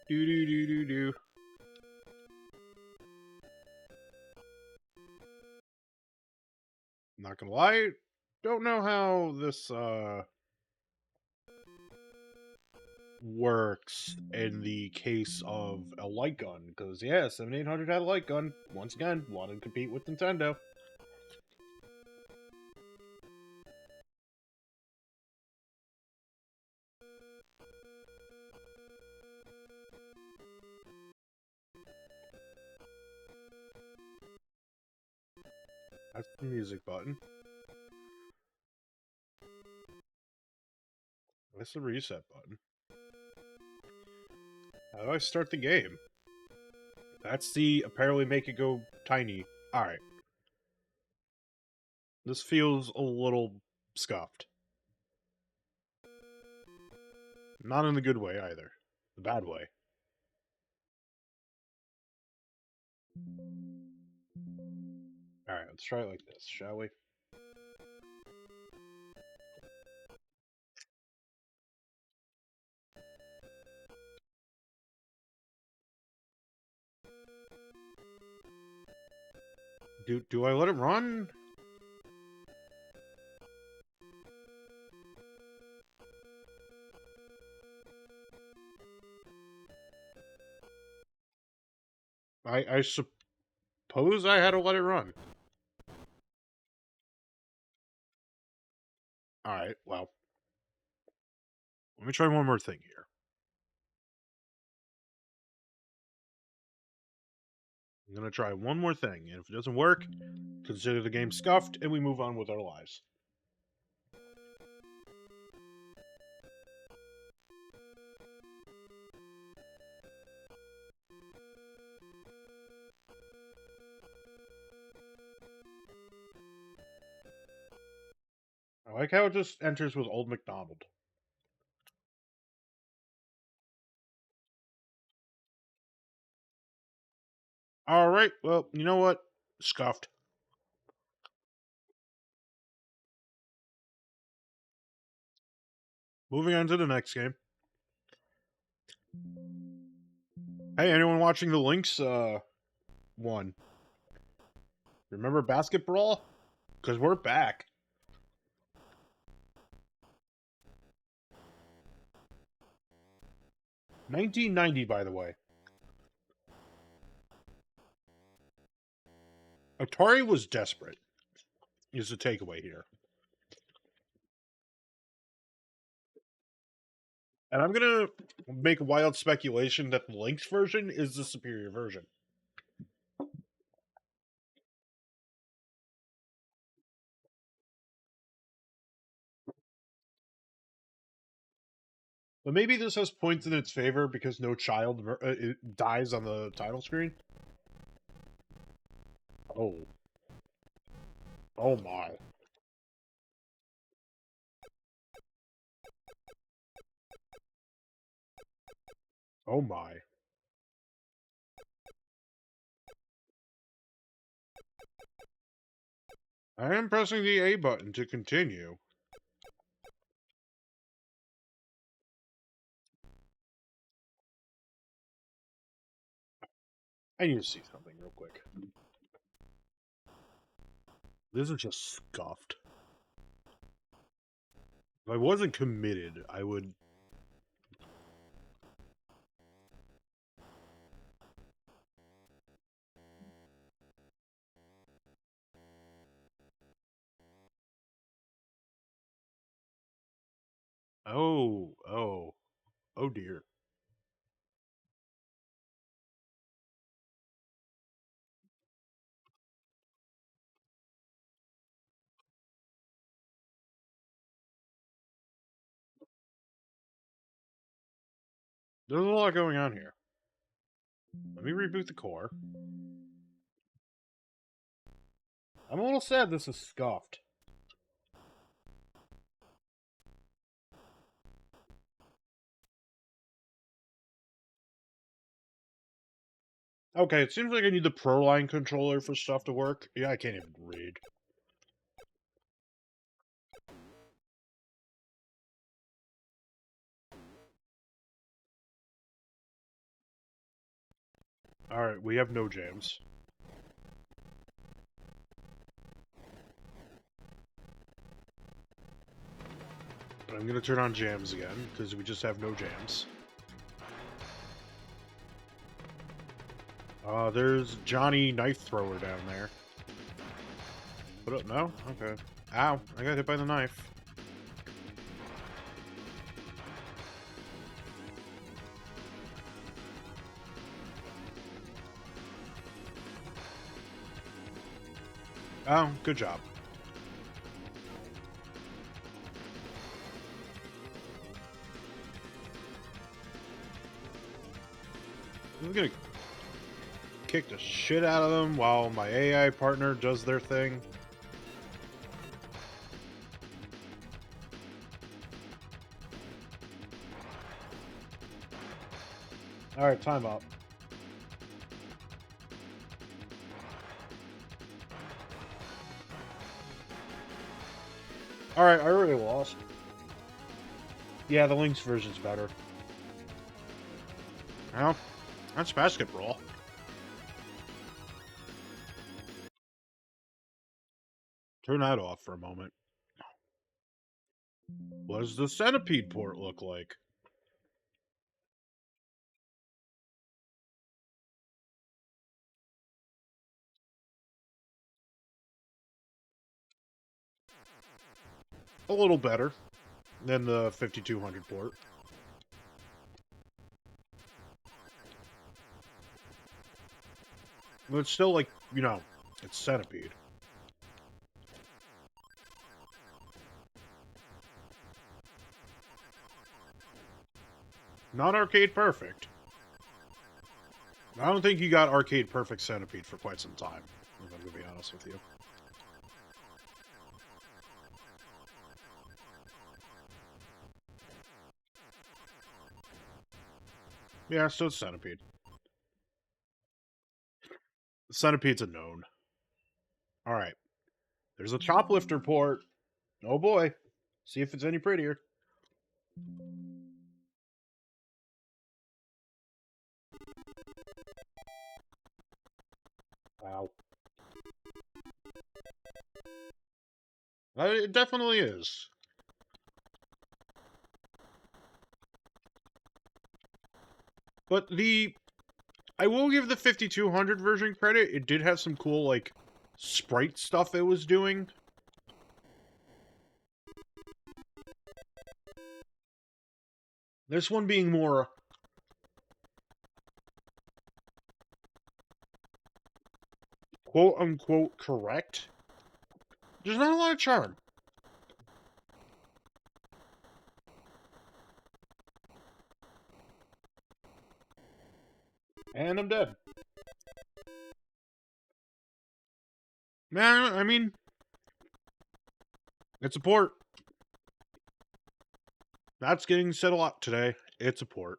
Do do do do do. Not gonna lie, don't know how this works in the case of a light gun, because yeah, 7800 had a light gun. Once again, wanted to compete with Nintendo. That's the music button. That's the reset button. How do I start the game? That's the apparently make it go tiny. Alright. This feels a little scuffed. Not in the good way either. The bad way. Alright, let's try it like this, shall we? Do I let it run? I suppose I had to let it run. Alright, well. Let me try one more thing here. I'm gonna try one more thing, and if it doesn't work, consider the game scuffed, and we move on with our lives. I like how it just enters with Old MacDonald. Alright, well, you know what? Scuffed. Moving on to the next game. Hey, anyone watching the Lynx one? Remember Basketball? Because we're back. 1990, by the way. Atari was desperate, is the takeaway here. And I'm gonna make a wild speculation that the Lynx version is the superior version. But maybe this has points in its favor because no child dies on the title screen. Oh. Oh my. Oh my. I am pressing the A button to continue. I need to see something real quick. This is just scuffed. If I wasn't committed, I would... Oh dear. There's a lot going on here. Let me reboot the core. I'm a little sad this is scuffed. Okay, it seems like I need the ProLine controller for stuff to work. Yeah, I can't even read. Alright, we have no jams. But I'm gonna turn on jams again, because we just have no jams. There's Johnny Knife Thrower down there. Put up, no? Okay. Ow, I got hit by the knife. Oh, good job. I'm gonna kick the shit out of them while my AI partner does their thing. Alright, time up. Alright, I already lost. Yeah, the Lynx version's better. Well, that's basketball. Turn that off for a moment. What does the centipede port look like? A little better than the 5200 port. But it's still like, you know, it's centipede. Not arcade perfect. I don't think you got arcade perfect centipede for quite some time, if I'm gonna be honest with you. Yeah, so it's centipede. Centipede's a known. Alright. There's a choplifter port. Oh boy. See if it's any prettier. Wow. It definitely is. But I will give the 5200 version credit. It did have some cool, like, sprite stuff it was doing. This one being more quote-unquote correct. There's not a lot of charm. And I'm dead. Man, I mean, it's a port. That's getting said a lot today. It's a port.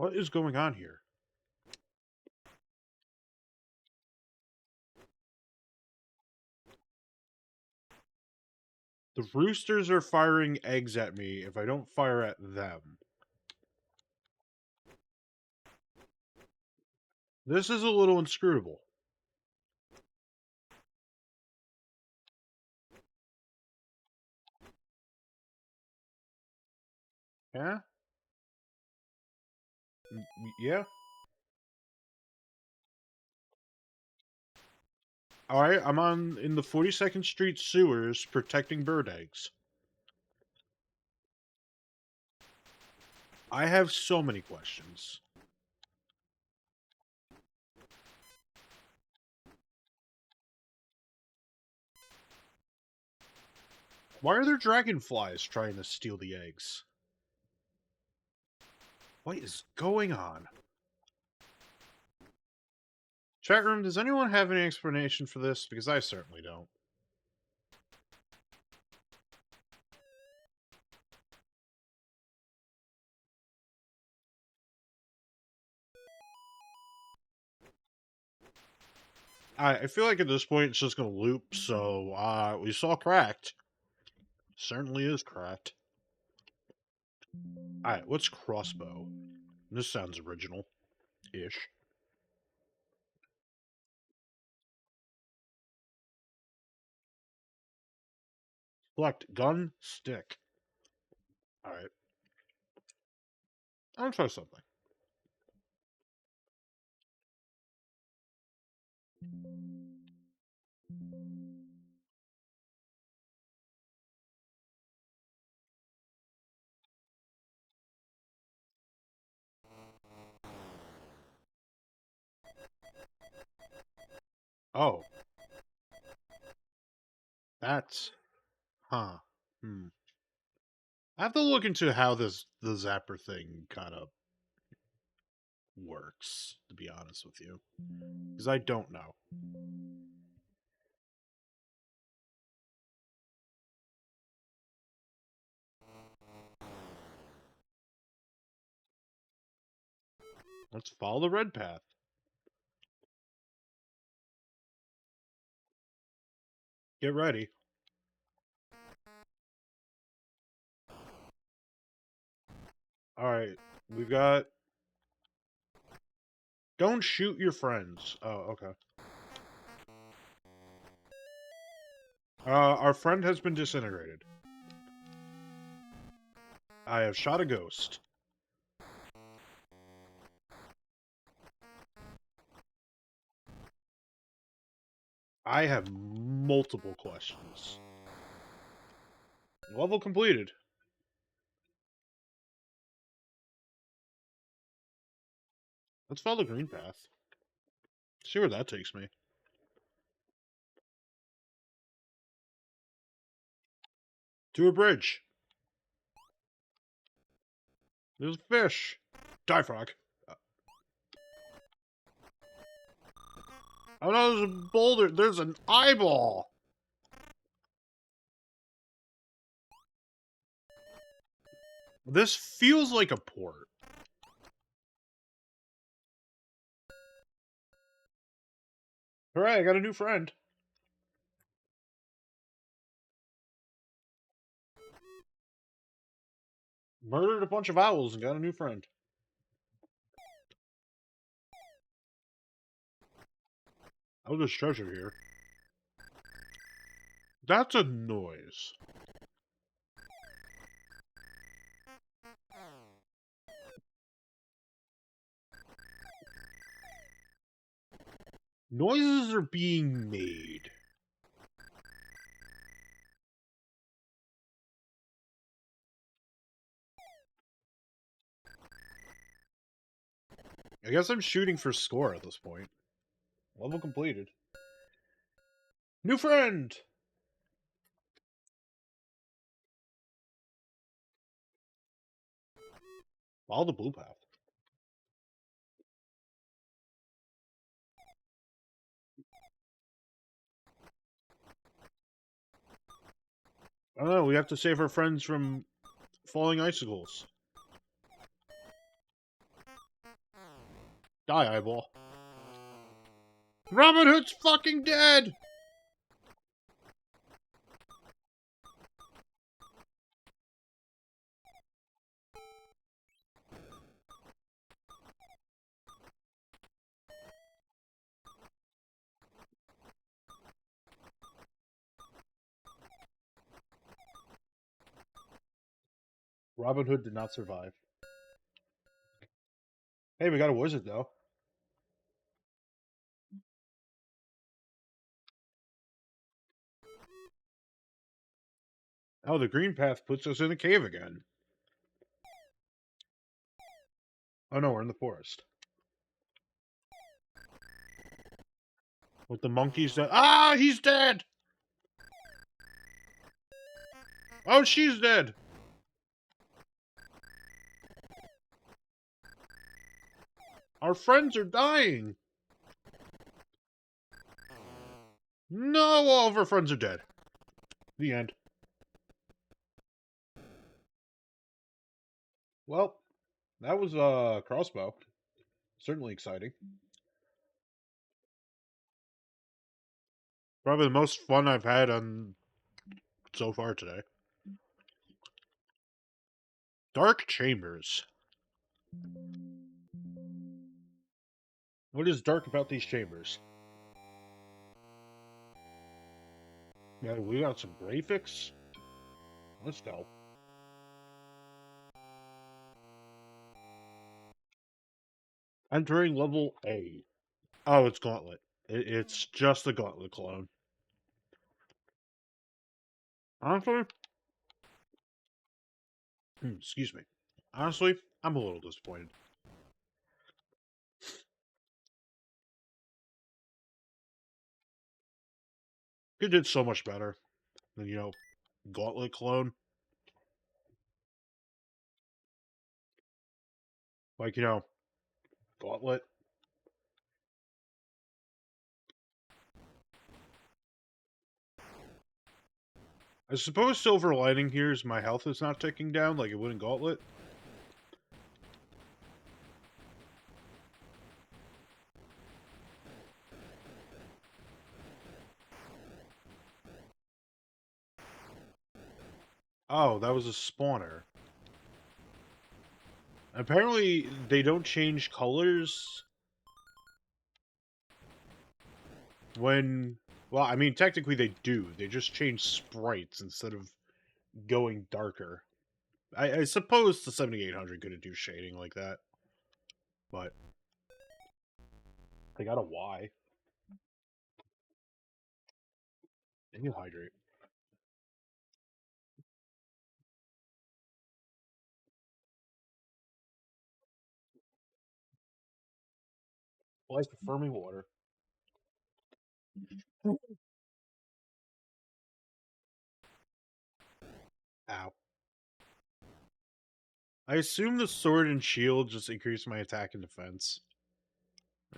What is going on here? The roosters are firing eggs at me if I don't fire at them. This is a little inscrutable. Yeah? Yeah? Alright, I'm in the 42nd Street sewers protecting bird eggs. I have so many questions. Why are there dragonflies trying to steal the eggs? What is going on? Chat room, does anyone have any explanation for this? Because I certainly don't. I feel like at this point it's just gonna loop, so we saw cracked. Certainly is cracked. Alright, what's crossbow? This sounds original-ish. Select gun, stick. Alright. I'll try something. Oh. That's... Huh. Hmm. I have to look into how the zapper thing kind of works, to be honest with you. Because I don't know. Let's follow the red path. Get ready. Alright, we've got... Don't shoot your friends. Oh, okay. Our friend has been disintegrated. I have shot a ghost. I have multiple questions. Level completed. Let's follow the green path. See where that takes me. To a bridge. There's a fish. Die, frog. Oh no, there's a boulder. There's an eyeball. This feels like a port. Hooray, I got a new friend. Murdered a bunch of owls and got a new friend. Oh, there's treasure here. That's a noise. Noises are being made. I guess I'm shooting for score at this point. Level completed. New friend! Follow the blue path. I don't know, we have to save our friends from falling icicles. Die, eyeball. Robin Hood's fucking dead! Robin Hood did not survive. Hey, we got a wizard, though. Oh, the green path puts us in a cave again. Oh no, we're in the forest. With the monkeys dead. Ah, he's dead! Oh, she's dead! Our friends are dying! No, all of our friends are dead. The end. Well, that was a crossbow. Certainly exciting. Probably the most fun I've had on so far today. Dark Chambers. What is dark about these chambers? Yeah, we got some graphics. Let's go. Entering level A. Oh, it's Gauntlet. It's just a Gauntlet clone. Honestly, excuse me. Honestly, I'm a little disappointed. It did so much better than, Gauntlet clone. Like, Gauntlet. I suppose silver lining here is my health is not ticking down like it would in Gauntlet. Oh, that was a spawner. Apparently, they don't change colors when... Well, I mean, technically they do. They just change sprites instead of going darker. I suppose the 7800 couldn't do shading like that. But they got a Y. They can hydrate. Life affirming water. Ow. I assume the sword and shield just increase my attack and defense.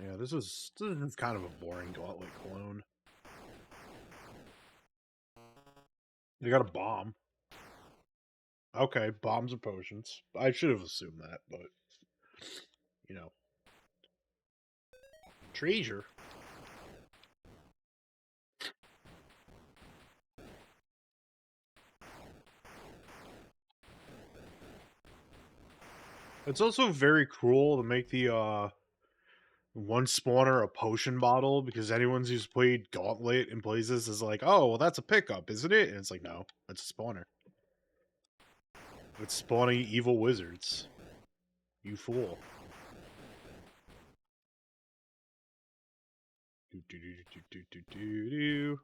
Yeah, this is kind of a boring Gauntlet clone. They got a bomb. Okay, bombs and potions. I should have assumed that, but you know. Treasure. It's also very cruel to make the one spawner a potion bottle because anyone who's played Gauntlet and plays this is like, oh, well, that's a pickup, isn't it? And it's like, no, it's a spawner. It's spawning evil wizards. You fool. Do, do, do, do, do, do, do, do.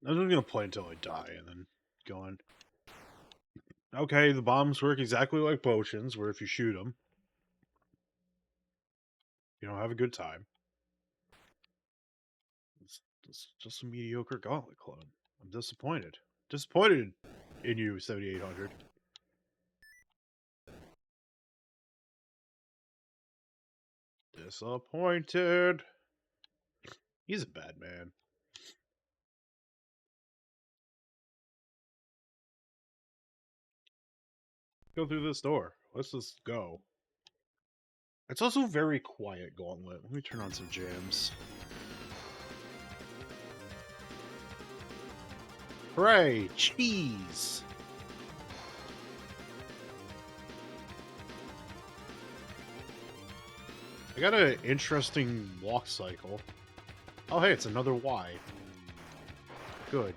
I'm just gonna play until I die and then go on. Okay, the bombs work exactly like potions, where if you shoot them, have a good time. It's just a mediocre Gauntlet clone. I'm disappointed. Disappointed in you, 7800. Disappointed. He's a bad man. go through this door. Let's just go. It's also very quiet, Gauntlet. Let me turn on some jams. Hooray! Cheese! I got an interesting walk cycle. Oh hey, it's another Y. Good.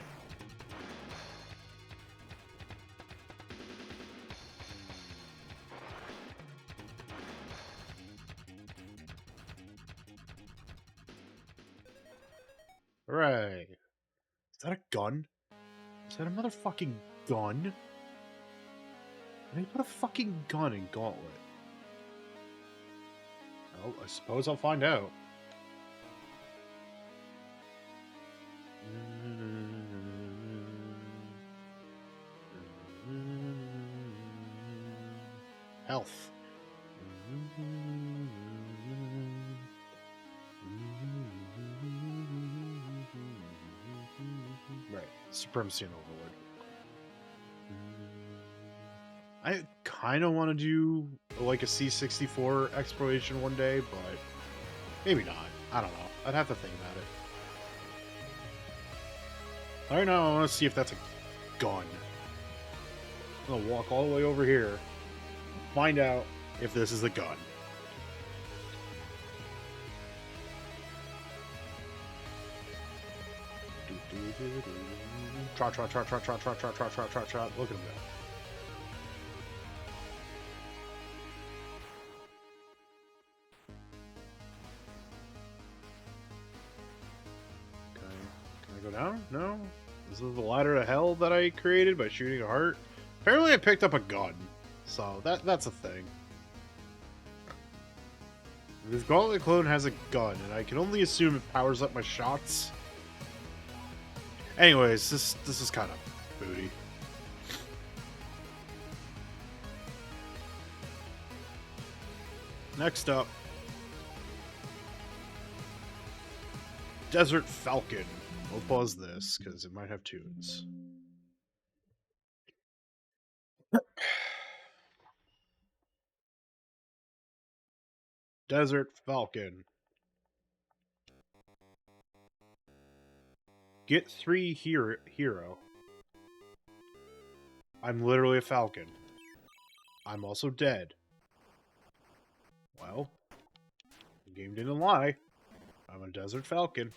Hooray! Is that a gun? Is that a motherfucking gun? They put a fucking gun in Gauntlet. Well, I suppose I'll find out. Health. Right. Supremacy and Overlord. I kind of want to do like a C64 exploration one day, but maybe not. I don't know. I'd have to think about it. Right now, I want to see if that's a gun. I'm gonna walk all the way over here, find out if this is a gun. Trot, trot, trot, trot, trot, trot, trot, trot, trot, trot, trot. Look at him go. Can I go down? No? This is the ladder to hell that I created by shooting a heart. Apparently I picked up a gun, so that's a thing. This Gauntlet clone has a gun, and I can only assume it powers up my shots. Anyways, this is kind of booty. Next up, Desert Falcon. We'll pause this because it might have tunes. Desert Falcon. Get 3 hero. I'm literally a falcon. I'm also dead. Well, the game didn't lie. I'm a Desert Falcon.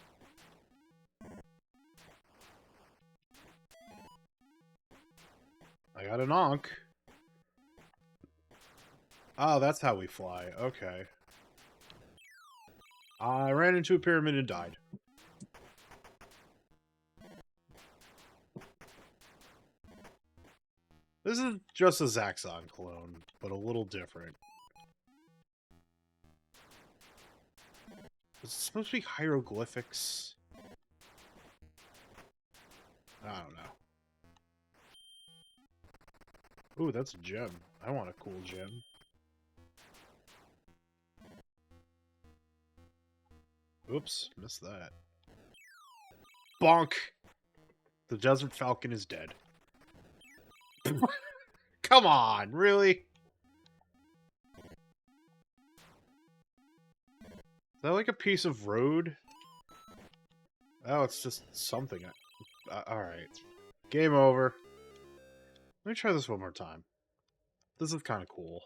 I got an Ankh. Oh, that's how we fly. Okay. I ran into a pyramid and died. This is just a Zaxxon clone, but a little different. Is it supposed to be hieroglyphics? I don't know. Ooh, that's a gem. I want a cool gem. Oops, missed that. Bonk! The Desert Falcon is dead. Come on, really? Is that like a piece of road? Oh, it's just something. Alright. Game over. Let me try this one more time. This is kind of cool.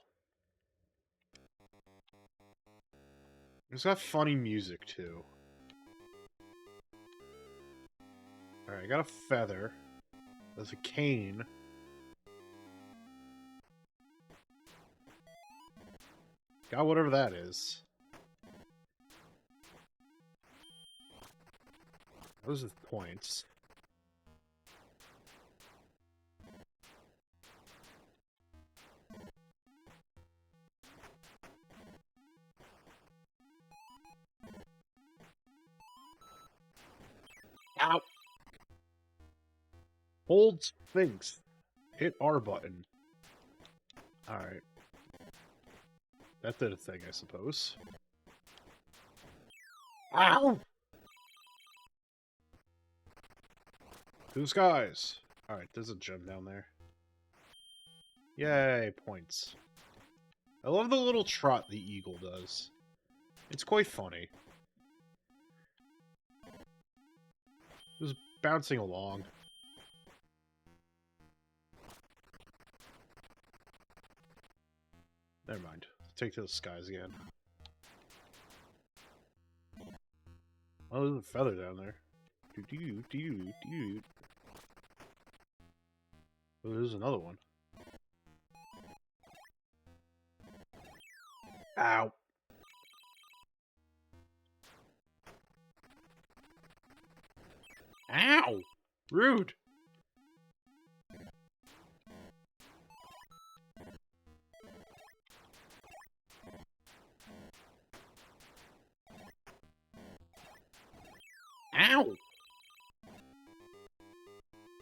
It's got funny music, too. Alright, I got a feather. There's a cane. Got whatever that is. Those are points. Ow! Hold Sphinx. Hit R button. Alright. That did a thing, I suppose. Ow! To the skies! Alright, there's a gem down there. Yay, points. I love the little trot the eagle does. It's quite funny. Just bouncing along. Never mind. Take to the skies again. Oh, there's a feather down there. Oh, there's another one. Ow. Ow! Rude! Ow!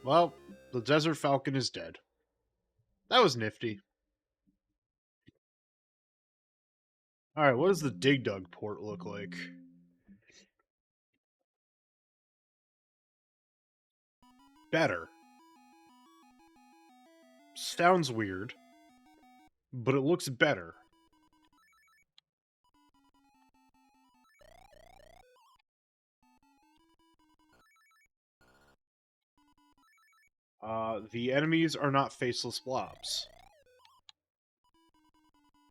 Well, the Desert Falcon is dead. That was nifty. Alright, what does the Dig Dug port look like? Better. Sounds weird, but it looks better. The enemies are not faceless blobs.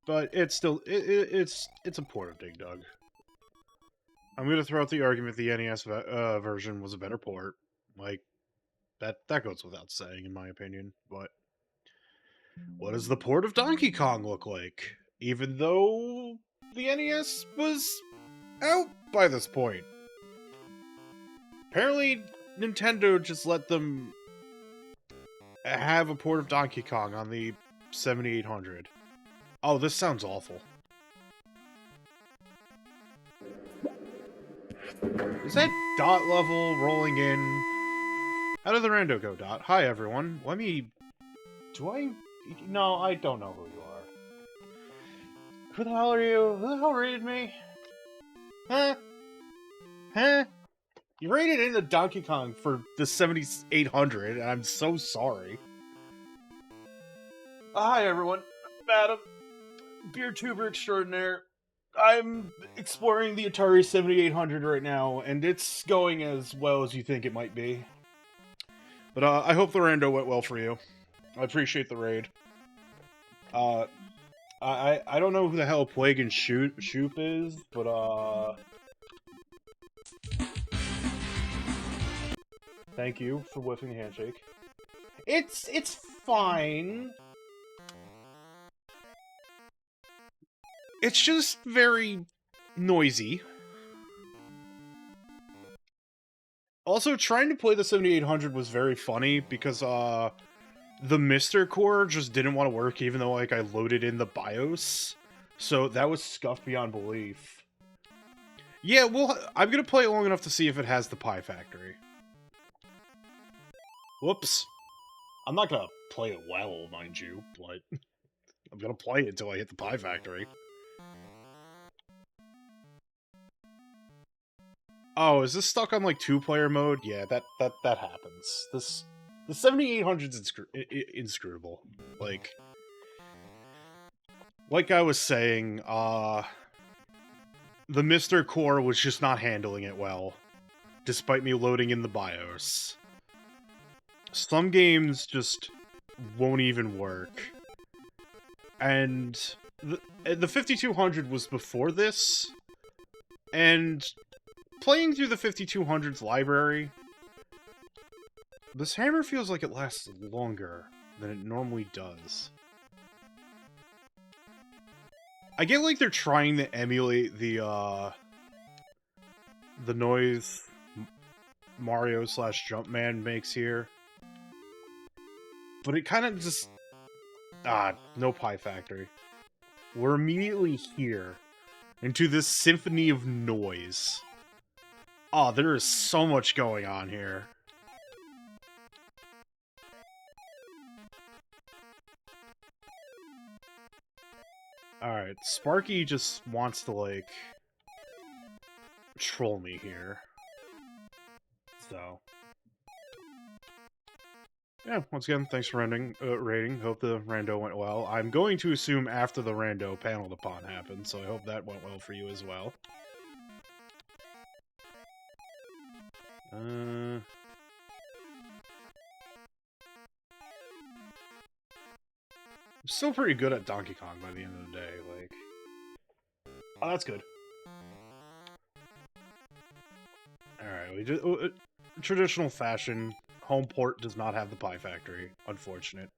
But it's still, it's a port of Dig Dug. I'm gonna throw out the argument the NES version was a better port. Like, that goes without saying, in my opinion. But what does the port of Donkey Kong look like? Even though the NES was out by this point. Apparently, Nintendo just let them have a port of Donkey Kong on the 7800. Oh, this sounds awful. Is that Dot level rolling in? How did the rando go, Dot? Hi, everyone. Let me... Do I... No, I don't know who you are. Who the hell are you? Who the hell raided me? Huh? Huh? You raided into Donkey Kong for the 7800, and I'm so sorry. Hi, everyone. Madam. Beer tuber extraordinaire. I'm exploring the Atari 7800 right now, and it's going as well as you think it might be. But I hope the rando went well for you. I appreciate the raid. I don't know who the hell Plague and Shoop is, but thank you for whiffing the handshake. It's fine. It's just very noisy. Also, trying to play the 7800 was very funny because the Mister Core just didn't want to work even though like I loaded in the BIOS. So that was scuffed beyond belief. Yeah, well, I'm gonna play it long enough to see if it has the Pie Factory. Whoops. I'm not gonna play it well, mind you, but I'm gonna play it until I hit the Pie Factory. Oh, is this stuck on like 2-player mode? Yeah, that happens. The 7800's inscrutable. Like I was saying, the Mister Core was just not handling it well, despite me loading in the BIOS. Some games just won't even work. And the 5200 was before this, and playing through the 5200's library, this hammer feels like it lasts longer than it normally does. I get like they're trying to emulate the noise Mario/Jumpman makes here. But it kind of just... no Pie Factory. We're immediately here into this symphony of noise. Oh, there is so much going on here. Alright, Sparky just wants to, like, troll me here. So. yeah, once again, thanks for rating. Hope the rando went well. I'm going to assume after the rando paneled upon happened, so I hope that went well for you as well. I'm still pretty good at Donkey Kong by the end of the day, like... Oh, that's good. Alright, we just... traditional fashion, home port does not have the Pie Factory. Unfortunate.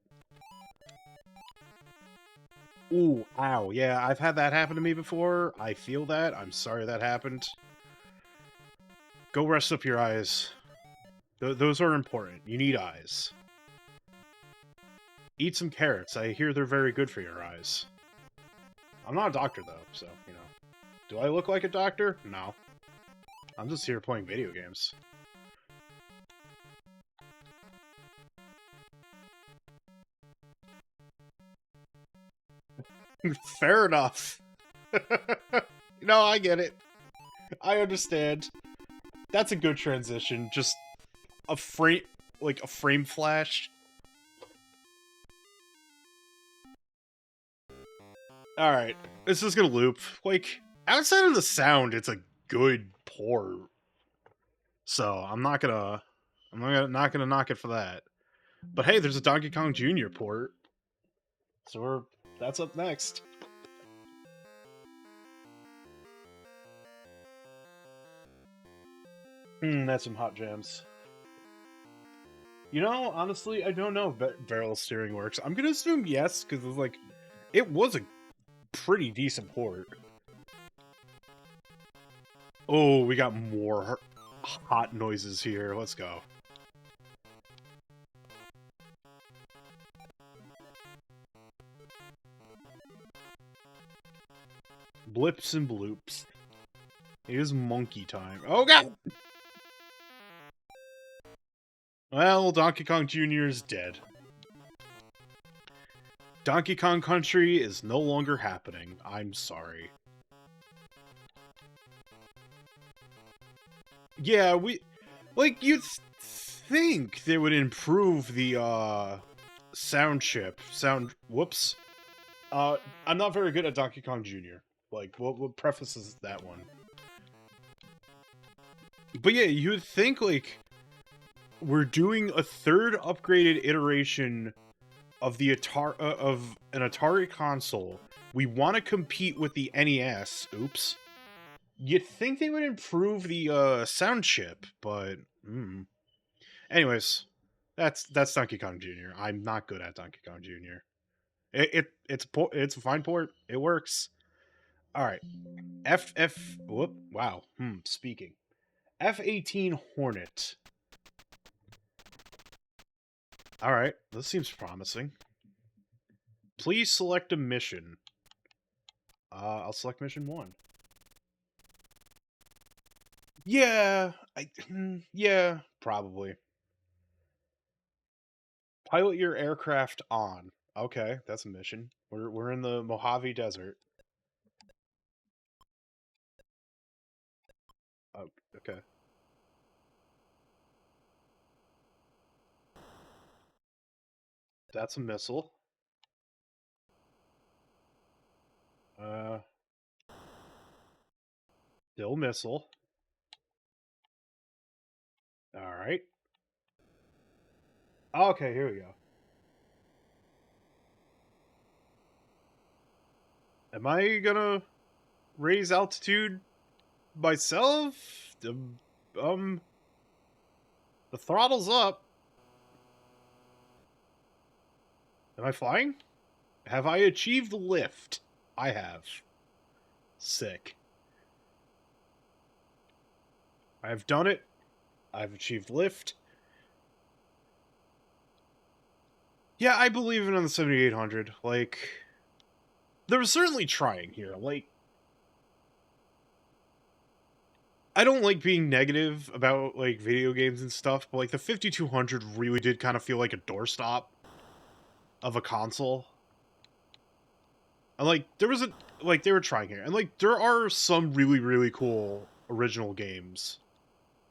Ooh, ow. Yeah, I've had that happen to me before. I feel that. I'm sorry that happened. Go rest up your eyes. Those are important. You need eyes. Eat some carrots. I hear they're very good for your eyes. I'm not a doctor, though, so, you know. Do I look like a doctor? No. I'm just here playing video games. Fair enough. No, I get it. I understand. That's a good transition. Just a frame, like a frame flash. Alright, this is gonna loop. Like, outside of the sound, it's a good port. So, I'm not gonna knock it for that. But hey, there's a Donkey Kong Jr. port. So that's up next. That's some hot jams. You know, honestly, I don't know if barrel steering works. I'm gonna assume yes, because it's like, it was a pretty decent port. Oh, we got more hot noises here. Let's go. Blips and bloops. It is monkey time. Oh, God! Well, Donkey Kong Jr. is dead. Donkey Kong Country is no longer happening. I'm sorry. Yeah, like, you'd think they would improve the, sound chip. Whoops. I'm not very good at Donkey Kong Jr. Like, what prefaces that one? But yeah, you'd think, like, we're doing a third upgraded iteration of the Atari, of an Atari console. We want to compete with the NES. Oops. You'd think they would improve the sound chip, but anyways, that's Donkey Kong Jr. I'm not good at Donkey Kong Jr. It's a fine port. It works. All right. Whoop. Wow. Speaking. F-18 Hornet. All right. This seems promising. Please select a mission. I'll select mission 1. Yeah, yeah, probably. Pilot your aircraft on. Okay, that's a mission. We're in the Mojave Desert. Oh, okay. That's a missile. Still missile. All right. Okay, here we go. Am I gonna raise altitude myself? The throttle's up. Am I flying? Have I achieved lift? I have. Sick. I've done it. I've achieved lift. Yeah, I believe in on the 7800. Like, they're certainly trying here. Like, I don't like being negative about, like, video games and stuff, but, like, the 5200 really did kind of feel like a doorstop of a console. And, like, there was like, they were trying here. And, like, there are some really, really cool original games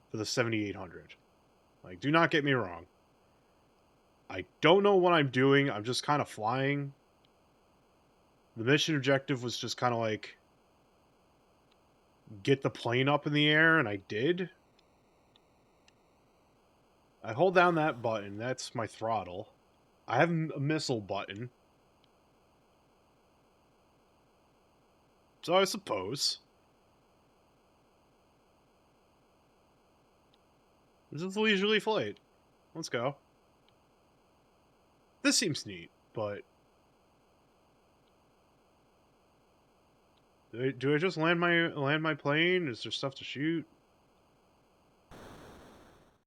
for the 7800. Like, do not get me wrong. I don't know what I'm doing. I'm just kind of flying. The mission objective was just kind of like get the plane up in the air, and I did. I hold down that button. That's my throttle. I have a missile button. So I suppose. This is leisurely flight. Let's go. This seems neat, but... Do I just land my plane? Is there stuff to shoot?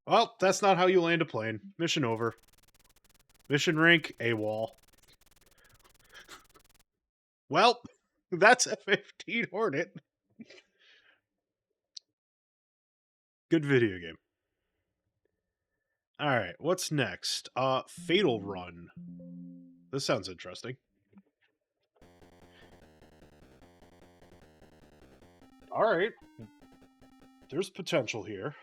Well, that's not how you land a plane. Mission over. Mission rank, AWOL. Well, that's a 15 Hornet. Good video game. Alright, what's next? Fatal Run. This sounds interesting. Alright. There's potential here.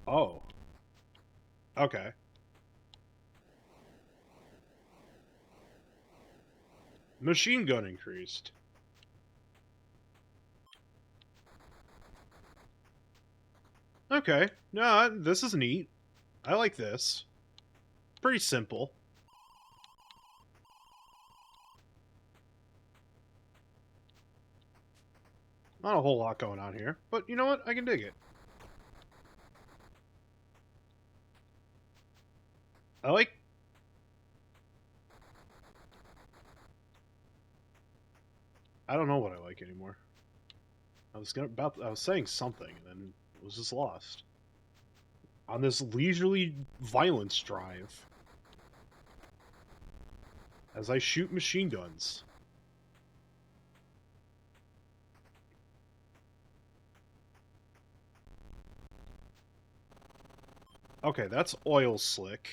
Oh. Okay. Machine gun increased. Okay. No, this is neat. I like this. Pretty simple. Not a whole lot going on here, but you know what? I can dig it. I like... I don't know what I like anymore. I was saying something, and then it was just lost. On this leisurely violence drive. As I shoot machine guns. Okay, that's oil slick.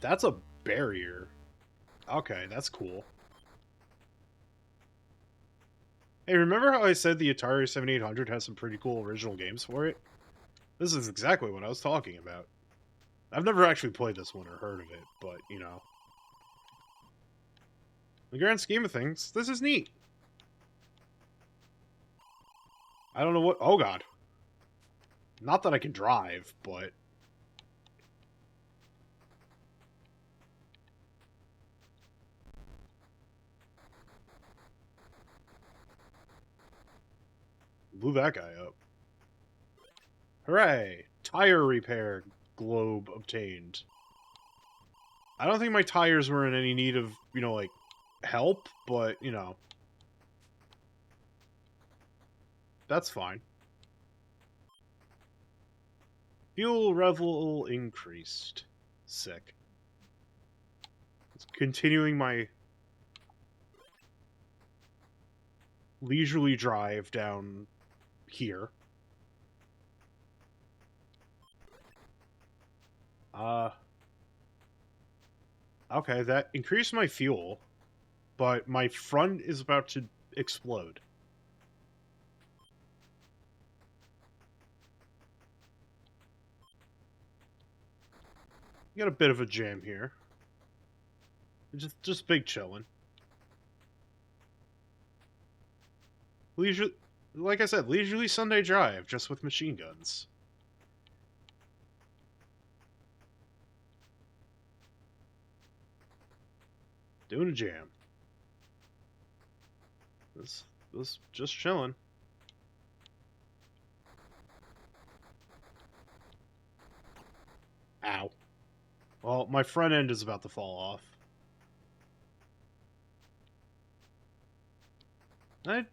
That's a barrier. Okay, that's cool. Hey, remember how I said the Atari 7800 has some pretty cool original games for it? This is exactly what I was talking about. I've never actually played this one or heard of it, but, you know. In the grand scheme of things, this is neat. I don't know what... Oh, God. Not that I can drive, but... Blew that guy up. Hooray! Tire repair globe obtained. I don't think my tires were in any need of, you know, like, help, but, you know. That's fine. Fuel level increased. Sick. It's continuing my leisurely drive down here. Okay, that increased my fuel, but my front is about to explode. Got a bit of a jam here. Just big chillin'. Leisure, like I said, leisurely Sunday drive, just with machine guns. Doing a jam. This just chilling. Ow. Well, my front end is about to fall off. I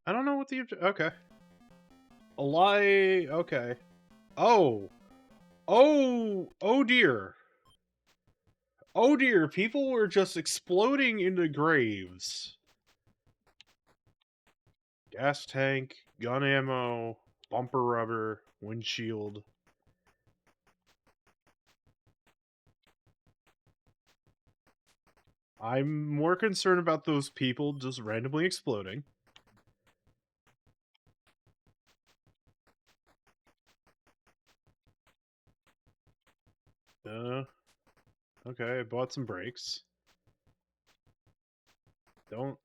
don't know what the... Okay. A lie... Okay. Oh. Oh. Oh, dear. Oh, dear. People were just exploding into graves. Gas tank, gun ammo, bumper rubber, windshield. I'm more concerned about those people just randomly exploding. Uh, okay, I bought some brakes. Don't...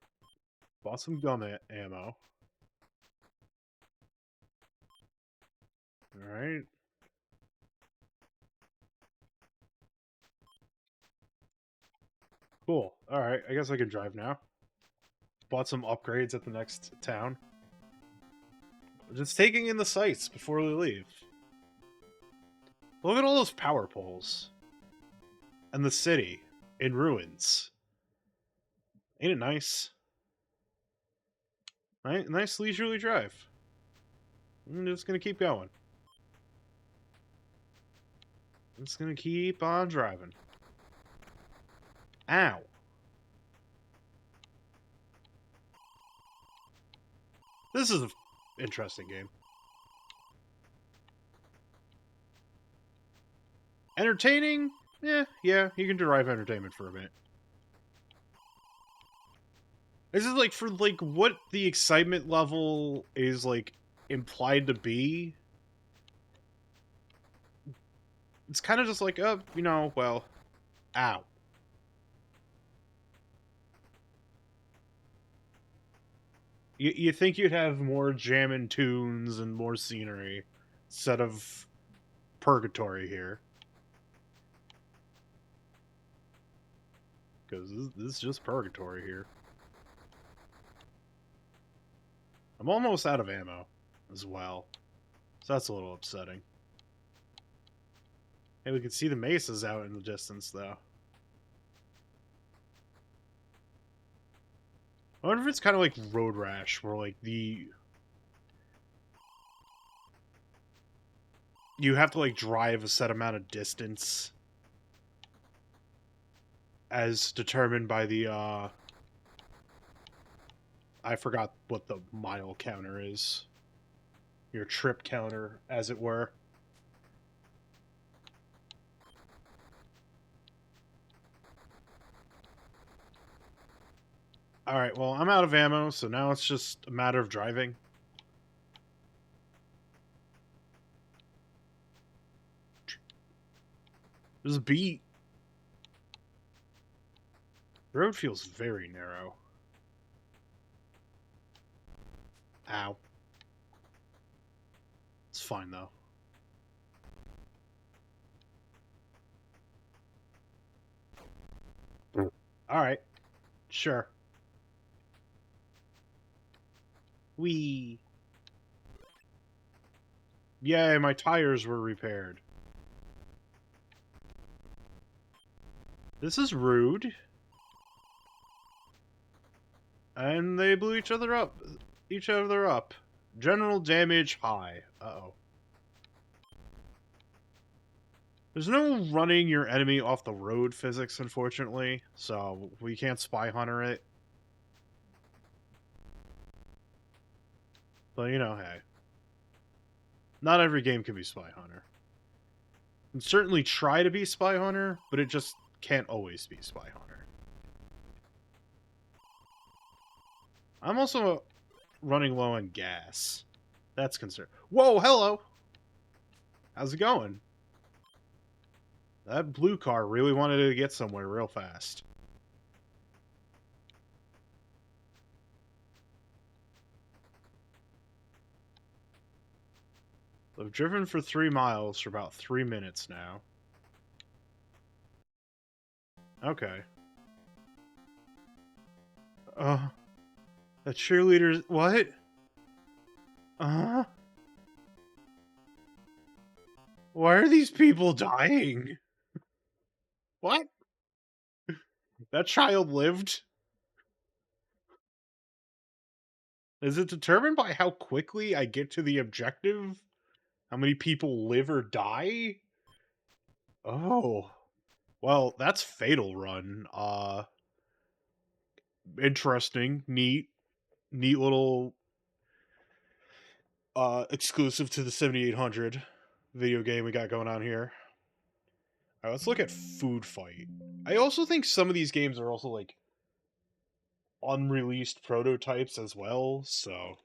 Bought some gun ammo. Alright. Cool. Alright, I guess I can drive now. Bought some upgrades at the next town. Just taking in the sights before we leave. Look at all those power poles. And the city in ruins. Ain't it nice? Nice leisurely drive. I'm just gonna keep going. I'm just gonna keep on driving. Ow. This is an interesting game. Entertaining? Yeah, you can derive entertainment for a bit. This is like for like what the excitement level is like implied to be. It's kind of just like, well, ow. You think you'd have more jammin' tunes and more scenery instead of purgatory here. Because this is just purgatory here. I'm almost out of ammo as well. So that's a little upsetting. Hey, we can see the mesas out in the distance, though. I wonder if it's kind of like Road Rash, where like you have to like drive a set amount of distance as determined by the I forgot what the mile counter is. Your trip counter, as it were. Alright, well, I'm out of ammo, so now it's just a matter of driving. There's a beat. The road feels very narrow. Ow. It's fine, though. Alright. Sure. Whee! Yay, my tires were repaired. This is rude. And they blew each other up. General damage high. Uh-oh. There's no running your enemy off the road physics, unfortunately, so we can't spy hunter it. But, hey. Not every game can be spy hunter. You can certainly try to be spy hunter, but it just can't always be spy hunter. I'm also running low on gas. That's concerned. Whoa, hello! How's it going? That blue car really wanted to get somewhere real fast. I've driven for 3 miles for about 3 minutes now. Okay. The cheerleaders... What? Why are these people dying? What? That child lived? Is it determined by how quickly I get to the objective? How many people live or die? Oh. Well, that's Fatal Run. Interesting. Neat little exclusive to the 7800 video game we got going on here. Alright, let's look at Food Fight. I also think some of these games are also like unreleased prototypes as well, so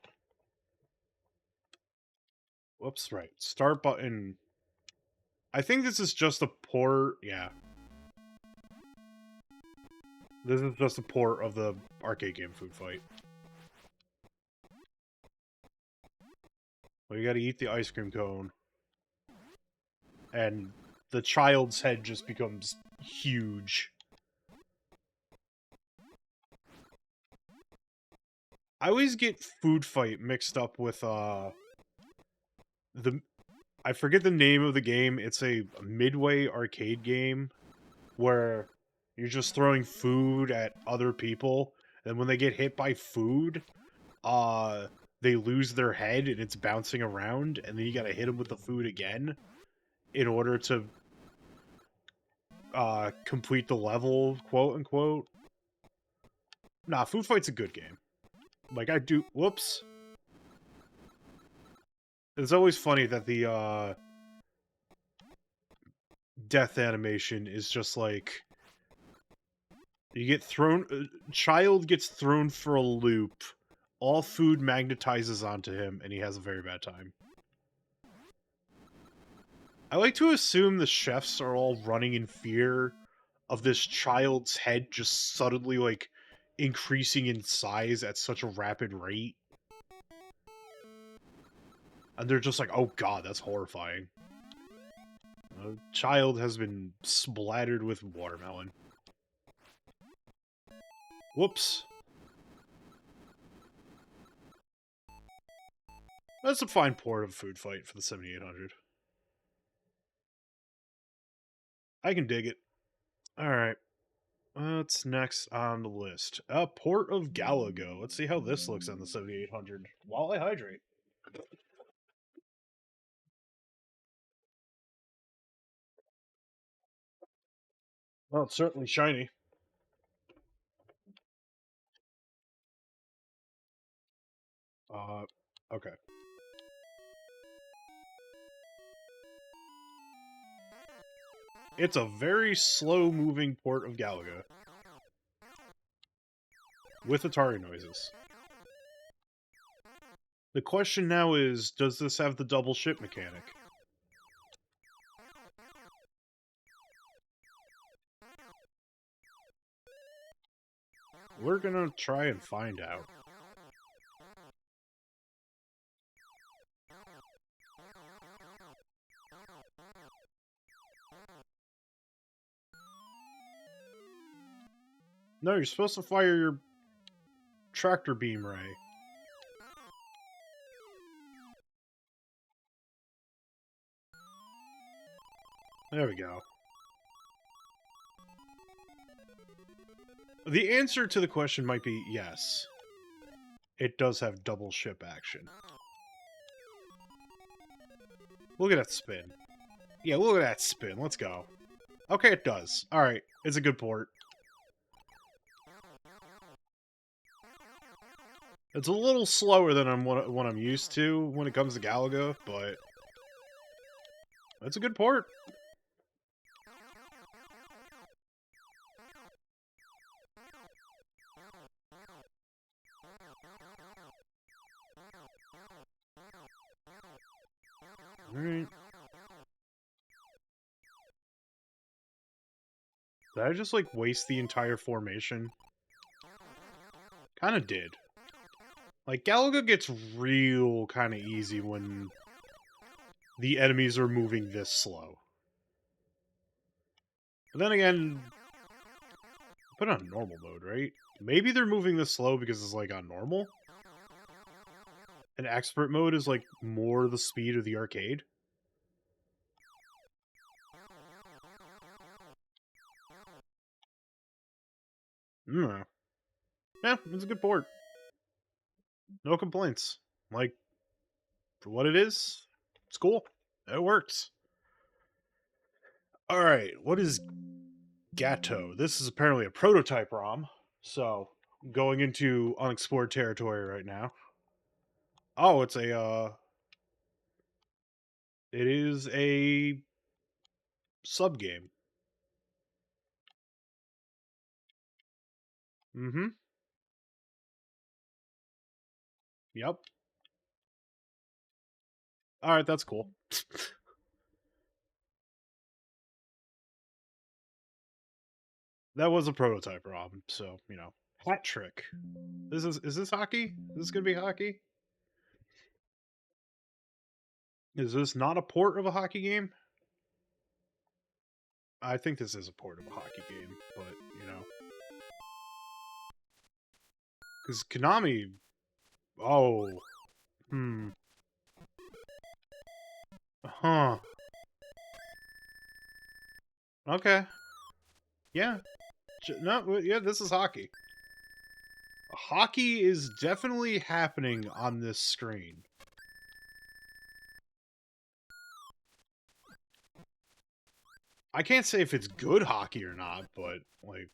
whoops, right. Start button I think this is just a port. Yeah, this is just a port of the arcade game Food Fight. Well, you got to eat the ice cream cone, and the child's head just becomes huge. I always get Food Fight mixed up with the I forget the name of the game. It's a Midway arcade game where you're just throwing food at other people, and when they get hit by food, they lose their head and it's bouncing around, and then you gotta hit them with the food again in order to complete the level, quote unquote. Nah, Food Fight's a good game. Like I do. Whoops. It's always funny that the death animation is just like you get thrown. Child gets thrown for a loop. All food magnetizes onto him, and he has a very bad time. I like to assume the chefs are all running in fear of this child's head just suddenly, like, increasing in size at such a rapid rate. And they're just like, oh god, that's horrifying. A child has been splattered with watermelon. Whoops. That's a fine port of Food Fight for the 7800. I can dig it. Alright. What's next on the list? Port of Galago. Let's see how this looks on the 7800 while I hydrate. Well, it's certainly shiny. Okay. It's a very slow-moving port of Galaga. With Atari noises. The question now is, does this have the double ship mechanic? We're gonna try and find out. No, you're supposed to fire your tractor beam ray. There we go. The answer to the question might be yes. It does have double ship action. Look at that spin. Yeah, look at that spin. Let's go. Okay, it does. Alright, it's a good port. It's a little slower than what I'm used to when it comes to Galaga, but it's a good port. Alright. Did I just, like, waste the entire formation? Kinda did. Like, Galaga gets real kinda easy when the enemies are moving this slow. But then again, put it on normal mode, right? Maybe they're moving this slow because it's, like, on normal? And expert mode is, like, more the speed of the arcade? Hmm. Yeah, it's a good port. No complaints. Like, for what it is, it's cool. It works. Alright, what is Gato? This is apparently a prototype ROM, so going into unexplored territory right now. Oh, it's a, it is a sub-game. Mm-hmm. Yep. Alright, that's cool. That was a prototype ROM, so, you know. Hat trick. Is this hockey? Is this gonna be hockey? Is this not a port of a hockey game? I think this is a port of a hockey game, but, you know. Because Konami... Oh. Hmm. Huh. Okay. Yeah. No, yeah, this is hockey. Hockey is definitely happening on this screen. I can't say if it's good hockey or not, but, like,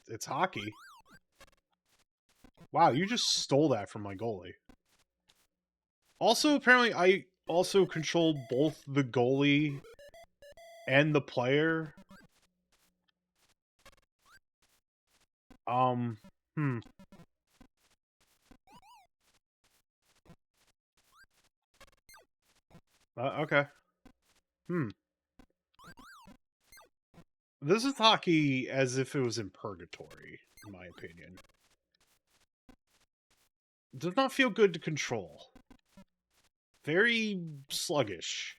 it's hockey. Wow, you just stole that from my goalie. Also, apparently, I also control both the goalie and the player. Hmm. Okay. Hmm. This is hockey as if it was in purgatory, in my opinion. It does not feel good to control. Very sluggish.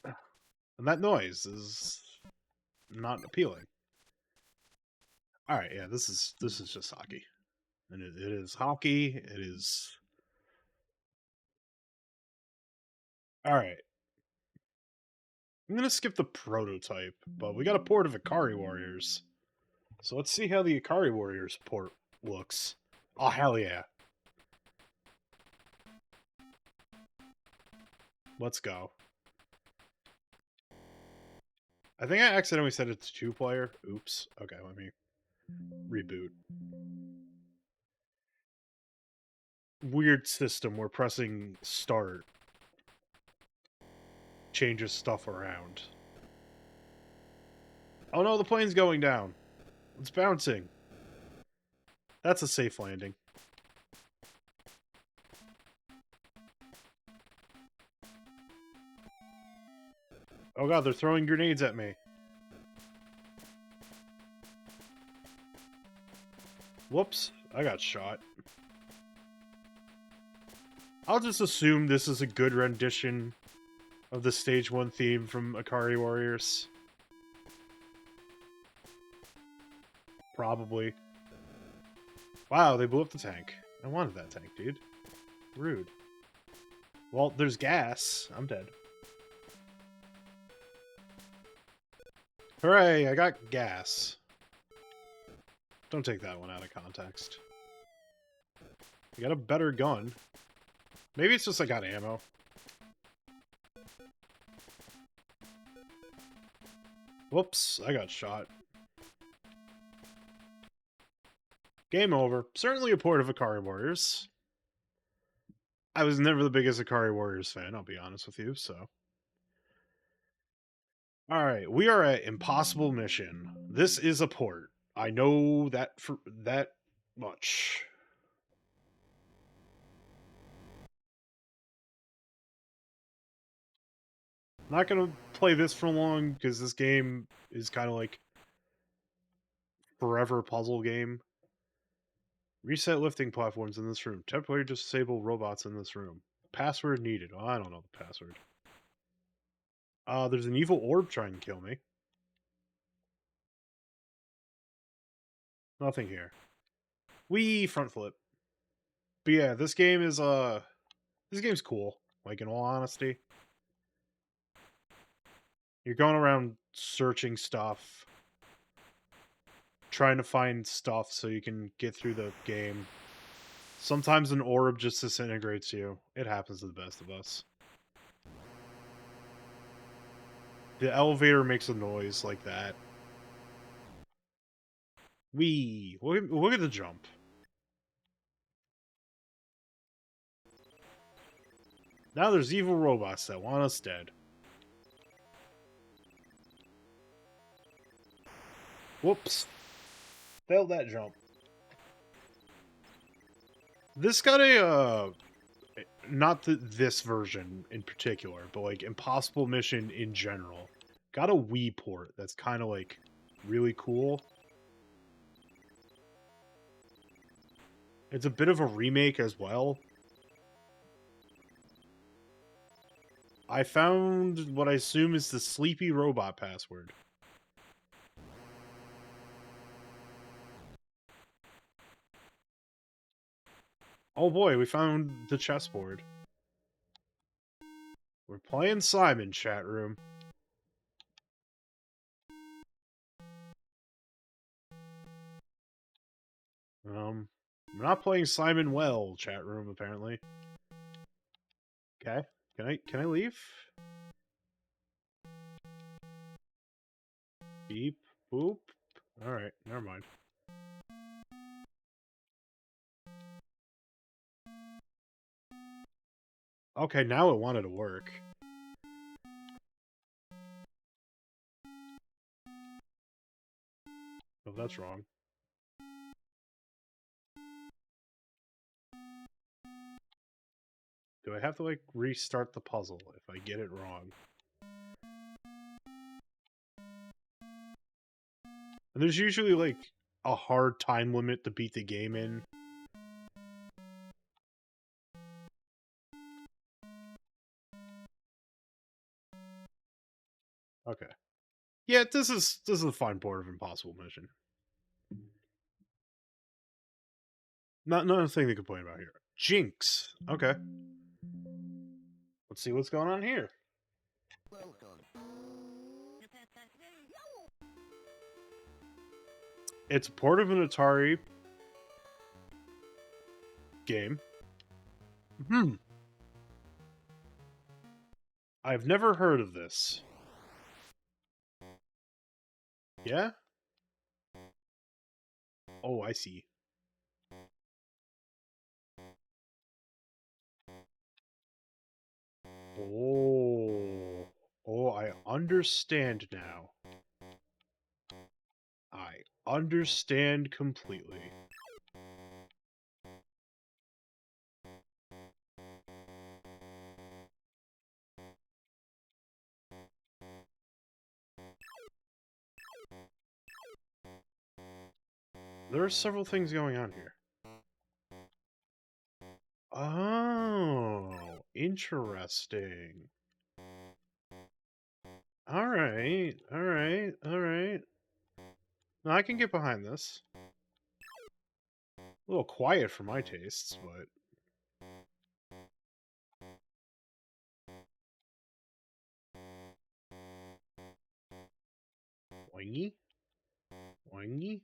And that noise is not appealing. Alright, yeah, this is just hockey. And it is hockey, it is... Alright. I'm gonna skip the prototype, but we got a port of Ikari Warriors. So let's see how the Ikari Warriors port looks. Oh, hell yeah. Let's go. I think I accidentally said it's 2-player. Oops. Okay, let me reboot. Weird system where pressing start changes stuff around. Oh no, the plane's going down. It's bouncing. That's a safe landing. Oh god, they're throwing grenades at me. Whoops, I got shot. I'll just assume this is a good rendition of the Stage 1 theme from Ikari Warriors. Probably. Wow, they blew up the tank. I wanted that tank, dude. Rude. Well, there's gas. I'm dead. Hooray, I got gas. Don't take that one out of context. I got a better gun. Maybe it's just I got ammo. Whoops, I got shot. Game over. Certainly a port of Ikari Warriors. I was never the biggest Ikari Warriors fan, I'll be honest with you, so... Alright, we are at Impossible Mission. This is a port. I know that for that much. Not gonna play this for long, because this game is kind of like forever puzzle game. Reset lifting platforms in this room. Temporarily disable robots in this room. Password needed. Oh, I don't know the password. There's an evil orb trying to kill me. Nothing here. Wee front flip. But yeah, this game is this game's cool. Like, in all honesty, you're going around searching stuff, trying to find stuff so you can get through the game. Sometimes an orb just disintegrates you. It happens to the best of us. The elevator makes a noise like that. Wee! Look at the jump. Now there's evil robots that want us dead. Whoops. Failed that jump. This got a, not this version in particular, but like Impossible Mission in general, got a Wii port that's kind of like really cool. It's a bit of a remake as well. I found what I assume is the Sleepy Robot password. Oh boy, we found the chessboard. We're playing Simon, chat room. We're not playing Simon well, chat room, apparently. Okay. Can I leave? Beep. Boop. Alright, never mind. Okay, now it wanted to work. Oh, that's wrong. Do I have to, like, restart the puzzle if I get it wrong? And there's usually, like, a hard time limit to beat the game in. Okay. Yeah, this is a fine board of impossible mission. Not nothing to complain about here. Jinx. Okay. Let's see what's going on here. Welcome. It's a port of an Atari game. I've never heard of this. Yeah? Oh, I see. Oh. Oh, I understand now. I understand completely. There are several things going on here. Oh, interesting. Alright, alright, alright. No, I can get behind this. A little quiet for my tastes, but... Oingy? Oingy?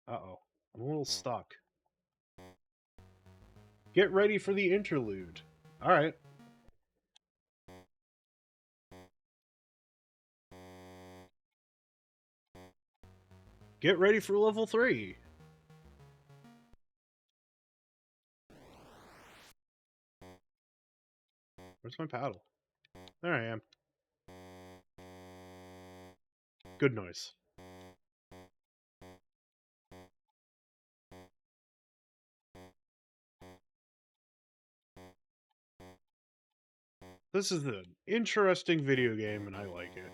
Uh-oh. I'm a little stuck. Get ready for the interlude. Alright. Get ready for level 3. Where's my paddle? There I am. Good noise. This is an interesting video game, and I like it.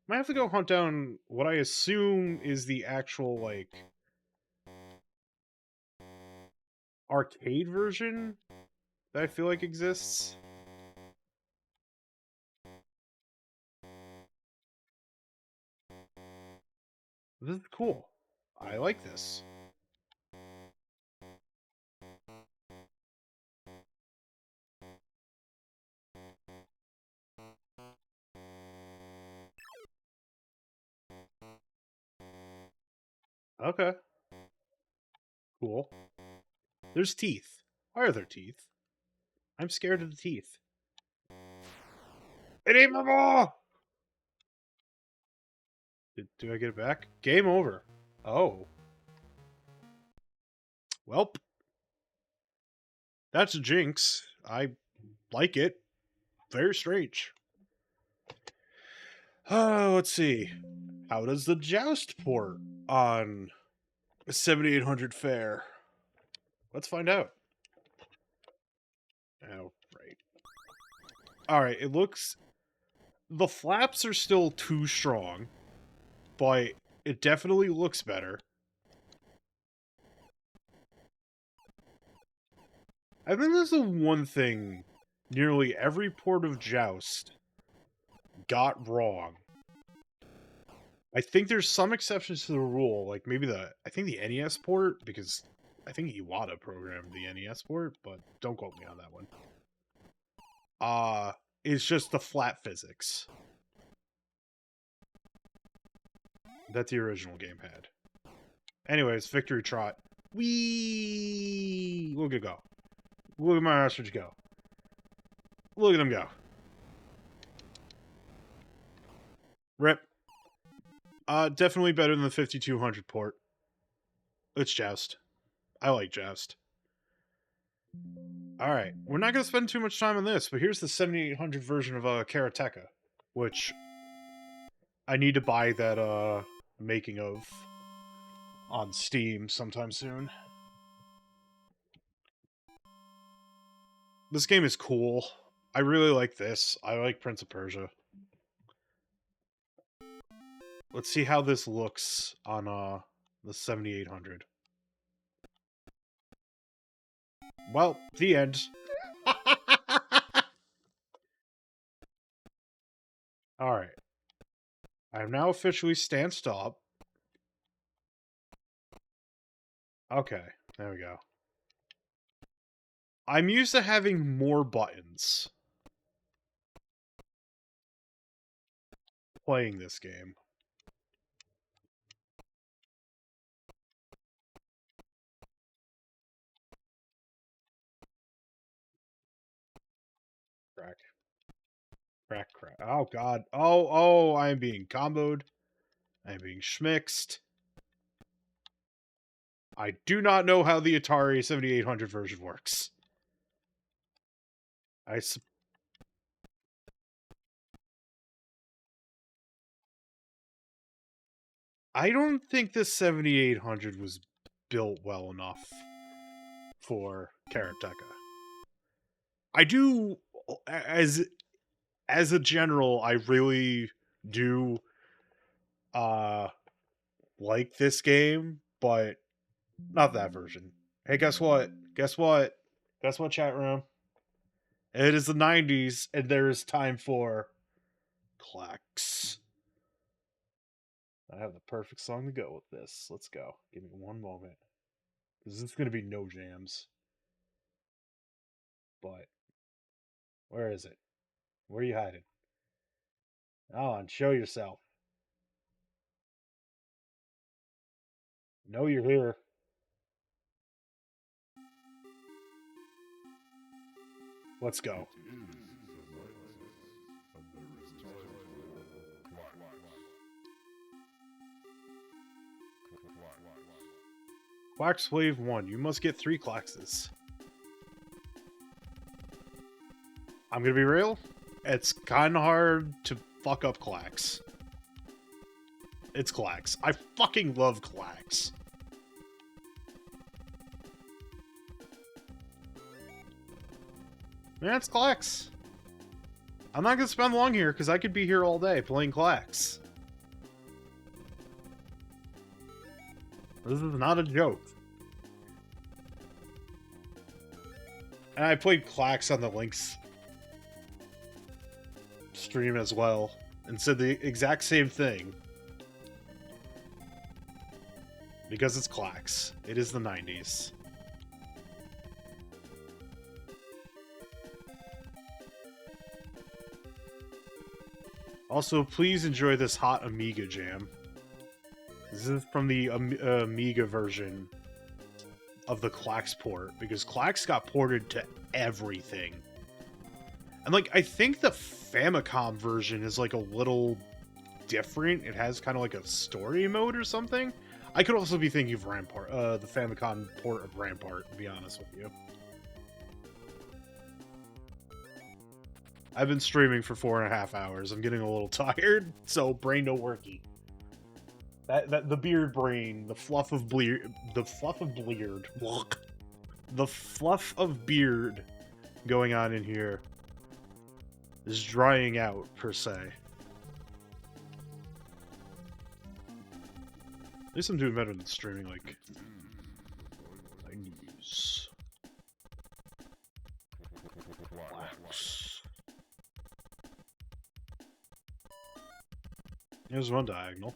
Might have to go hunt down what I assume is the actual, like, arcade version that I feel like exists. This is cool. I like this. Okay. Cool. There's teeth. Why are there teeth? I'm scared of the teeth. It ain't my ball! Do I get it back? Game over. Oh. Welp. That's a jinx. I like it. Very strange. Let's see. How does the joust port on 7800 fare? Let's find out. Oh, right. Alright, it looks... The flaps are still too strong, but it definitely looks better. I think that's the one thing nearly every port of Joust got wrong. I think there's some exceptions to the rule, like maybe I think the NES port, because I think Iwata programmed the NES port, but don't quote me on that one. It's just the flat physics that the original game had. Anyways, victory trot. Whee! Look at go. Look at my ostrich go. Look at them go. Rip. Definitely better than the 5200 port. It's Joust. I like Joust. Alright, we're not going to spend too much time on this, but here's the 7800 version of Karateka, which I need to buy that making of on Steam sometime soon. This game is cool. I really like this. I like Prince of Persia. Let's see how this looks on the 7800. Well, the end. Alright. I am now officially stanced up. Okay, there we go. I'm used to having more buttons playing this game. Crack. Crack, crack. Oh, God. Oh, I am being comboed. I am being schmixed. I do not know how the Atari 7800 version works. I don't think the 7800 was built well enough for Karateka. I do, as a general, I really do like this game, but not that version. Hey, guess what? Guess what? Guess what, chat room? It is the 90s, and there is time for clacks. I have the perfect song to go with this. Let's go. Give me one moment. This is going to be no jams. But, where is it? Where are you hiding? Oh, and show yourself. Know you're here. Let's go. Quacks Wave 1. You must get 3 claxes. I'm gonna be real. It's kind of hard to fuck up clacks. It's clacks. I fucking love clacks. Man, it's clacks. I'm not gonna spend long here because I could be here all day playing clacks. This is not a joke. And I played clacks on the Lynx stream as well and said the exact same thing. Because it's clacks. It is the 90s. Also, please enjoy this hot Amiga jam. This is from the Amiga version of the Clacks port, because Clacks got ported to everything. And, like, I think the Famicom version is, like, a little different. It has kind of, like, a story mode or something. I could also be thinking of Rampart, the Famicom port of Rampart, to be honest with you. I've been streaming for 4.5 hours. I'm getting a little tired, so brain no worky. That the beard brain, the fluff of beard, the fluff of beard going on in here. is drying out, per se. At least I'm doing better than streaming, like news. Wax. Here's one diagonal.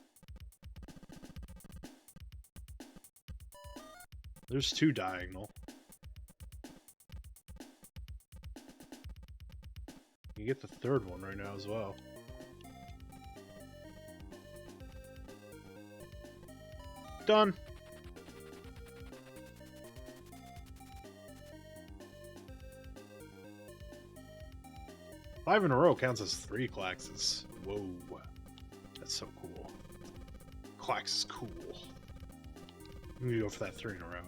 There's two diagonal. You get the third one right now as well. Done. Five in a row counts as 3 claxes. Whoa. That's so cool. Clax is cool. I'm gonna go for that 3 in a row.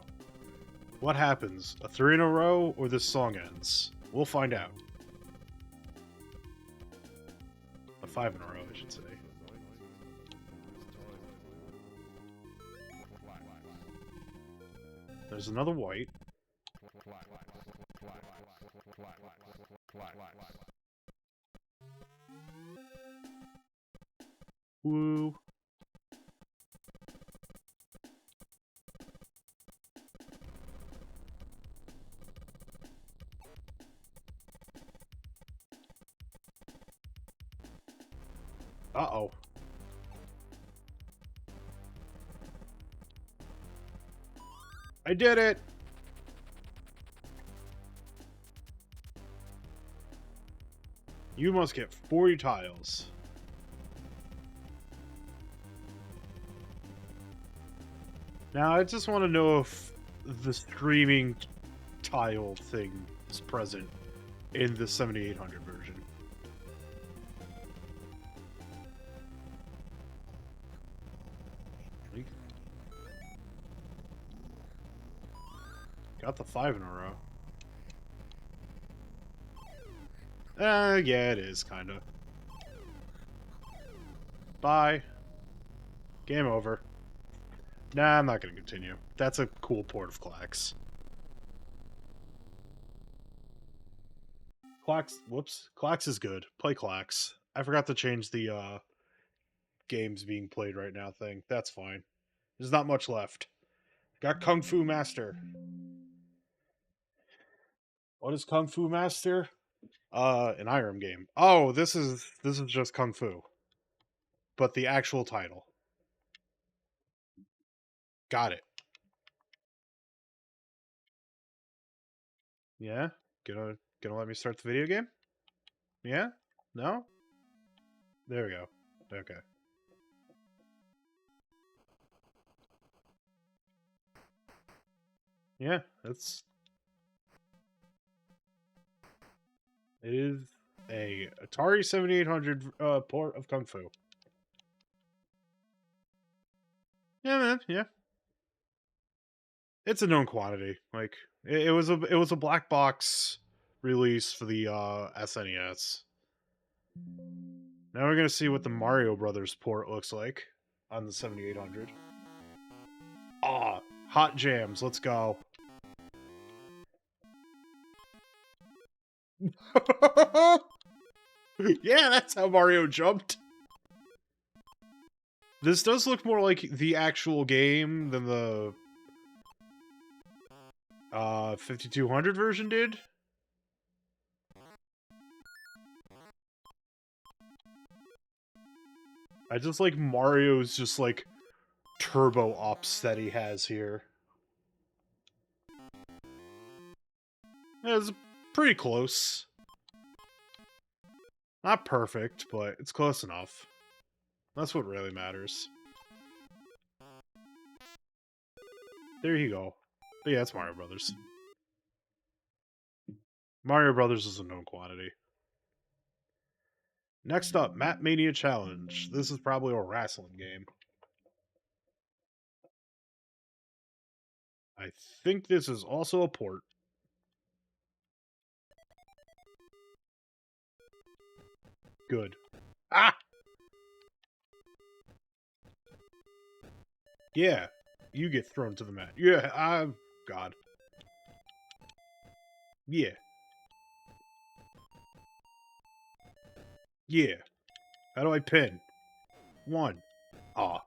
What happens? A 3 in a row or this song ends? We'll find out. A 5 in a row, I should say. There's another white. Woo. Uh-oh. I did it! You must get 40 tiles. Now, I just want to know if the streaming tile thing is present in the 7800 version. Got the 5 in a row. Yeah, it is, kinda. Bye. Game over. Nah, I'm not gonna continue. That's a cool port of Clax. Whoops. Clax is good. Play Clax. I forgot to change the, games being played right now thing. That's fine. There's not much left. Got Kung Fu Master. What is Kung Fu Master? An IRM game. Oh, this is just Kung Fu. But the actual title. Got it. Yeah? Gonna let me start the video game? Yeah? No? There we go. Okay. Yeah, it is a Atari 7800 port of Kung Fu. Yeah, man, yeah. It's a known quantity. Like it was a black box release for the SNES. Now we're gonna see what the Mario Brothers port looks like on the 7800. Ah, hot jams. Let's go. Yeah, that's how Mario jumped. This does look more like the actual game than the 5200 version did. I just like Mario's just like turbo ops that he has here. It's pretty close. Not perfect, but it's close enough. That's what really matters. There you go. But yeah, it's Mario Brothers. Mario Brothers is a known quantity. Next up, Map Mania Challenge. This is probably a wrestling game. I think this is also a port. Good. Ah! Yeah, you get thrown to the mat. Yeah, God. Yeah. Yeah. How do I pin? 1. Aw.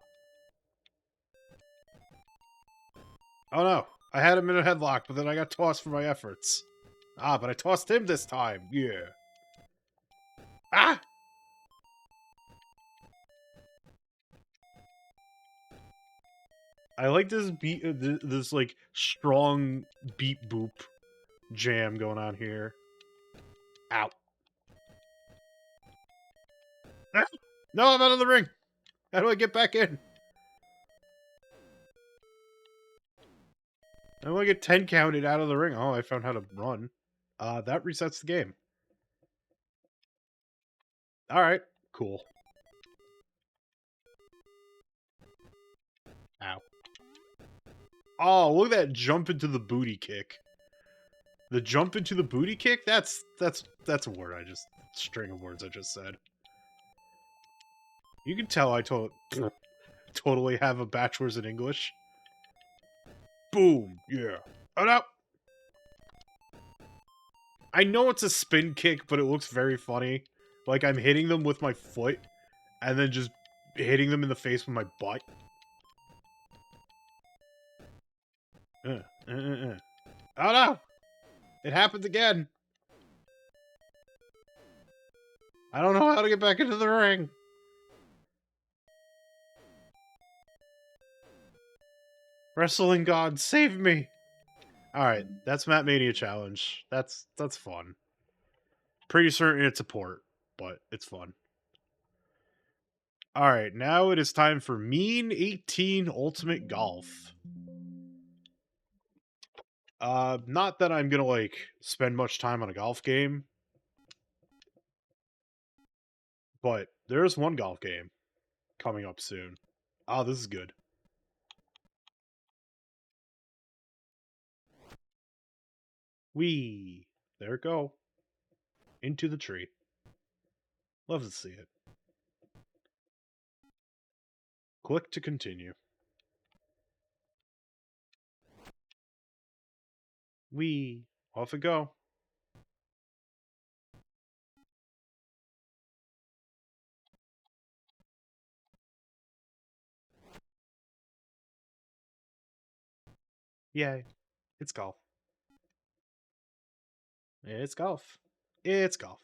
Oh no. I had him in a headlock, but then I got tossed for my efforts. Ah, but I tossed him this time. Yeah. Ah! I like this beat, this like strong beat boop jam going on here. Ow. Ah! No, I'm out of the ring. How do I get back in? I want to get 10 counted out of the ring. Oh, I found how to run. That resets the game. Alright, cool. Ow. Oh, look at that jump into the booty kick. The jump into the booty kick? That's a word I just... string of words I just said. You can tell I totally have a bachelor's in English. Boom! Yeah. Oh no! I know it's a spin kick, but it looks very funny. Like I'm hitting them with my foot, and then just hitting them in the face with my butt. Oh no! It happened again! I don't know how to get back into the ring! Wrestling God, save me! Alright, that's Matt Mania Challenge. That's fun. Pretty certain it's a port, but it's fun. Alright, now it is time for Mean 18 Ultimate Golf. Not that I'm gonna, like, spend much time on a golf game, but there's one golf game coming up soon. Oh, this is good. Whee! There it go. Into the tree. Love to see it. Click to continue. Whee! Off it go. Yay. It's golf. It's golf. It's golf.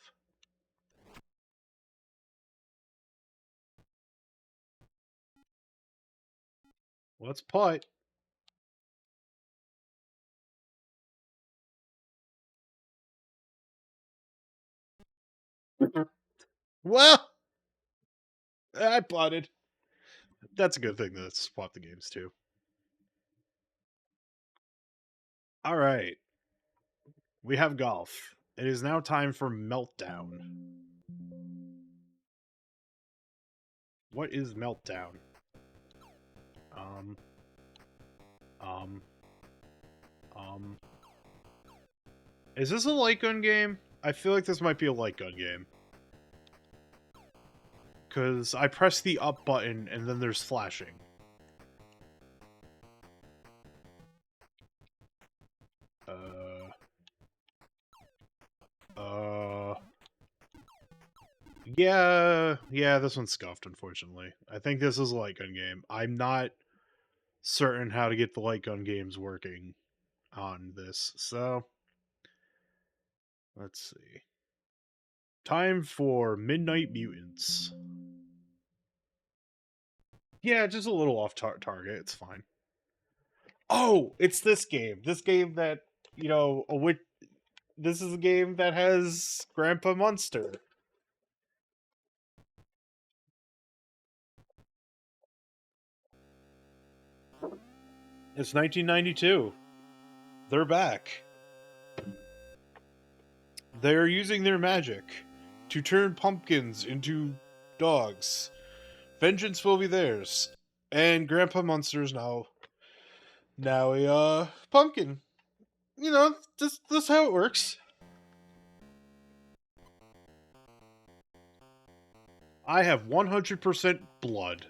Let's putt. Well, I putted. That's a good thing to swap the games too. All right. We have golf. It is now time for Meltdown. What is Meltdown? Um. Um. Um. Is this a light gun game? I feel like this might be a light gun game. Because I press the up button and then there's flashing. Yeah, this one's scuffed, unfortunately. I think this is a light gun game. I'm not certain how to get the light gun games working on this, so let's see. Time for Midnight Mutants. Yeah, just a little off target. It's fine. Oh, it's this game. This game that, you know, this is a game that has Grandpa Munster. It's 1992. They're back. They're using their magic to turn pumpkins into dogs. Vengeance will be theirs. And Grandpa Munster's now a pumpkin. You know, this how it works. I have 100% blood.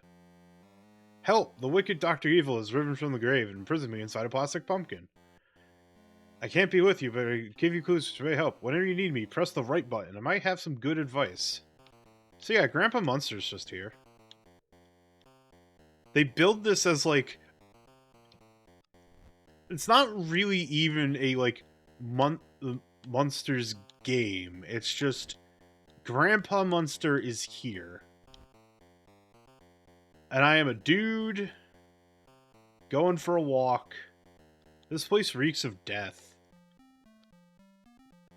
Help! The wicked Dr. Evil is driven from the grave and imprisoned me inside a plastic pumpkin. I can't be with you, but I give you clues to may help. Whenever you need me, press the right button. I might have some good advice. So yeah, Grandpa Munster's just here. They build this as, like... It's not really even a, like, Munster's game. It's just... Grandpa Munster is here. And I am a dude... going for a walk. This place reeks of death.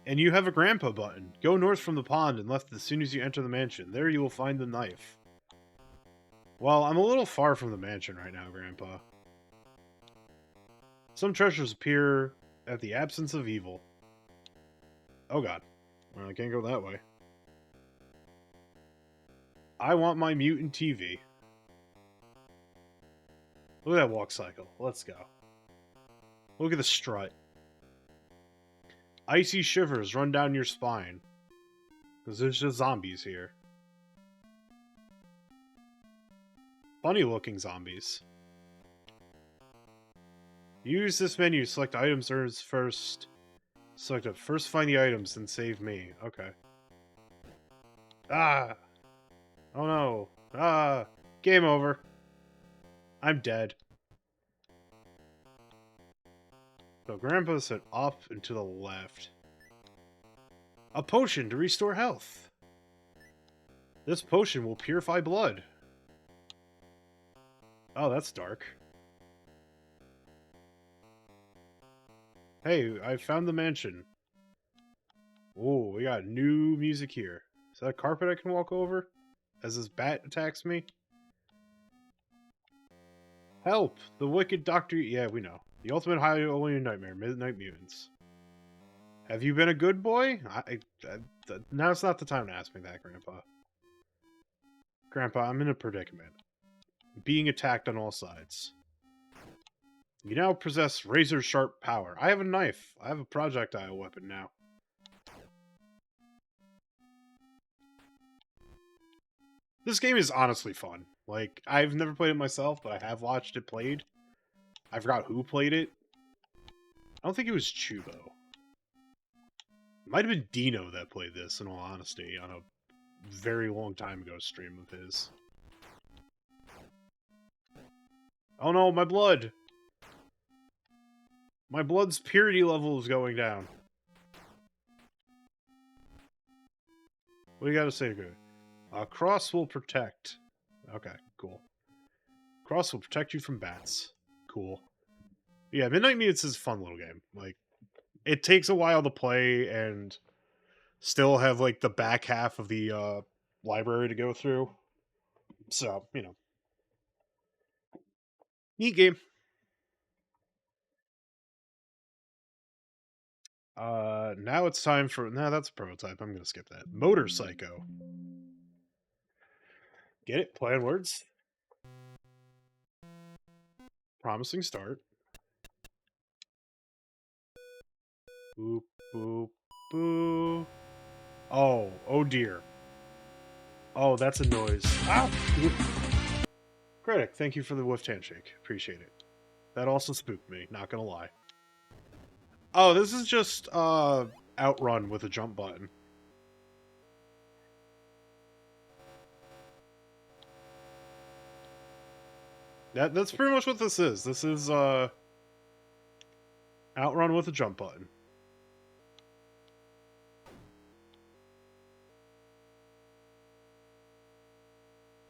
And you have a grandpa button. Go north from the pond and left as soon as you enter the mansion. There you will find the knife. Well, I'm a little far from the mansion right now, Grandpa. Some treasures appear at the absence of evil. Oh god. Well, I can't go that way. I want my mutant TV. Look at that walk cycle. Let's go. Look at the strut. Icy shivers run down your spine. Because there's just zombies here. Funny looking zombies. Use this menu. Select items first. Select it. First find the items, then save me. Okay. Ah! Oh no. Ah! Game over. I'm dead. So Grandpa said up and to the left. A potion to restore health. This potion will purify blood. Oh, that's dark. Hey, I found the mansion. Oh, we got new music here. Is that a carpet I can walk over? As this bat attacks me? Help! The wicked doctor... Yeah, we know. The ultimate Halloween nightmare. Midnight Mutants. Have you been a good boy? Now's not the time to ask me that, Grandpa. Grandpa, I'm in a predicament. Being attacked on all sides. You now possess razor-sharp power. I have a knife. I have a projectile weapon now. This game is honestly fun. Like, I've never played it myself, but I have watched it played. I forgot who played it. I don't think it was Chubo. It might have been Dino that played this, in all honesty, on a very long time ago stream of his. Oh no, my blood! My blood's purity level is going down. What do you gotta say, good? Cross will protect. Okay, cool. Cross will protect you from bats. Cool. Yeah, Midnight Mutants is a fun little game. Like, it takes a while to play and still have, like, the back half of the library to go through. So, you know. Neat game. Now it's time for... Nah, that's a prototype. I'm gonna skip that. Motor Psycho. Get it? Play on words? Promising start. Boop, boop, boo. Oh, oh dear. Oh, that's a noise. Ow! Critic, thank you for the whiffed handshake. Appreciate it. That also spooked me, not gonna lie. Oh, this is just, Outrun with a jump button. That's pretty much what this is. This is, Outrun with a jump button.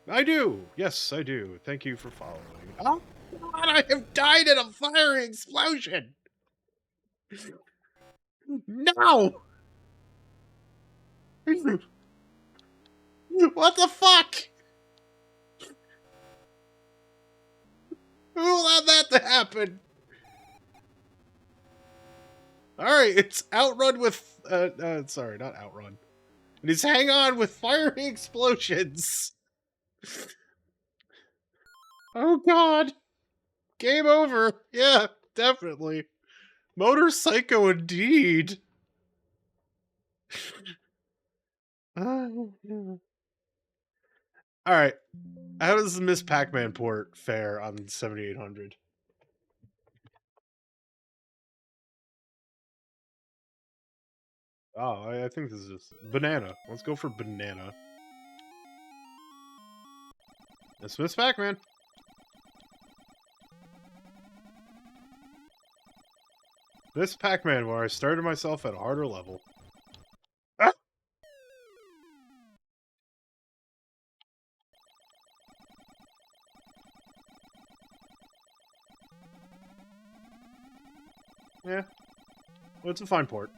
I do! Yes, I do. Thank you for following. Oh, God, I have died in a fiery explosion! No! What the fuck? Who allowed that to happen? Alright, it's Outrun with... sorry, not Outrun. It is Hang On with fiery explosions! Oh god! Game over! Yeah, definitely. Motor Psycho indeed! Alright. How does the Miss Pac-Man port fare on 7800? Oh, I think this is just... Banana. Let's go for banana. It's Miss Pac-Man. This Pac-Man where I started myself at a harder level. Ah! Yeah, well, it's a fine port.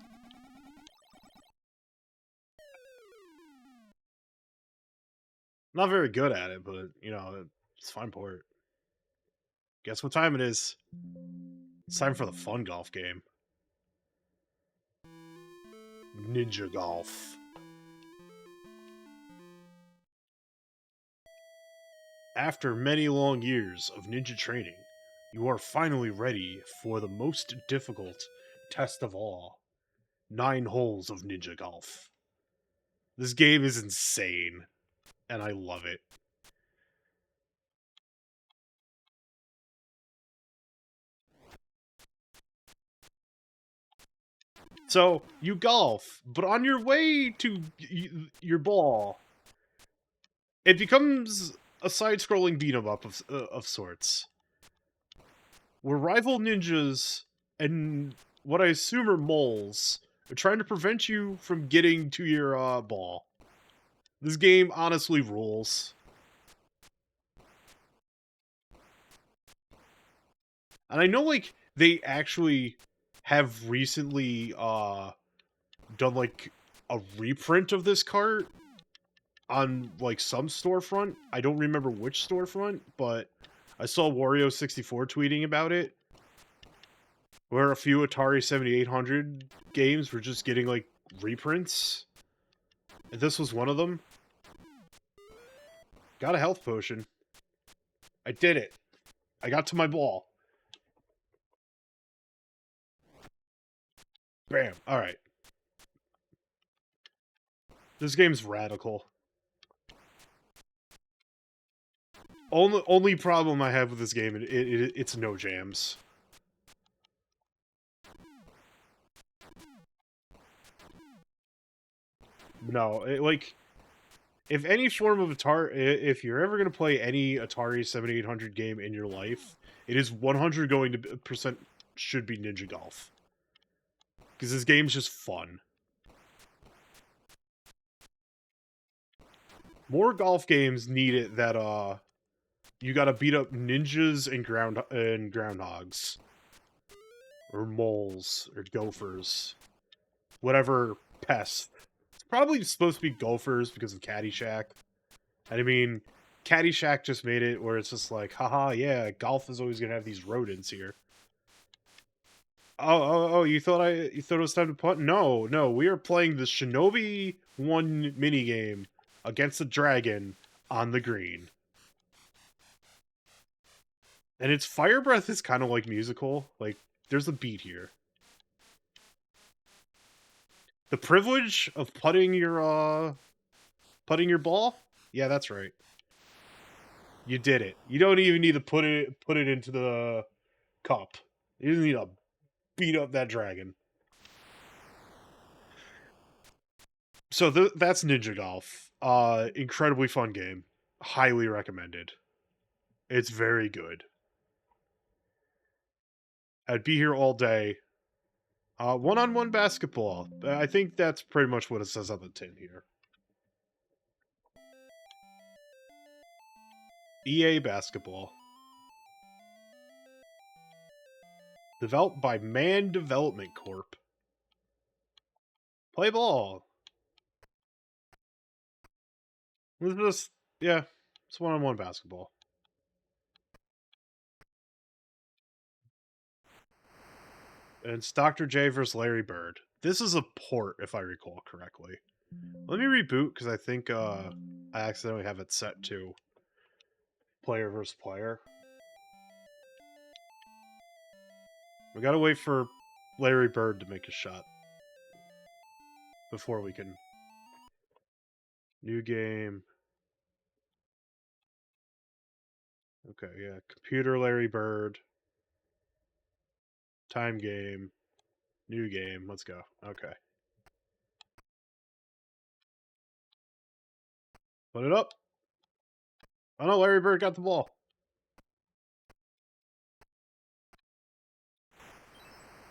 Not very good at it, but, you know, it's a fine port. Guess what time it is? It's time for the fun golf game. Ninja Golf. After many long years of ninja training, you are finally ready for the most difficult test of all. 9 holes of Ninja Golf. This game is insane, and I love it. So, you golf, but on your way to your ball, it becomes a side-scrolling beat-em-up of sorts, where rival ninjas and what I assume are moles are trying to prevent you from getting to your ball. This game honestly rules. And I know, like, they actually have recently done, like, a reprint of this cart on, like, some storefront. I don't remember which storefront, but I saw Wario64 tweeting about it, where a few Atari 7800 games were just getting, like, reprints. And this was one of them. Got a health potion. I did it. I got to my ball. Bam. Alright. This game's radical. Only problem I have with this game, it's no jams. No, like, if any form of Atari, if you're ever going to play any Atari 7800 game in your life, it is 100 going to percent should be Ninja Golf. Because this game's just fun. More golf games need it that, you gotta beat up ninjas and groundhogs. Or moles, or gophers. Whatever pest. It's probably supposed to be gophers because of Caddyshack. And I mean, Caddyshack just made it where it's just like, haha, yeah, golf is always gonna have these rodents here. Oh, you thought it was time to punt? No, no, we are playing the Shinobi 1 minigame against the dragon on the green. And its fire breath is kind of like musical. Like, there's a beat here. The privilege of putting your ball? Yeah, that's right. You did it. You don't even need to put it into the cup. You just need to beat up that dragon. So that's Ninja Golf. Incredibly fun game. Highly recommended. It's very good. I'd be here all day. One-on-one basketball. I think that's pretty much what it says on the tin here. EA Basketball. Developed by Man Development Corp. Play ball. It's just, yeah, it's one-on-one basketball. And it's Dr. J versus Larry Bird. This is a port, if I recall correctly. Let me reboot, because I think I accidentally have it set to player versus player. We gotta wait for Larry Bird to make a shot before we can... New game. Okay, yeah. Computer Larry Bird. Time game. New game. Let's go. Okay. Put it up. Oh no, Larry Bird got the ball.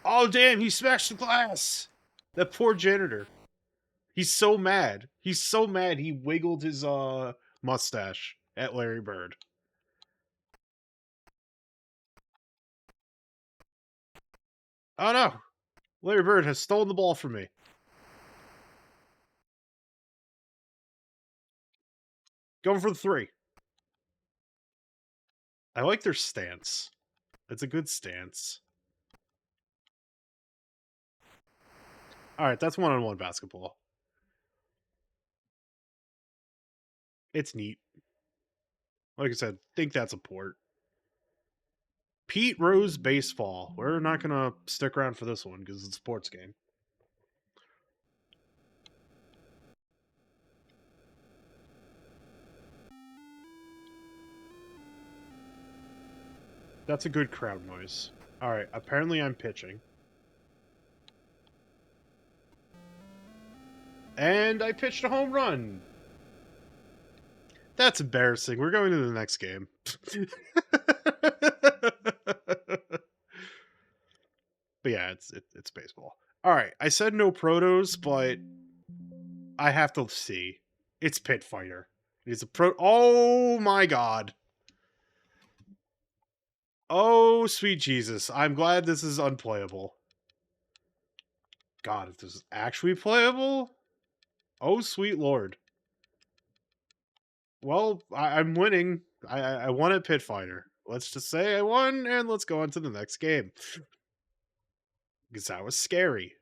Oh damn, he smashed the glass. That poor janitor. He's so mad. He's so mad he wiggled his mustache at Larry Bird. Oh no. Larry Bird has stolen the ball from me. Going for the 3. I like their stance. It's a good stance. Alright, that's one-on-one basketball. It's neat. Like I said, think that's a port. Pete Rose Baseball. We're not going to stick around for this one because it's a sports game. That's a good crowd noise. Alright, apparently I'm pitching. And I pitched a home run. That's embarrassing. We're going to the next game. But yeah, it's baseball. Alright, I said no protos, but I have to see. It's Pit Fighter. It's a pro. Oh my god. Oh, sweet Jesus. I'm glad this is unplayable. God, if this is actually playable? Oh, sweet lord. Well, I'm winning. I won at Pit Fighter. Let's just say I won, and let's go on to the next game. Because that was scary.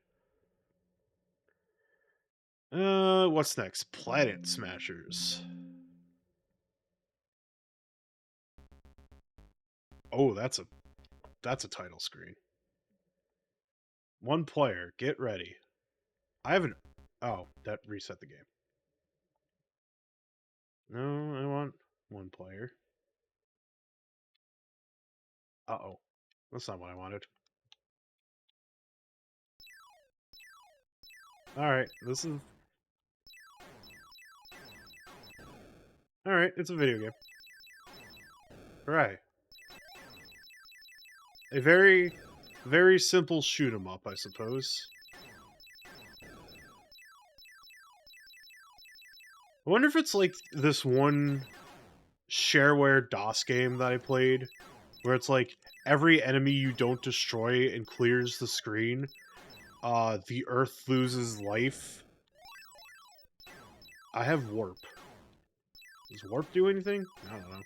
What's next? Planet Smashers. Oh, that's a title screen. 1 player, get ready. I haven't. Oh, that reset the game. No, I want 1 player. Uh-oh. That's not what I wanted. Alright, this is... Alright, it's a video game. Right. A very, very simple shoot 'em up, I suppose. I wonder if it's like this one shareware DOS game that I played, where it's like every enemy you don't destroy and clears the screen, the Earth loses life. I have warp. Does warp do anything? I don't know.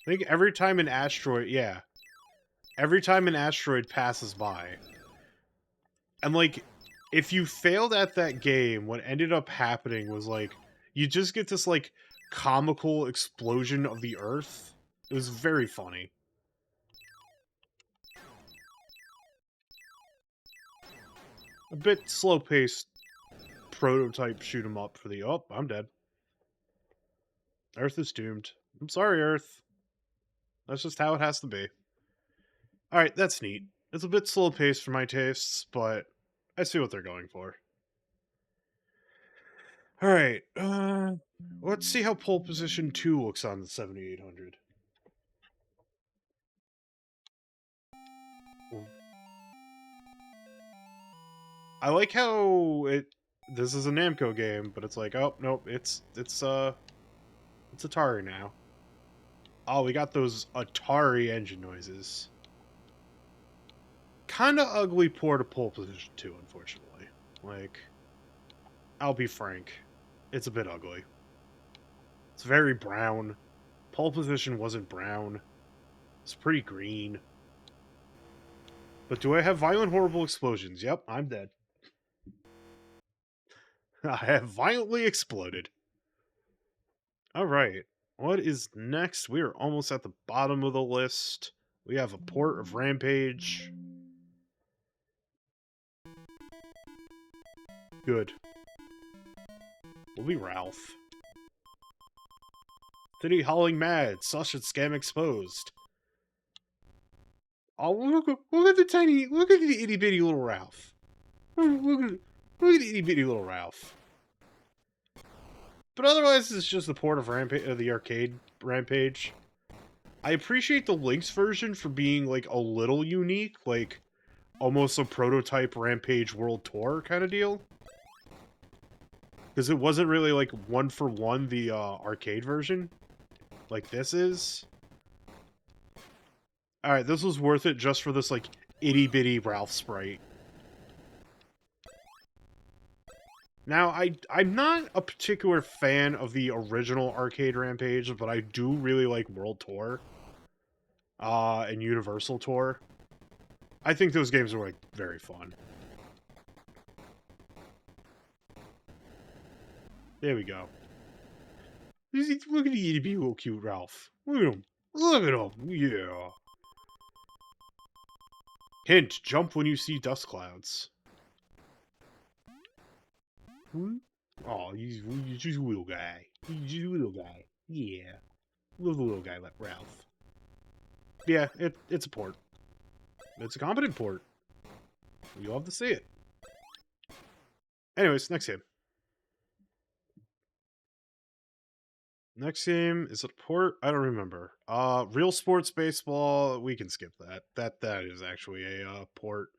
I think every time an asteroid, yeah, every time an asteroid passes by, and like, if you failed at that game, what ended up happening was like, you just get this like comical explosion of the Earth. It was very funny. A bit slow-paced prototype shoot 'em up for the... Oh, I'm dead. Earth is doomed. I'm sorry, Earth. That's just how it has to be. Alright, that's neat. It's a bit slow-paced for my tastes, but I see what they're going for. Alright, let's see how pole position 2 looks on the 7800. I like how this is a Namco game, but it's like, oh, nope, it's Atari now. Oh, we got those Atari engine noises. Kinda ugly port of pole position 2, unfortunately. Like, I'll be frank. It's a bit ugly. It's very brown. Pole position wasn't brown. It's pretty green. But do I have violent, horrible explosions? Yep, I'm dead. I have violently exploded. Alright. What is next? We are almost at the bottom of the list. We have a port of Rampage. Good. We'll be Ralph. City hauling mad. Sausage scam exposed. Oh, look at the tiny... Look at the itty-bitty little Ralph. Look at the itty-bitty little Ralph. But otherwise, it's just the port of the arcade Rampage. I appreciate the Lynx version for being like a little unique, like almost a prototype Rampage World Tour kind of deal. Because it wasn't really like one for one the arcade version, like this is. All right, this was worth it just for this like itty bitty Ralph sprite. Now, I'm not a particular fan of the original arcade Rampage, but I do really like World Tour, and Universal Tour. I think those games are like very fun. There we go. Look at the itty bitty little cute Ralph. Look at him. Look at him. Yeah. Hint: jump when you see dust clouds. Oh, he's just a little guy. He's just a little guy. Yeah. Love the little guy like Ralph. Yeah, it's a port. It's a competent port. You'll have to see it. Anyways, next game. Next game, is it a port? I don't remember. Real Sports Baseball, we can skip that. That is actually a port.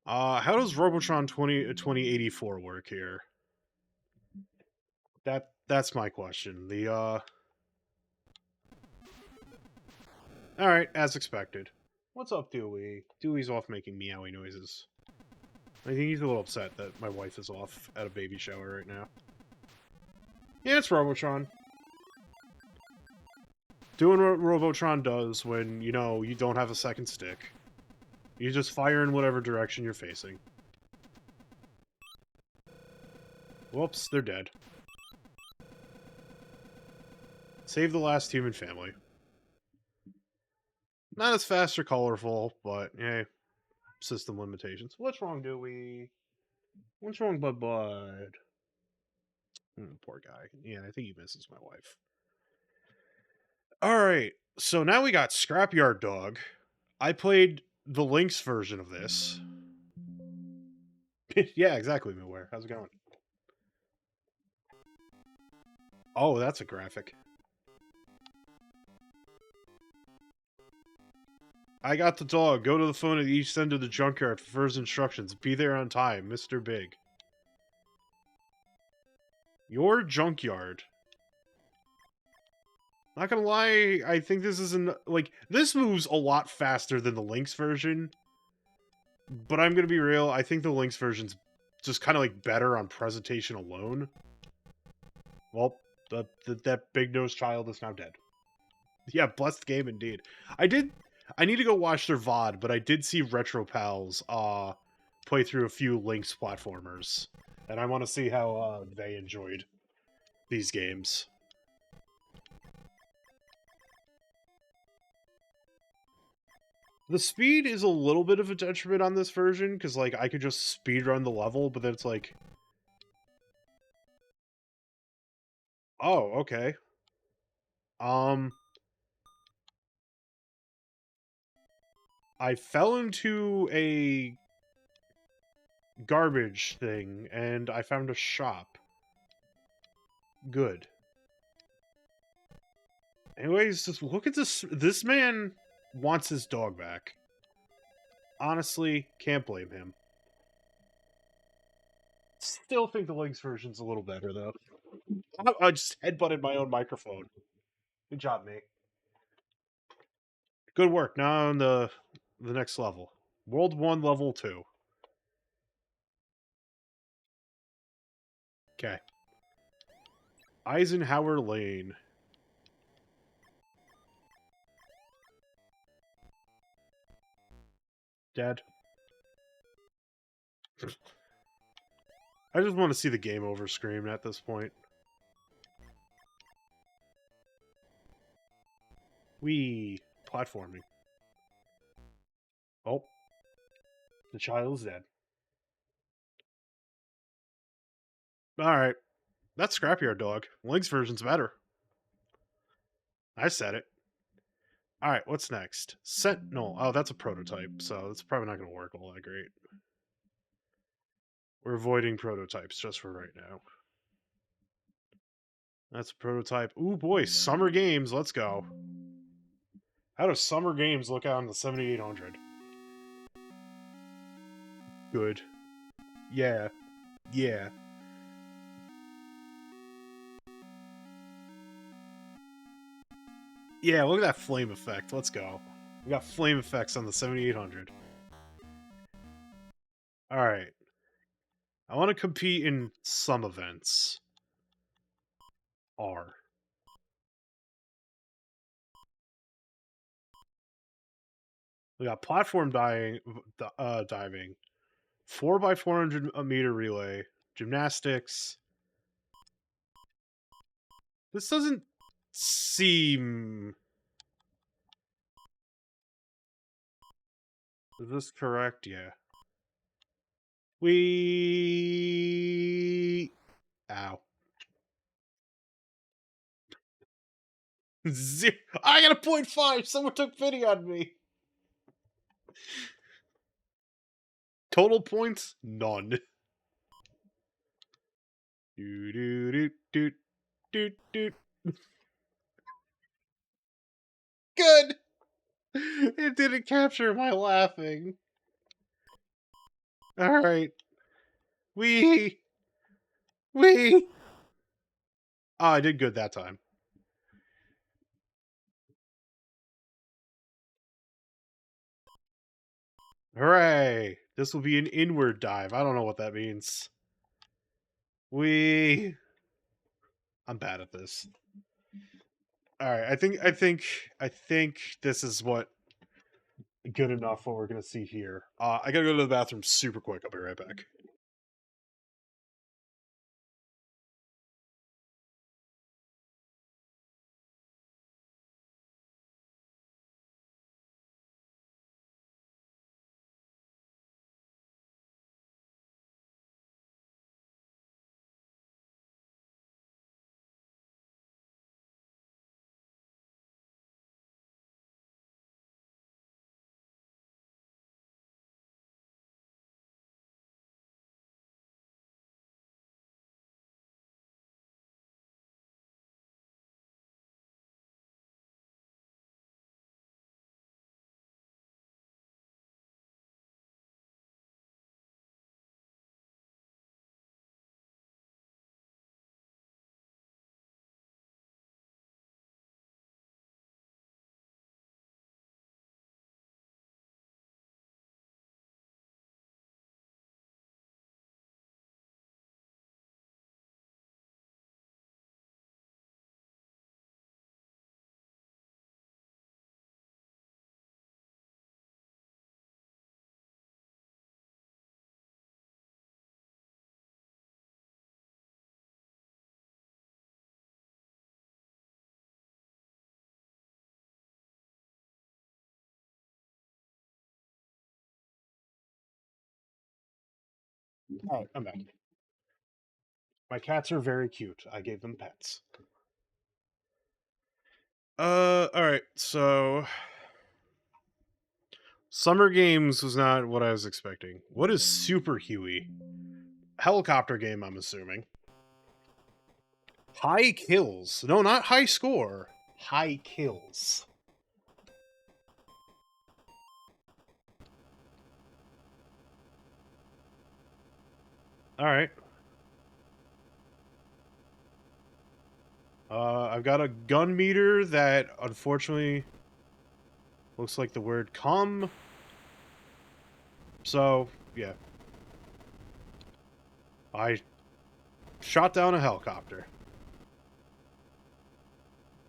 How does Robotron 2084 work here? That's my question. Alright, as expected. What's up, Dewey? Dewey's off making meowy noises. I think he's a little upset that my wife is off at a baby shower right now. Yeah, it's Robotron. Doing what Robotron does when, you know, you don't have a second stick. You just fire in whatever direction you're facing. Whoops, they're dead. Save the last human family. Not as fast or colorful, but, hey, system limitations. What's wrong, Dewey? What's wrong, Bud? Poor guy. Yeah, I think he misses my wife. Alright, so now we got Scrapyard Dog. I played the Lynx version of this. Yeah, exactly, Millware. How's it going? Oh, that's a graphic. I got the dog. Go to the phone at the east end of the junkyard for first instructions. Be there on time, Mr. Big. Your junkyard. Not gonna lie, I think this isn't... Like, this moves a lot faster than the Lynx version. But I'm gonna be real, I think the Lynx version's just kind of, like, better on presentation alone. Well, that big-nosed child is now dead. Yeah, blessed game indeed. I need to go watch their VOD, but I did see Retro Pals play through a few Lynx platformers. And I want to see how they enjoyed these games. The speed is a little bit of a detriment on this version, because, like, I could just speedrun the level, but then it's like... Oh, okay. I fell into a garbage thing, and I found a shop. Good. Anyways, just look at this. This man wants his dog back. Honestly, can't blame him. Still think the Lynx version's a little better, though. I just headbutted my own microphone. Good job, mate. Good work. Now on the next level. World 1, Level 2. Okay. Eisenhower Lane. Dead. I just want to see the game over screen at this point. Wee. Platforming. Oh. The child is dead. Alright. That's Scrapyard Dog. Lynx version's better. I said it. Alright, what's next? Sentinel. Oh, that's a prototype, so it's probably not going to work all that great. We're avoiding prototypes just for right now. That's a prototype. Ooh, boy, Summer Games. Let's go. How does Summer Games look out on the 7800? Good. Yeah. Yeah. Yeah, look at that flame effect. Let's go. We got flame effects on the 7800. Alright. I want to compete in some events. R. We got platform diving, 4x400 meter relay, gymnastics. This doesn't seem. Is this correct? Yeah. We. Ow. Zero. I got a 0.5. Someone took pity on me. Total points? None. Do do do do do do. Good. It didn't capture my laughing. All right. We. Oh, I did good that time. Hooray! This will be an inward dive. I don't know what that means. I'm bad at this. All right, I think this is what good enough what we're gonna see here. I gotta go to the bathroom super quick. I'll be right back. All right, I'm back. My cats are very cute. I gave them pets. All right. So, Summer Games was not what I was expecting. What is Super Huey? Helicopter game, I'm assuming. High kills. No, not high score. High kills. All right. I've got a gun meter that unfortunately looks like the word "come." So, yeah. I shot down a helicopter.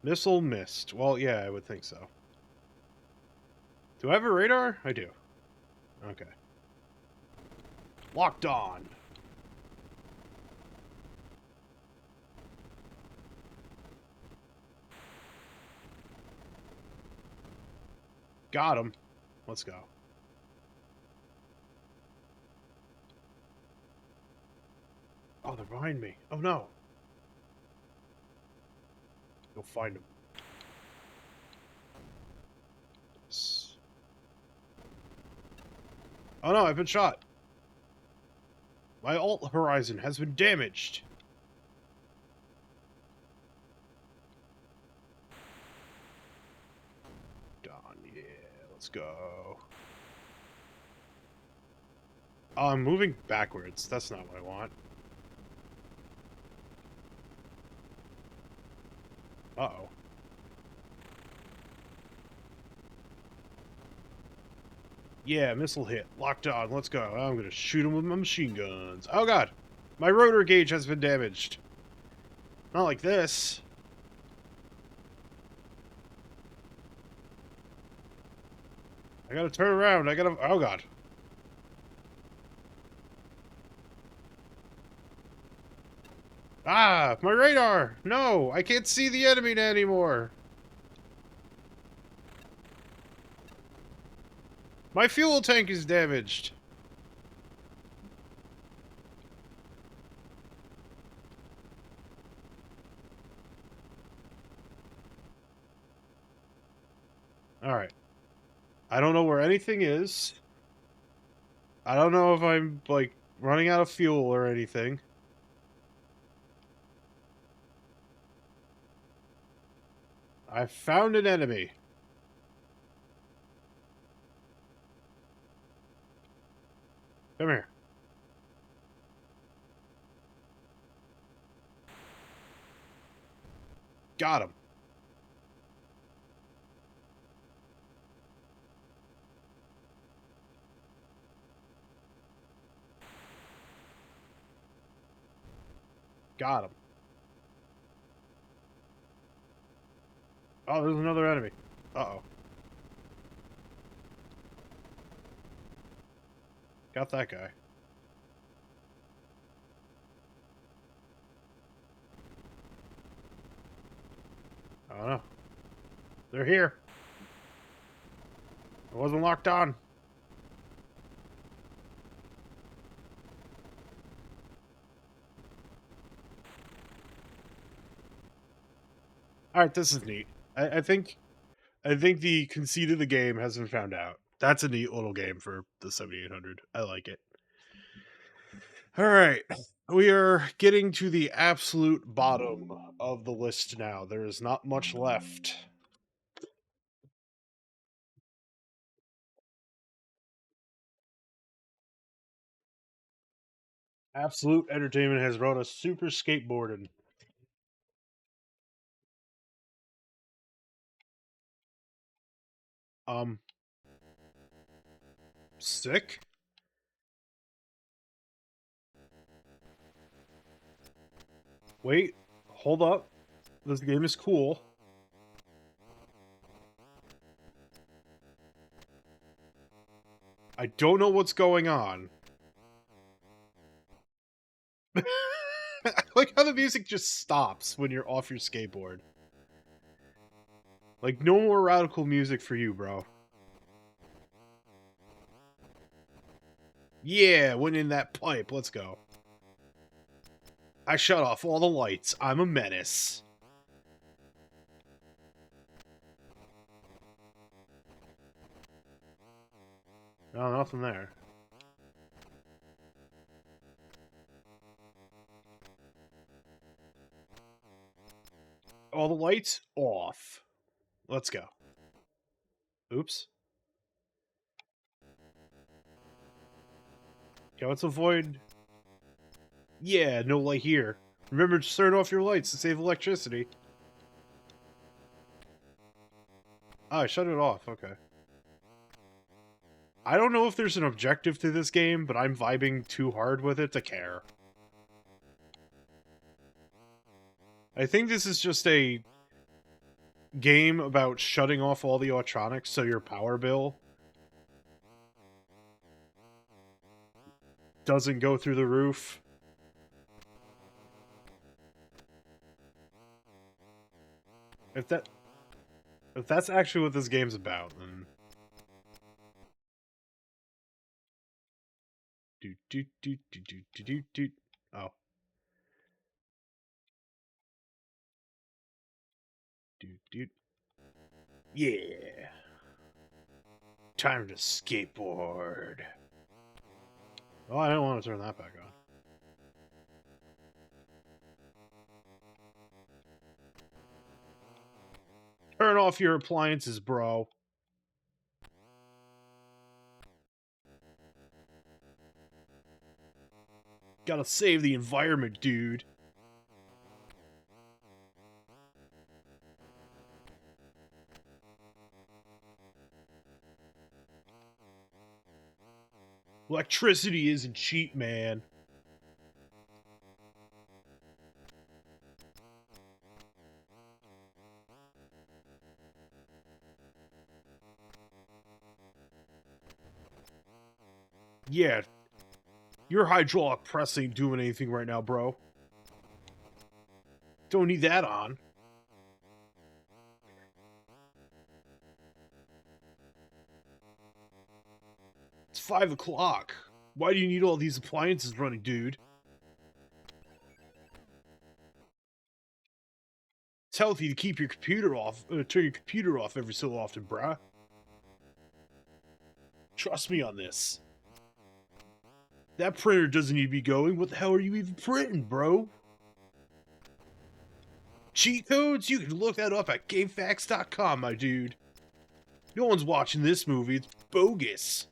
Missile missed. Well, yeah, I would think so. Do I have a radar? I do. Okay. Locked on. Got him. Let's go. Oh, they're behind me. Oh, no. Go find them. Oh, no, I've been shot. My alt horizon has been damaged. go. Oh, I'm moving backwards. That's not what I want. Uh-oh. Yeah, missile hit. Locked on. Let's go. I'm gonna shoot him with my machine guns. Oh god! My rotor gauge has been damaged. Not like this. I gotta turn around. I gotta... Oh god. Ah! My radar! No! I can't see the enemy anymore! My fuel tank is damaged! Alright. I don't know where anything is. I don't know if I'm, like, running out of fuel or anything. I found an enemy. Come here. Got him. Got him. Oh, there's another enemy. Uh-oh. Got that guy. I don't know. They're here. I wasn't locked on. Alright, this is neat. I think the conceit of the game has been found out. That's a neat little game for the 7800. I like it. Alright. We are getting to the absolute bottom of the list now. There is not much left. Absolute Entertainment has brought us Super Skateboarding. Sick? Wait, hold up. This game is cool. I don't know what's going on. I like how the music just stops when you're off your skateboard. Like, no more radical music for you, bro. Yeah, went in that pipe. Let's go. I shut off all the lights. I'm a menace. No, nothing there. All the lights off. Let's go. Oops. Okay, let's avoid... Yeah, no light here. Remember to turn off your lights to save electricity. Oh, I shut it off. Okay. I don't know if there's an objective to this game, but I'm vibing too hard with it to care. I think this is just a game about shutting off all the electronics so your power bill doesn't go through the roof. If that's actually what this game's about, then do do do do do do do do. Oh. Do do. Yeah. Time to skateboard. Oh, I don't want to turn that back on. Turn off your appliances, bro. Gotta save the environment, dude. Electricity isn't cheap, man. Yeah, your hydraulic press ain't doing anything right now, bro. Don't need that on. It's 5 o'clock. Why do you need all these appliances running, dude? It's healthy to keep your computer off, turn your computer off every so often, bruh. Trust me on this. That printer doesn't need to be going. What the hell are you even printing, bro? Cheat codes? You can look that up at GameFAQs.com, my dude. No one's watching this movie. It's bogus.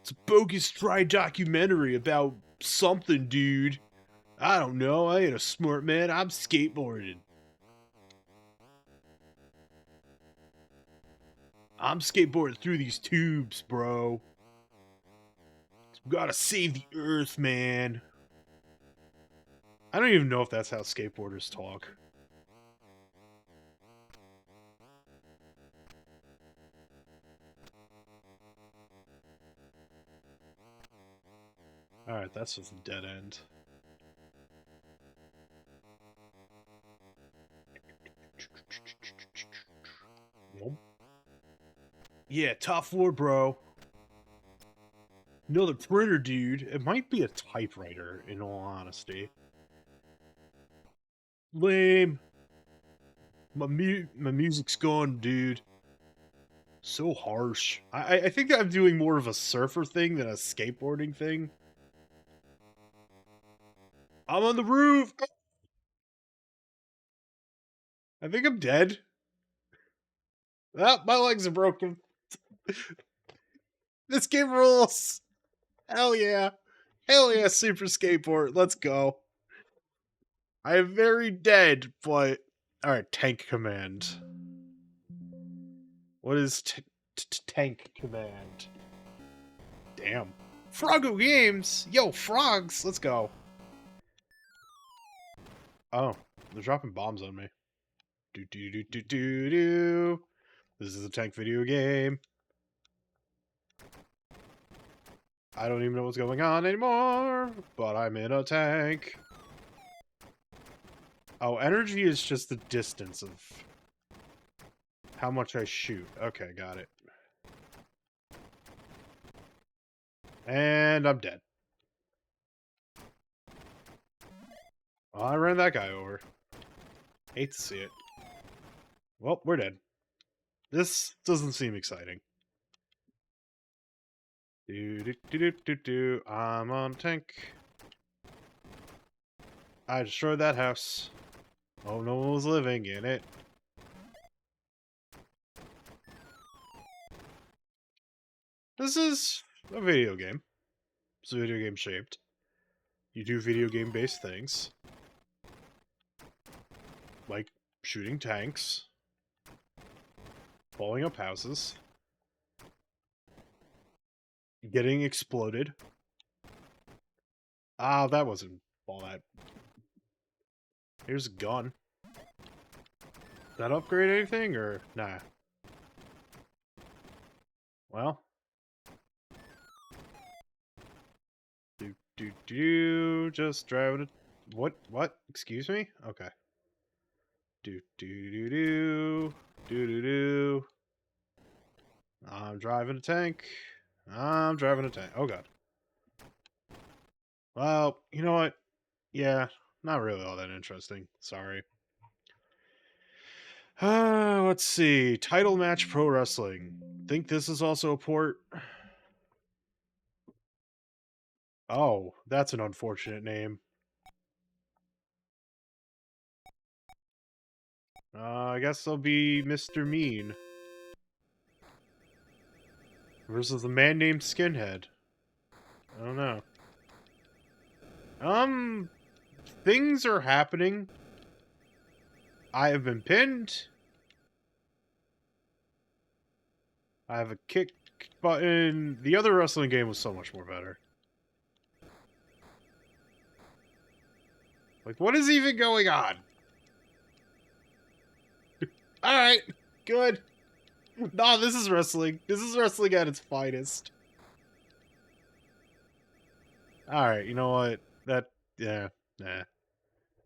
It's a bogus dry documentary about something, dude. I don't know. I ain't a smart man. I'm skateboarding. I'm skateboarding through these tubes, bro. We gotta save the earth, man. I don't even know if that's how skateboarders talk. Alright, that's just a dead end. Yeah, top floor, bro. Another printer, dude. It might be a typewriter, in all honesty. Lame. My music's gone, dude. So harsh. I think I'm doing more of a surfer thing than a skateboarding thing. I'm on the roof! I think I'm dead. Ah, my legs are broken. This game rules! Hell yeah. Hell yeah, Super Skateboard. Let's go. I am very dead, but... Alright, tank command. What is tank command? Damn. Froggo Games! Yo, frogs! Let's go. Oh, they're dropping bombs on me. Do do do do do do. This is a tank video game. I don't even know what's going on anymore, but I'm in a tank. Oh, energy is just the distance of how much I shoot. Okay, got it. And I'm dead. Well, I ran that guy over. Hate to see it. Well, we're dead. This doesn't seem exciting. Do do do do do do. I'm on tank. I destroyed that house. Oh, no one was living in it. This is a video game. It's a video game shaped. You do video game based things. Like shooting tanks. Blowing up houses. Getting exploded. Ah, that wasn't all that. Here's a gun. Does that upgrade anything, or nah? Well. Just driving it. What? Excuse me? Okay. Do. I'm driving a tank. I'm driving a tank. Oh god. Well, you know what? Yeah, not really all that interesting. Sorry. Let's see. Title match pro wrestling. Think this is also a port? Oh, that's an unfortunate name. I guess I'll be Mr. Mean. Versus a man named Skinhead. don't know. Things are happening. I have been pinned. I have a kick button. The other wrestling game was so much more better. Like, what is even going on? Alright, good. No, this is wrestling. This is wrestling at its finest. Alright, you know what? Yeah, nah.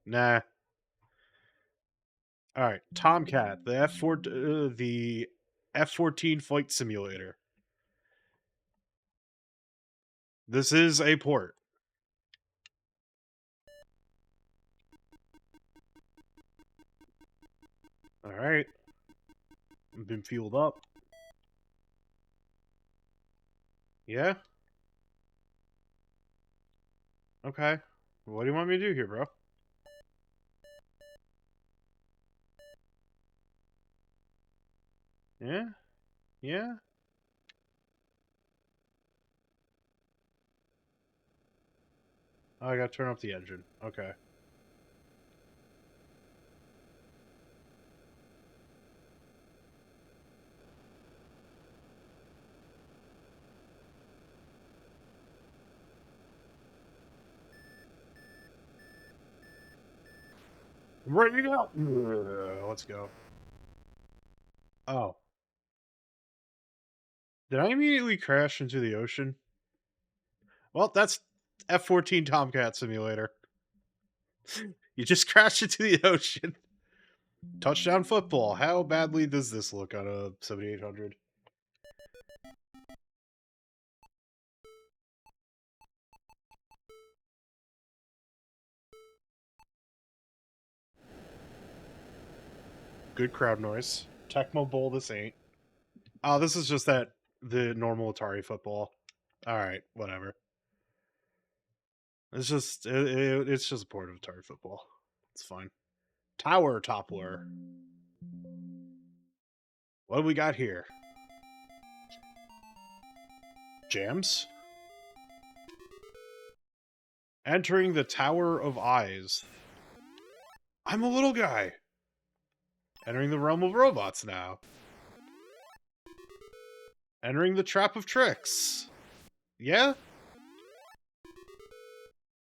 Nah. Alright, Tomcat, the F-14 Flight Simulator. This is a port. Alright. I've been fueled up. Yeah? Okay. What do you want me to do here, bro? Yeah? Yeah? Oh, I gotta turn off the engine. Okay. I'm ready to go! Let's go. Oh. Did I immediately crash into the ocean? Well, that's F-14 Tomcat Simulator. You just crashed into the ocean. Touchdown football. How badly does this look on a 7800? Good crowd noise. Tecmo Bowl, this ain't. Oh, this is just the normal Atari football. Alright, whatever. It's just a port of Atari football. It's fine. Tower Toppler. What do we got here? Jams? Entering the Tower of Eyes. I'm a little guy. Entering the realm of robots now. Entering the trap of tricks. Yeah?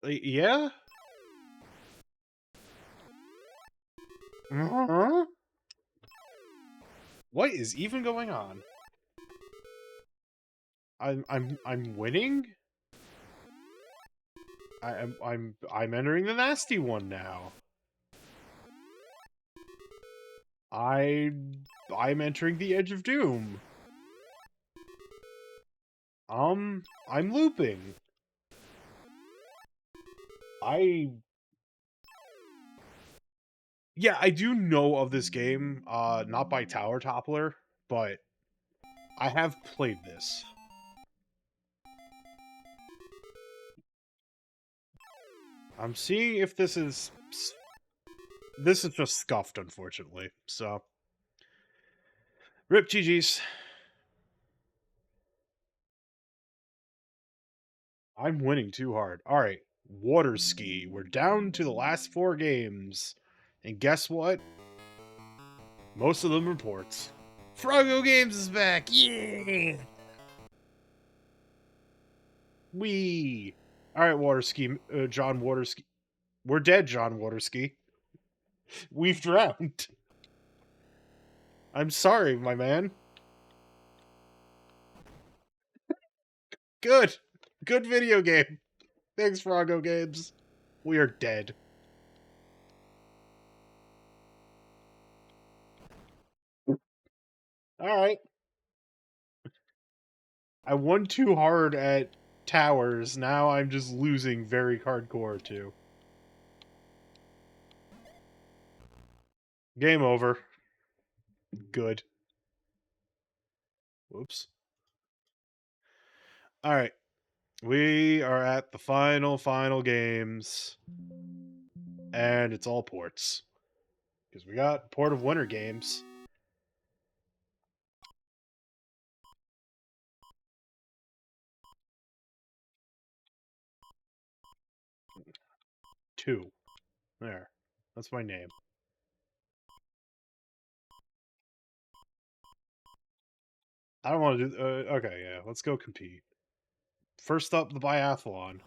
Yeah? Huh? What is even going on? I'm winning? I'm entering the nasty one now. I'm entering the edge of doom. I'm looping. Yeah, I do know of this game, not by Tower Toppler, but I have played this. I'm seeing if this is just scuffed, unfortunately. So, rip GG's. I'm winning too hard. All right, water ski. We're down to the last 4 games, and guess what? Most of them are ports. Froggo Games is back. Yeah. Wee. All right, water ski. John Waterski. We're dead, John Waterski. We've drowned. I'm sorry, my man. Good. Good video game. Thanks, Froggo Games. We are dead. Alright. I won too hard at towers. Now I'm just losing very hardcore, too. Game over. Good. Whoops. Alright. We are at the final games. And it's all ports. Because we got Port of Winter games. 2. There. That's my name. I don't want to do... okay, yeah. Let's go compete. First up, the biathlon.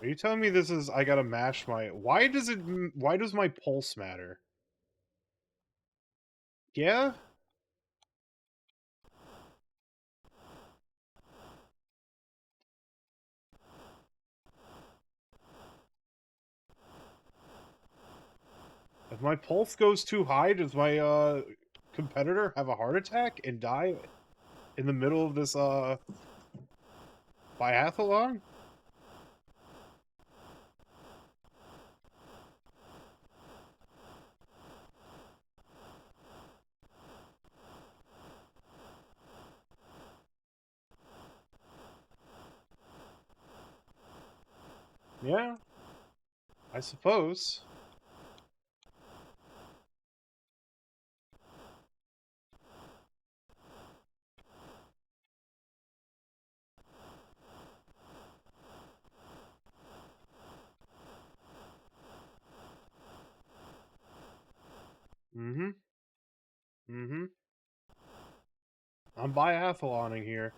Are you telling me this is... I gotta mash my... Why does it... Why does my pulse matter? Yeah? If my pulse goes too high, does my, competitor have a heart attack and die in the middle of this, biathlon? Yeah, I suppose. Mm-hmm. Mm-hmm. I'm biathloning here.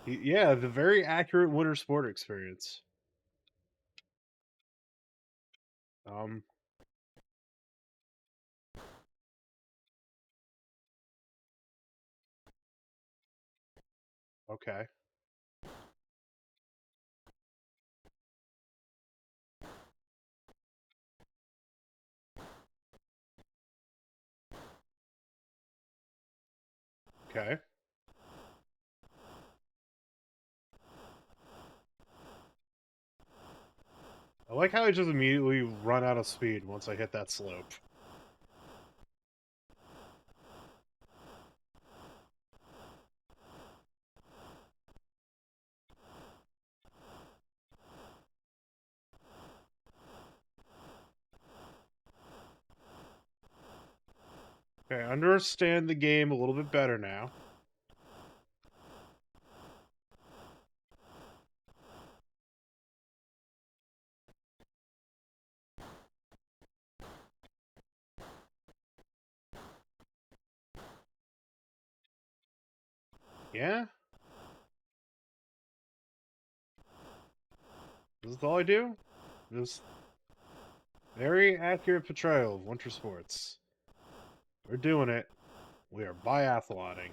Yeah, the very accurate winter sport experience. Um, okay. Okay. I like how I just immediately run out of speed once I hit that slope. Okay, I understand the game a little bit better now. Yeah? This is all I do? Just very accurate portrayal of winter sports. We're doing it. We are biathloning.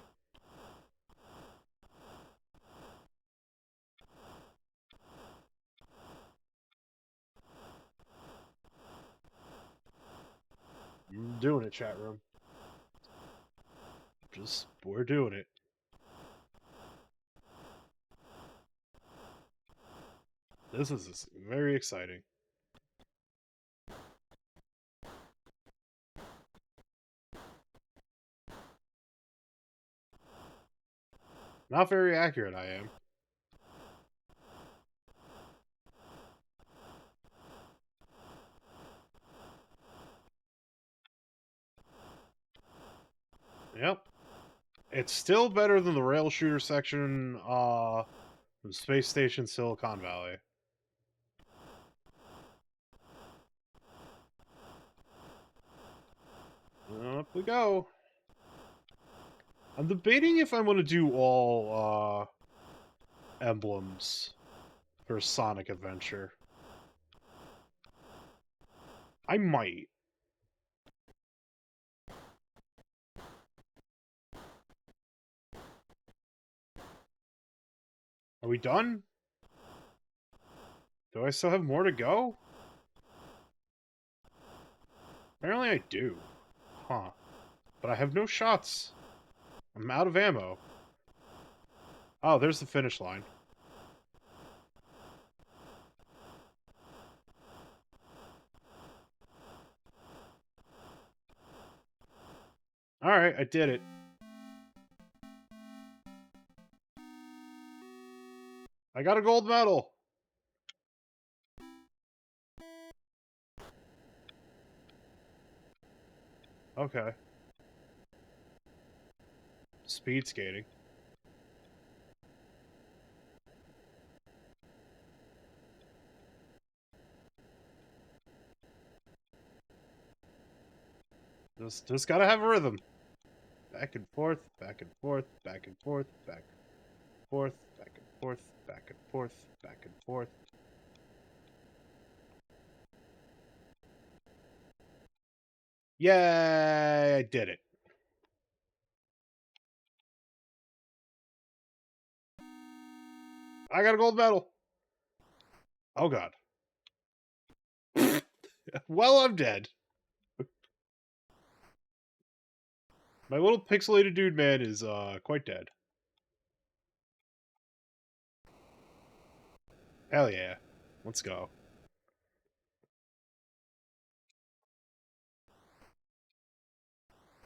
I'm doing it, chat room. Just, we're doing it. This is very exciting. Not very accurate, I am. Yep. It's still better than the rail shooter section, from Space Station Silicon Valley. Up we go. I'm debating if I want to do all, emblems for Sonic Adventure. I might. Are we done? Do I still have more to go? Apparently I do. Huh. But I have no shots. I'm out of ammo. Oh, there's the finish line. Alright, I did it. I got a gold medal. Okay. Speed skating. Just gotta have a rhythm. Back and forth, back and forth, back and forth, back and forth, back and forth, back and forth, back and forth. Yay! I did it. I got a gold medal. Oh god. Well, I'm dead. My little pixelated dude man is quite dead. Hell yeah. Let's go.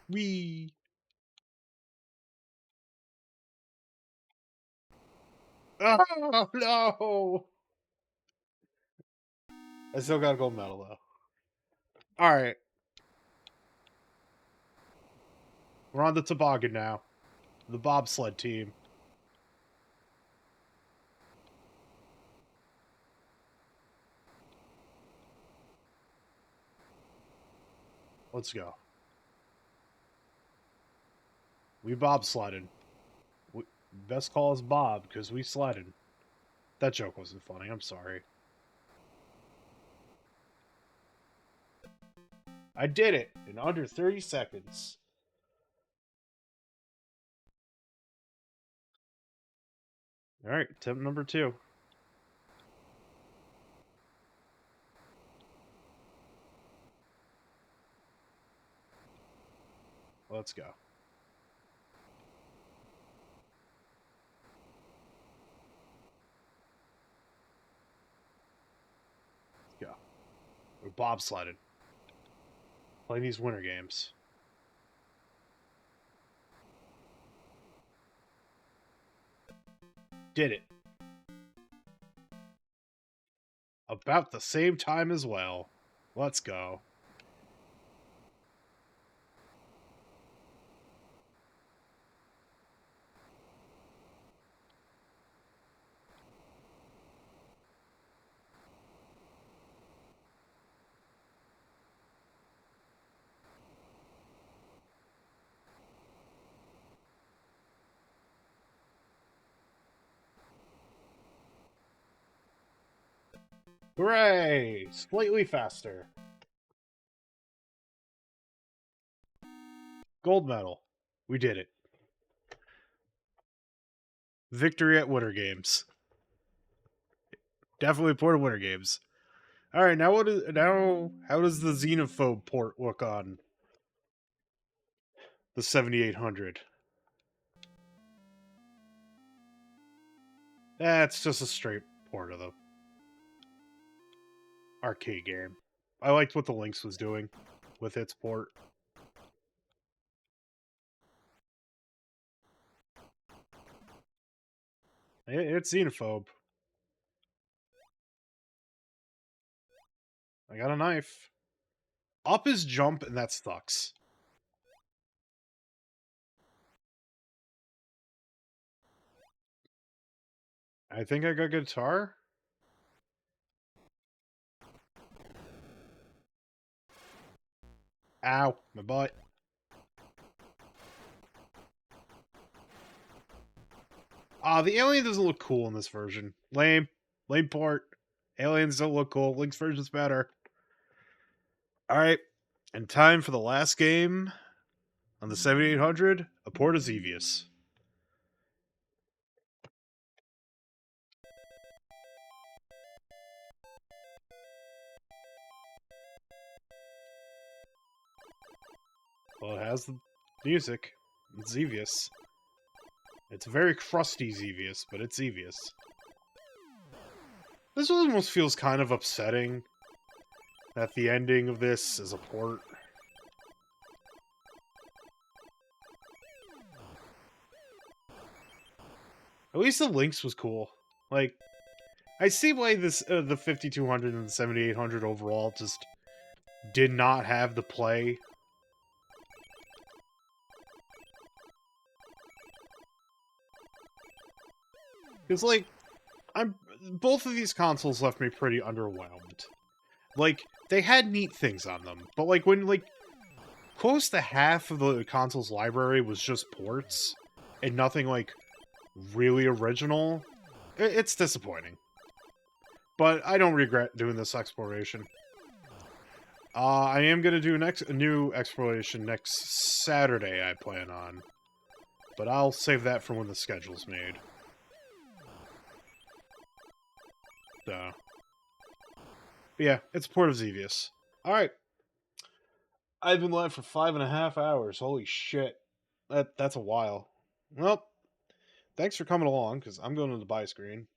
Wee. Oh no! I still got a gold medal though. Alright. We're on the toboggan now. The bobsled team. Let's go. We bobsledded. Best call is Bob, because we sledded. That joke wasn't funny, I'm sorry. I did it in under 30 seconds. Alright, attempt number 2. Let's go. Let's go. We're bobsledded. Playing these winter games. Did it. About the same time as well. Let's go. Hooray! Slightly faster. Gold medal. We did it. Victory at Winter Games. Definitely important Winter Games. All right, now how does the Xenophobe port look on the 7800? That's just a straight port of the arcade game. I liked what the Lynx was doing with its port. It's Xenophobe. I got a knife. Up is jump, and that sucks. I think I got guitar. Ow, my butt. The alien doesn't look cool in this version. Lame. Lame port. Aliens don't look cool. Link's version's better. Alright. And time for the last game on the 7800, a port of Xevious. Well, it has the music. It's Xevious. It's very crusty Xevious, but it's Xevious. This almost feels kind of upsetting that the ending of this is a port. At least the Lynx was cool. Like, I see why this the 5200 and the 7800 overall just did not have the play. Because, like, both of these consoles left me pretty underwhelmed. Like, they had neat things on them, but, like, when, like, close to half of the console's library was just ports, and nothing, like, really original, it's disappointing. But I don't regret doing this exploration. I am going to do a new exploration next Saturday, I plan on. But I'll save that for when the schedule's made. So. But yeah, it's Port of Xevious. Alright. I've been live for 5.5 hours. Holy shit. That's a while. Well, thanks for coming along, because I'm going to the buy screen.